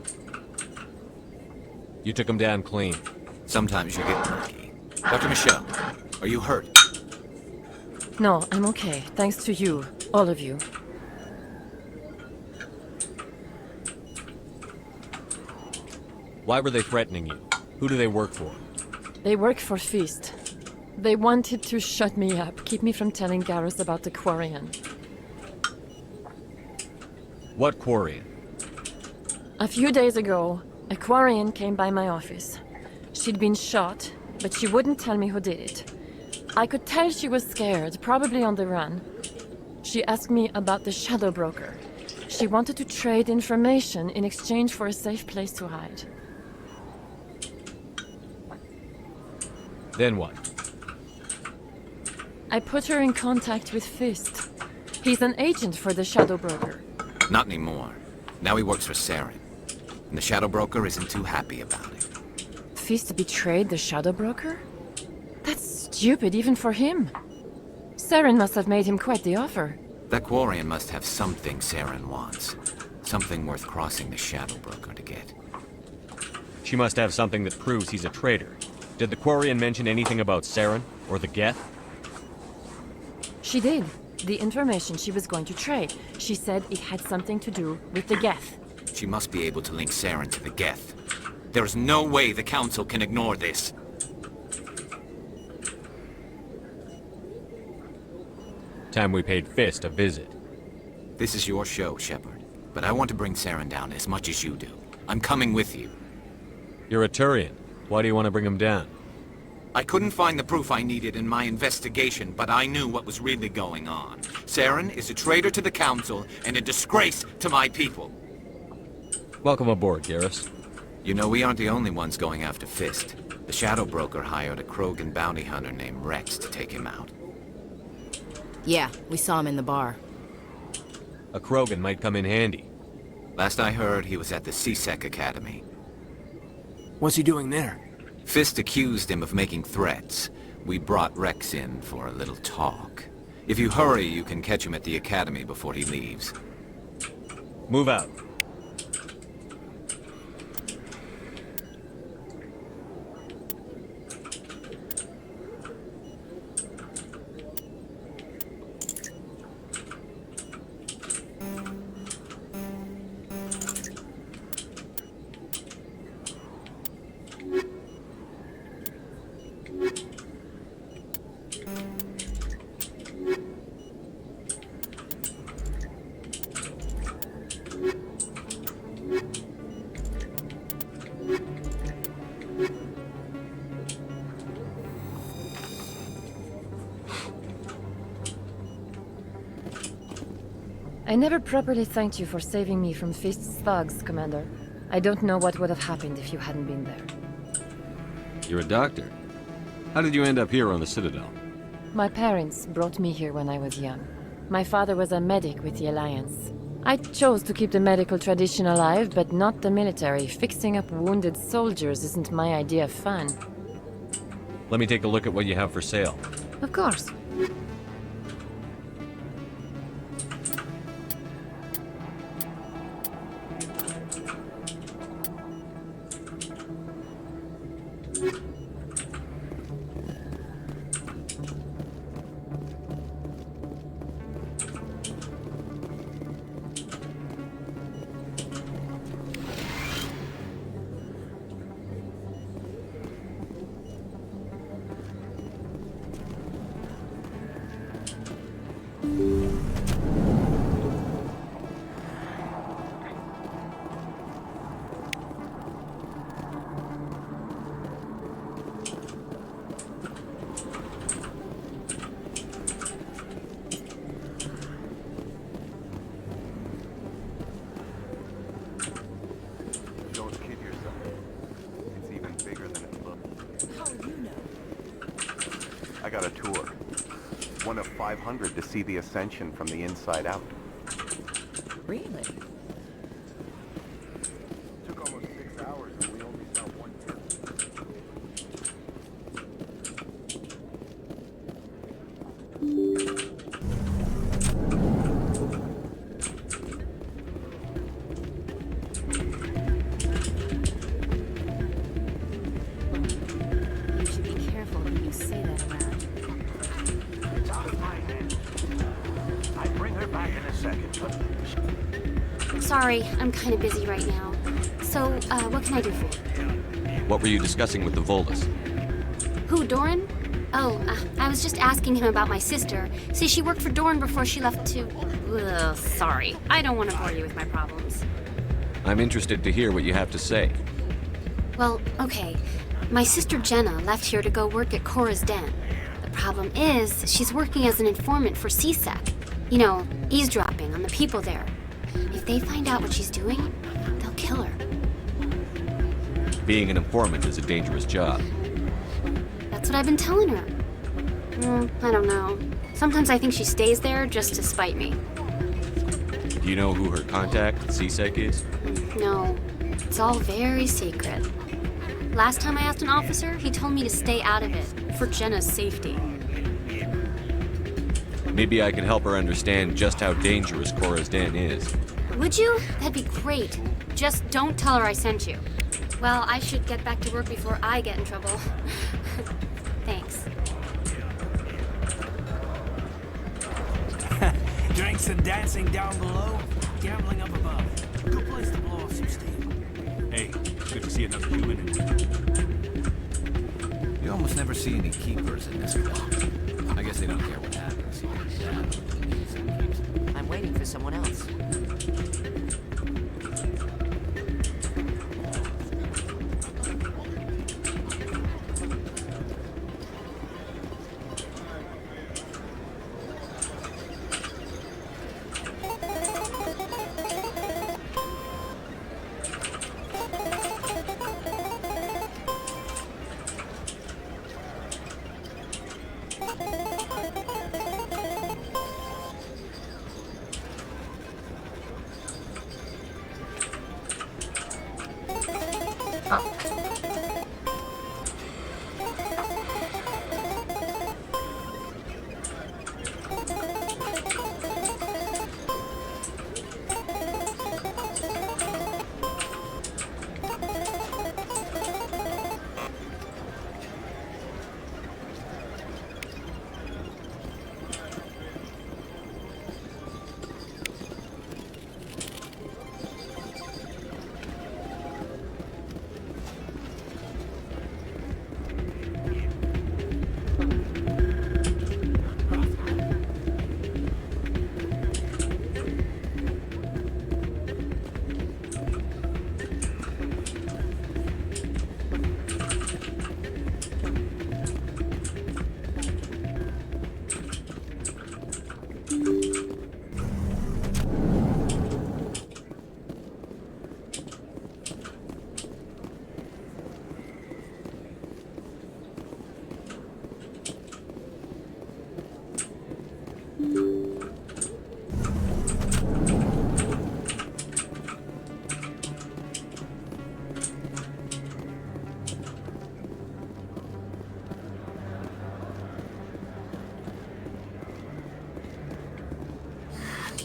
You took him down clean. Sometimes you get lucky. Dr. Michelle, are you hurt? No, I'm okay. Thanks to you. All of you. Why were they threatening you? Who do they work for? They work for Feast. They wanted to shut me up, keep me from telling Garrus about the Quarian. What Quarian? A few days ago, a Quarian came by my office. She'd been shot, but she wouldn't tell me who did it. I could tell she was scared, probably on the run. She asked me about the Shadow Broker. She wanted to trade information in exchange for a safe place to hide. Then what? I put her in contact with Fist. He's an agent for the Shadow Broker. Not anymore. Now he works for Saren. And the Shadow Broker isn't too happy about it. Fist betrayed the Shadow Broker? That's stupid even for him. Saren must have made him quite the offer. That Quarian must have something Saren wants. Something worth crossing the Shadow Broker to get. She must have something that proves he's a traitor. Did the Quarian mention anything about Saren or the Geth? She did. The information she was going to trade. She said it had something to do with the Geth. She must be able to link Saren to the Geth. There is no way the Council can ignore this. Time we paid Fist a visit. This is your show, Shepard. But I want to bring Saren down as much as you do. I'm coming with you. You're a Turian. Why do you want to bring him down? I couldn't find the proof I needed in my investigation, but I knew what was really going on. Saren is a traitor to the Council and a disgrace to my people. Welcome aboard, Garrus. You know, we aren't the only ones going after Fist. The Shadow Broker hired a Krogan bounty hunter named Rex to take him out. Yeah, we saw him in the bar. A Krogan might come in handy. Last I heard, he was at the C-Sec Academy. What's he doing there? Fist accused him of making threats. We brought Rex in for a little talk. If you hurry, you can catch him at the Academy before he leaves. Move out. I never properly thanked you for saving me from Fist's thugs, Commander. I don't know what would have happened if you hadn't been there. You're a doctor. How did you end up here on the Citadel? My parents brought me here when I was young. My father was a medic with the Alliance. I chose to keep the medical tradition alive, but not the military. Fixing up wounded soldiers isn't my idea of fun. Let me take a look at what you have for sale. Of course. I got a tour. One of 500 to see the Ascension from the inside out. Really? Took almost 6 hours and we only saw one person. Sorry, I'm kind of busy right now. So, what can I do for you? What were you discussing with the Volus? Who, Doran? Oh, I was just asking him about my sister. See, she worked for Doran before she left to... Ugh, sorry. I don't want to bore you with my problems. I'm interested to hear what you have to say. Well, okay. My sister Jenna left here to go work at Cora's Den. The problem is, she's working as an informant for CSEC. You know, eavesdropping on the people there. If they find out what she's doing, they'll kill her. Being an informant is a dangerous job. That's what I've been telling her. I don't know. Sometimes I think she stays there just to spite me. Do you know who her contact at CSEC is? No, it's all very secret. Last time I asked an officer, he told me to stay out of it, for Jenna's safety. Maybe I can help her understand just how dangerous Cora's Den is. Would you? That'd be great. Just don't tell her I sent you. Well, I should get back to work before I get in trouble. Thanks. Drinks and dancing down below, gambling up above. Good place to blow off some steam. Hey, good to see another human in here. You almost never see any keepers in this club. I guess they don't care what happens. I'm waiting for someone else.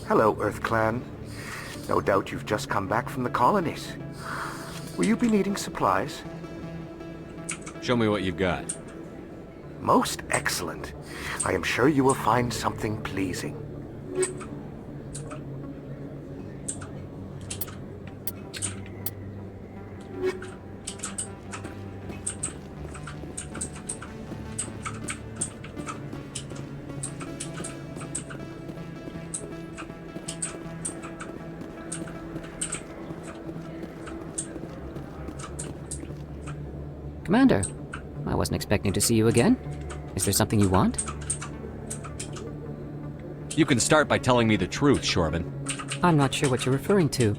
Hello, Earth Clan. No doubt you've just come back from the colonies. Will you be needing supplies? Show me what you've got. Most excellent. I am sure you will find something pleasing. Commander, I wasn't expecting to see you again. Is there something you want? You can start by telling me the truth, Shorban. I'm not sure what you're referring to.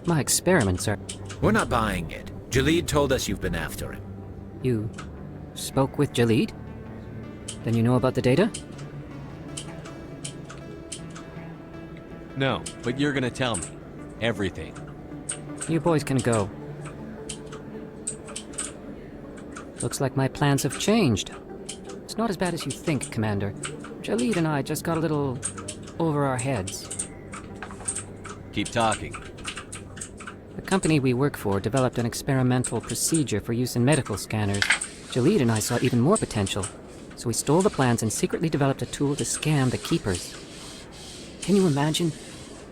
My experiments are... We're not buying it. Jalid told us you've been after him. You spoke with Jalid? Then you know about the data? No, but you're gonna tell me. Everything. You boys can go. Looks like my plans have changed. It's not as bad as you think, Commander. Jalid and I just got a little over our heads. Keep talking. The company we work for developed an experimental procedure for use in medical scanners. Jalid and I saw even more potential, so we stole the plans and secretly developed a tool to scam the Keepers. Can you imagine?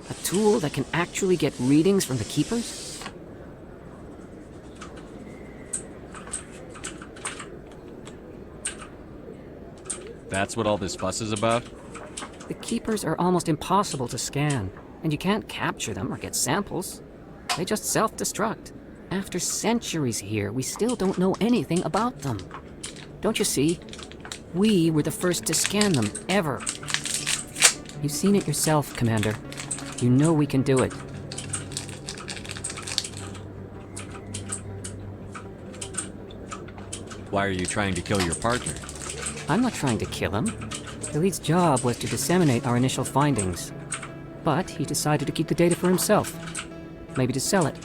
A tool that can actually get readings from the Keepers? That's what all this fuss is about? The Keepers are almost impossible to scan, and you can't capture them or get samples. They just self-destruct. After centuries here, we still don't know anything about them. Don't you see? We were the first to scan them, ever. You've seen it yourself, Commander. You know we can do it. Why are you trying to kill your partner? I'm not trying to kill him. The lead's job was to disseminate our initial findings. But he decided to keep the data for himself. Maybe to sell it.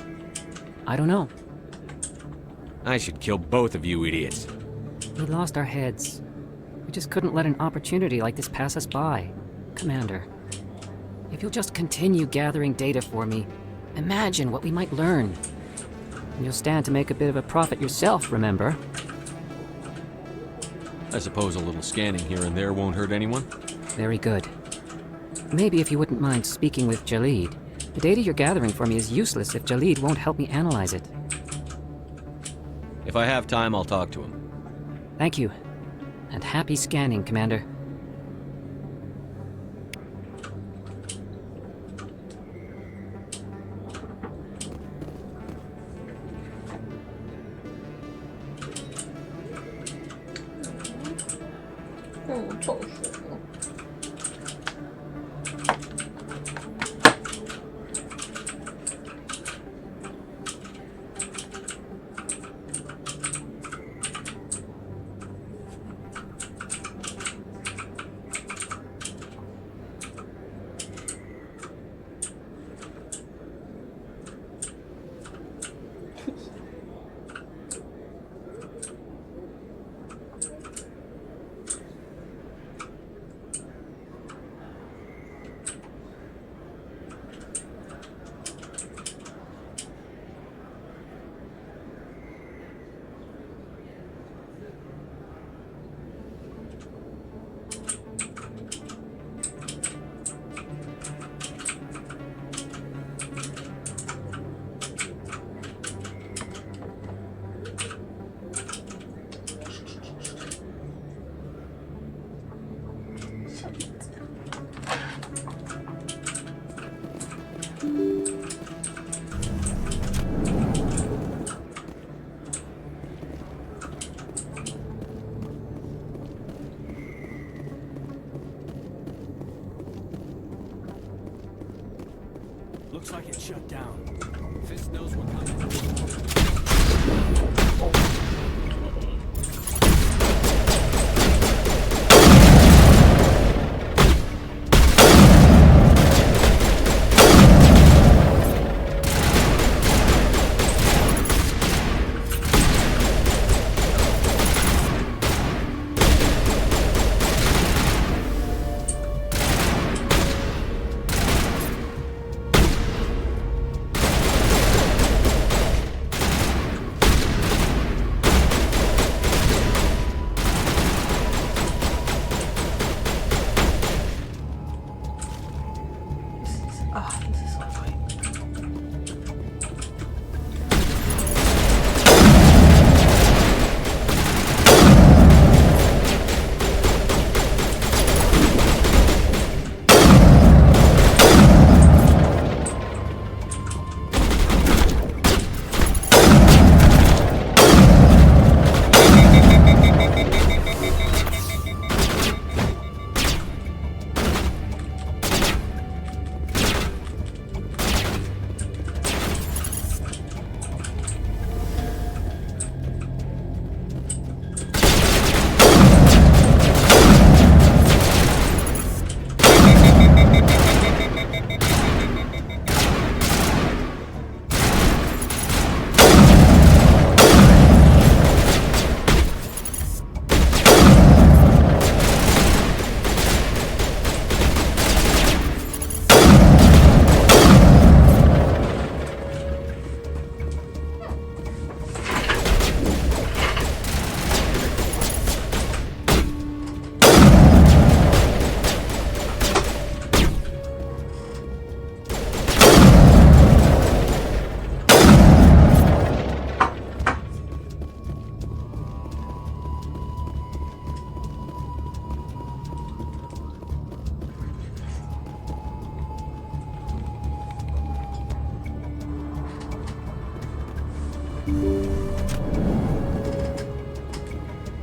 I don't know. I should kill both of you idiots. We lost our heads. We just couldn't let an opportunity like this pass us by. Commander, if you'll just continue gathering data for me, imagine what we might learn. And you'll stand to make a bit of a profit yourself, remember? I suppose a little scanning here and there won't hurt anyone? Very good. Maybe if you wouldn't mind speaking with Jalid. The data you're gathering for me is useless if Jalid won't help me analyze it. If I have time, I'll talk to him. Thank you. And happy scanning, Commander.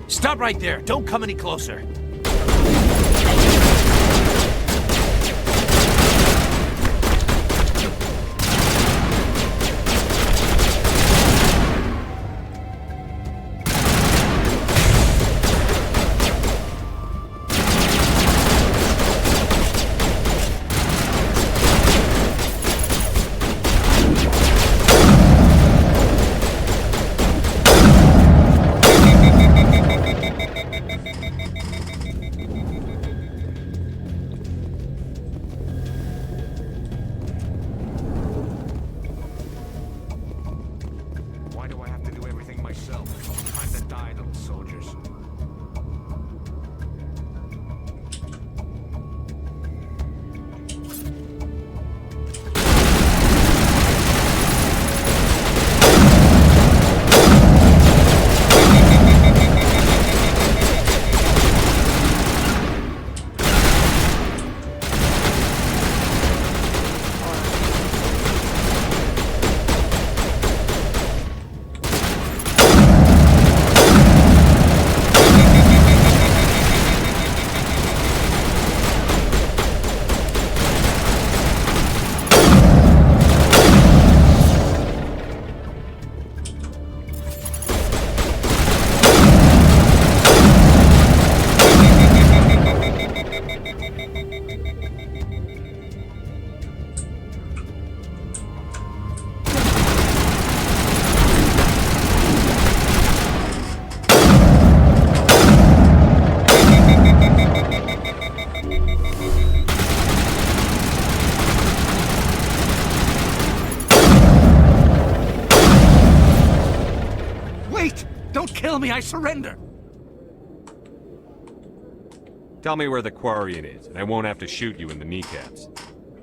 Stop right there. Don't come any closer. Why do I have to do everything myself? Time to die, little soldiers. Wait! Don't kill me, I surrender! Tell me where the Quarian is, and I won't have to shoot you in the kneecaps.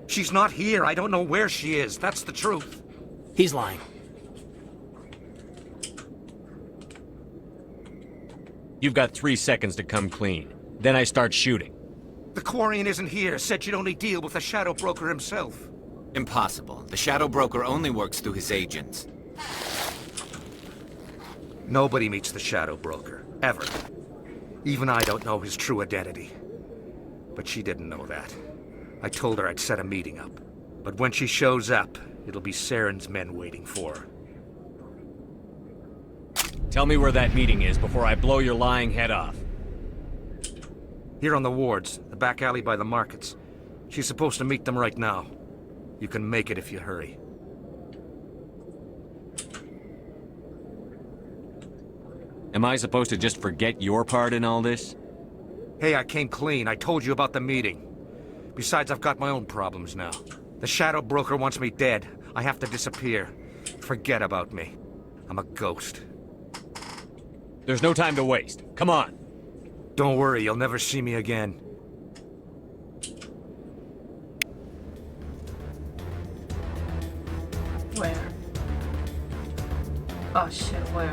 She's not here. I don't know where she is. That's the truth. He's lying. You've got 3 seconds to come clean. Then I start shooting. The Quarian isn't here. Said she'd only deal with the Shadow Broker himself. Impossible. The Shadow Broker only works through his agents. Nobody meets the Shadow Broker. Ever. Even I don't know his true identity. But she didn't know that. I told her I'd set a meeting up. But when she shows up, it'll be Saren's men waiting for her. Tell me where that meeting is before I blow your lying head off. Here on the wards, the back alley by the markets. She's supposed to meet them right now. You can make it if you hurry. Am I supposed to just forget your part in all this? Hey, I came clean. I told you about the meeting. Besides, I've got my own problems now. The Shadow Broker wants me dead. I have to disappear. Forget about me. I'm a ghost. There's no time to waste. Come on. Don't worry, you'll never see me again. Where? Oh shit, where?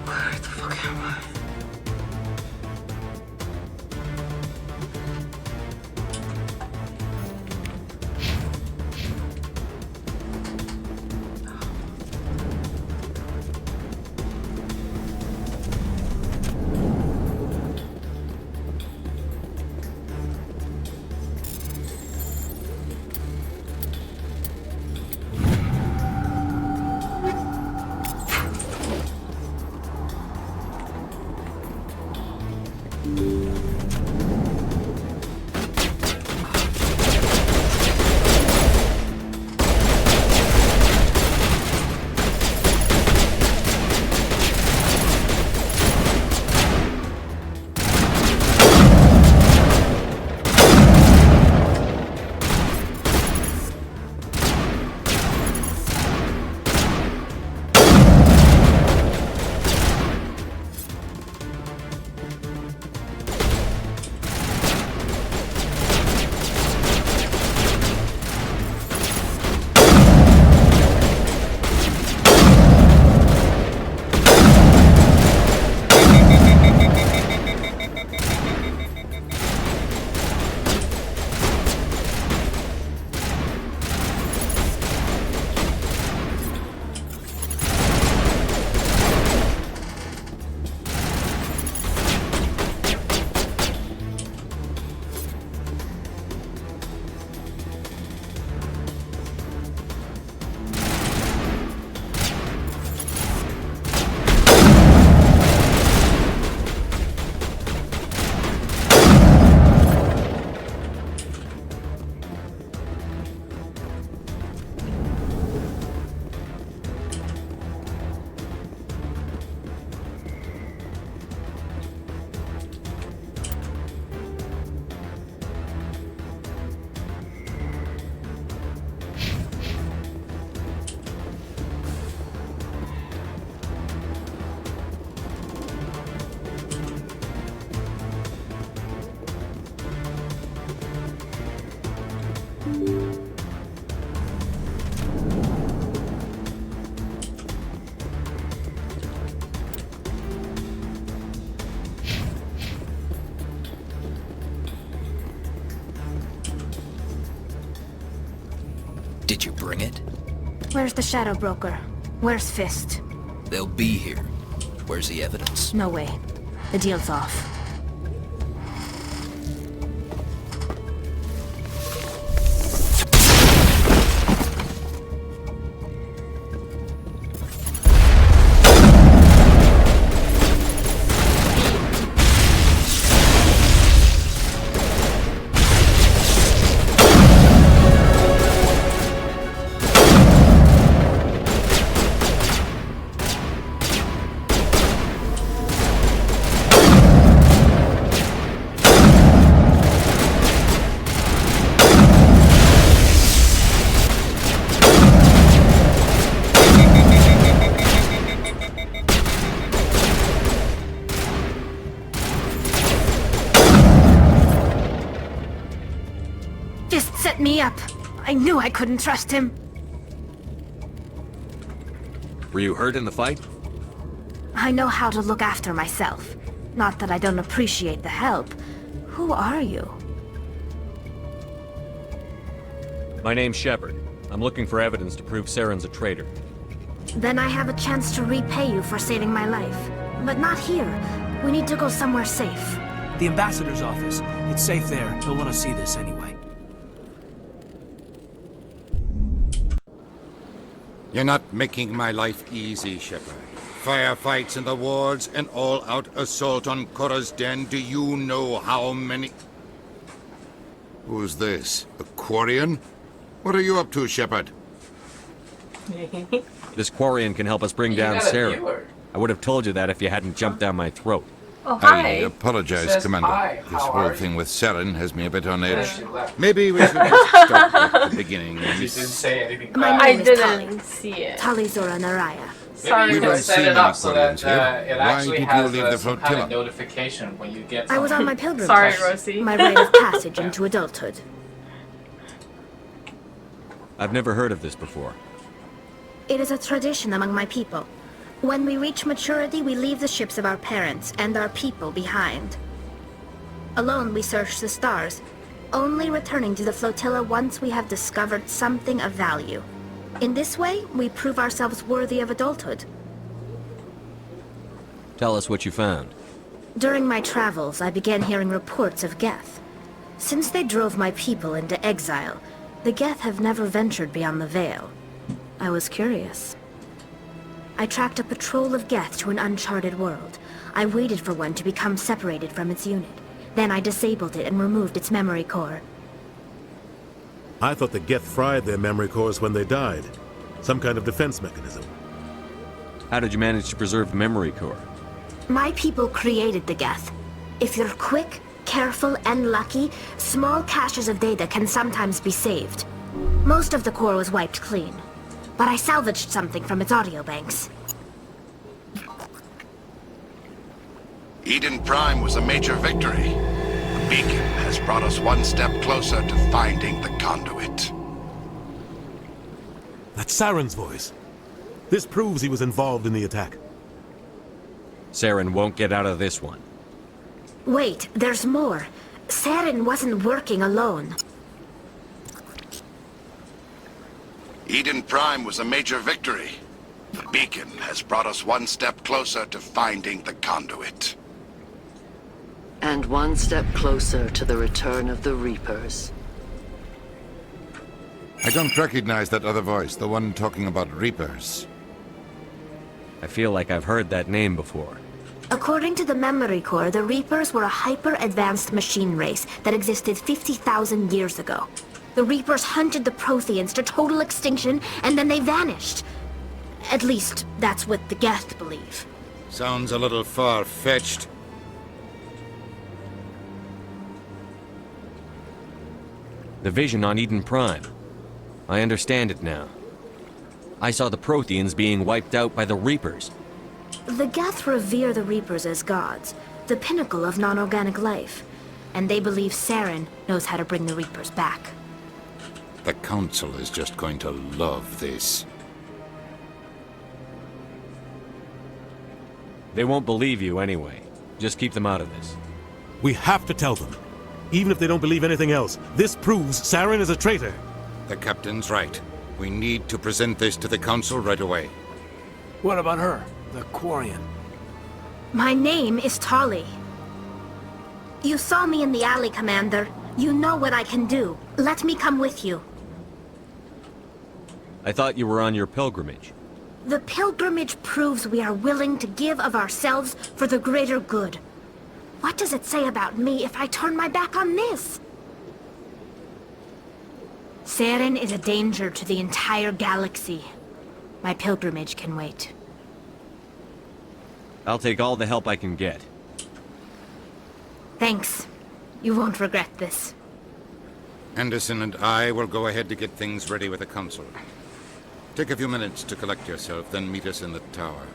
Where the fuck am I? Did you bring it? Where's the Shadow Broker? Where's Fist? They'll be here. Where's the evidence? No way. The deal's off. Set me up. I knew I couldn't trust him. Were you hurt in the fight? I know how to look after myself. Not that I don't appreciate the help. Who are you? My name's Shepard. I'm looking for evidence to prove Saren's a traitor. Then I have a chance to repay you for saving my life. But not here. We need to go somewhere safe. The ambassador's office. It's safe there. He'll want to see this anyway. You're not making my life easy, Shepard. Firefights in the wards, an all-out assault on Korra's den. Do you know how many... Who's this? A Quarian? What are you up to, Shepard? This Quarian can help us bring down Saren. I would have told you that if you hadn't jumped down my throat. Oh, hi. I apologize, Says Commander. hi. This How whole are thing with Saren has me a bit on Yeah, edge. she left. Maybe we should just start at the beginning. She didn't say anything My bad. name I is didn't Tali. see it. Tali Zora Naraya. Sorry, We you don't set see it many up so that Quarians here. it Why actually did you has leave the some kind flotilla? of notification when you get I was on my something. pilgrimage. Sorry, Rosie. My rite of passage into adulthood. I've never heard of this before. It is a tradition among my people. When we reach maturity, we leave the ships of our parents and our people behind. Alone, we search the stars, only returning to the flotilla once we have discovered something of value. In this way, we prove ourselves worthy of adulthood. Tell us what you found. During my travels, I began hearing reports of Geth. Since they drove my people into exile, the Geth have never ventured beyond the Veil. I was curious. I tracked a patrol of Geth to an uncharted world. I waited for one to become separated from its unit. Then I disabled it and removed its memory core. I thought the Geth fried their memory cores when they died. Some kind of defense mechanism. How did you manage to preserve the memory core? My people created the Geth. If you're quick, careful, and lucky, small caches of data can sometimes be saved. Most of the core was wiped clean, but I salvaged something from its audio banks. Eden Prime was a major victory. The beacon has brought us one step closer to finding the conduit. That's Saren's voice. This proves he was involved in the attack. Saren won't get out of this one. Wait, there's more. Saren wasn't working alone. Eden Prime was a major victory. The beacon has brought us one step closer to finding the conduit. And one step closer to the return of the Reapers. I don't recognize that other voice, the one talking about Reapers. I feel like I've heard that name before. According to the memory core, the Reapers were a hyper-advanced machine race that existed 50,000 years ago. The Reapers hunted the Protheans to total extinction, and then they vanished. At least, that's what the Geth believe. Sounds a little far-fetched. The vision on Eden Prime. I understand it now. I saw the Protheans being wiped out by the Reapers. The Geth revere the Reapers as gods, the pinnacle of non-organic life, and they believe Saren knows how to bring the Reapers back. The Council is just going to love this. They won't believe you anyway. Just keep them out of this. We have to tell them. Even if they don't believe anything else, this proves Saren is a traitor. The Captain's right. We need to present this to the Council right away. What about her, the Quarian? My name is Tali. You saw me in the alley, Commander. You know what I can do. Let me come with you. I thought you were on your pilgrimage. The pilgrimage proves we are willing to give of ourselves for the greater good. What does it say about me if I turn my back on this? Saren is a danger to the entire galaxy. My pilgrimage can wait. I'll take all the help I can get. Thanks. You won't regret this. Anderson and I will go ahead to get things ready with the Council. Take a few minutes to collect yourself, then meet us in the tower.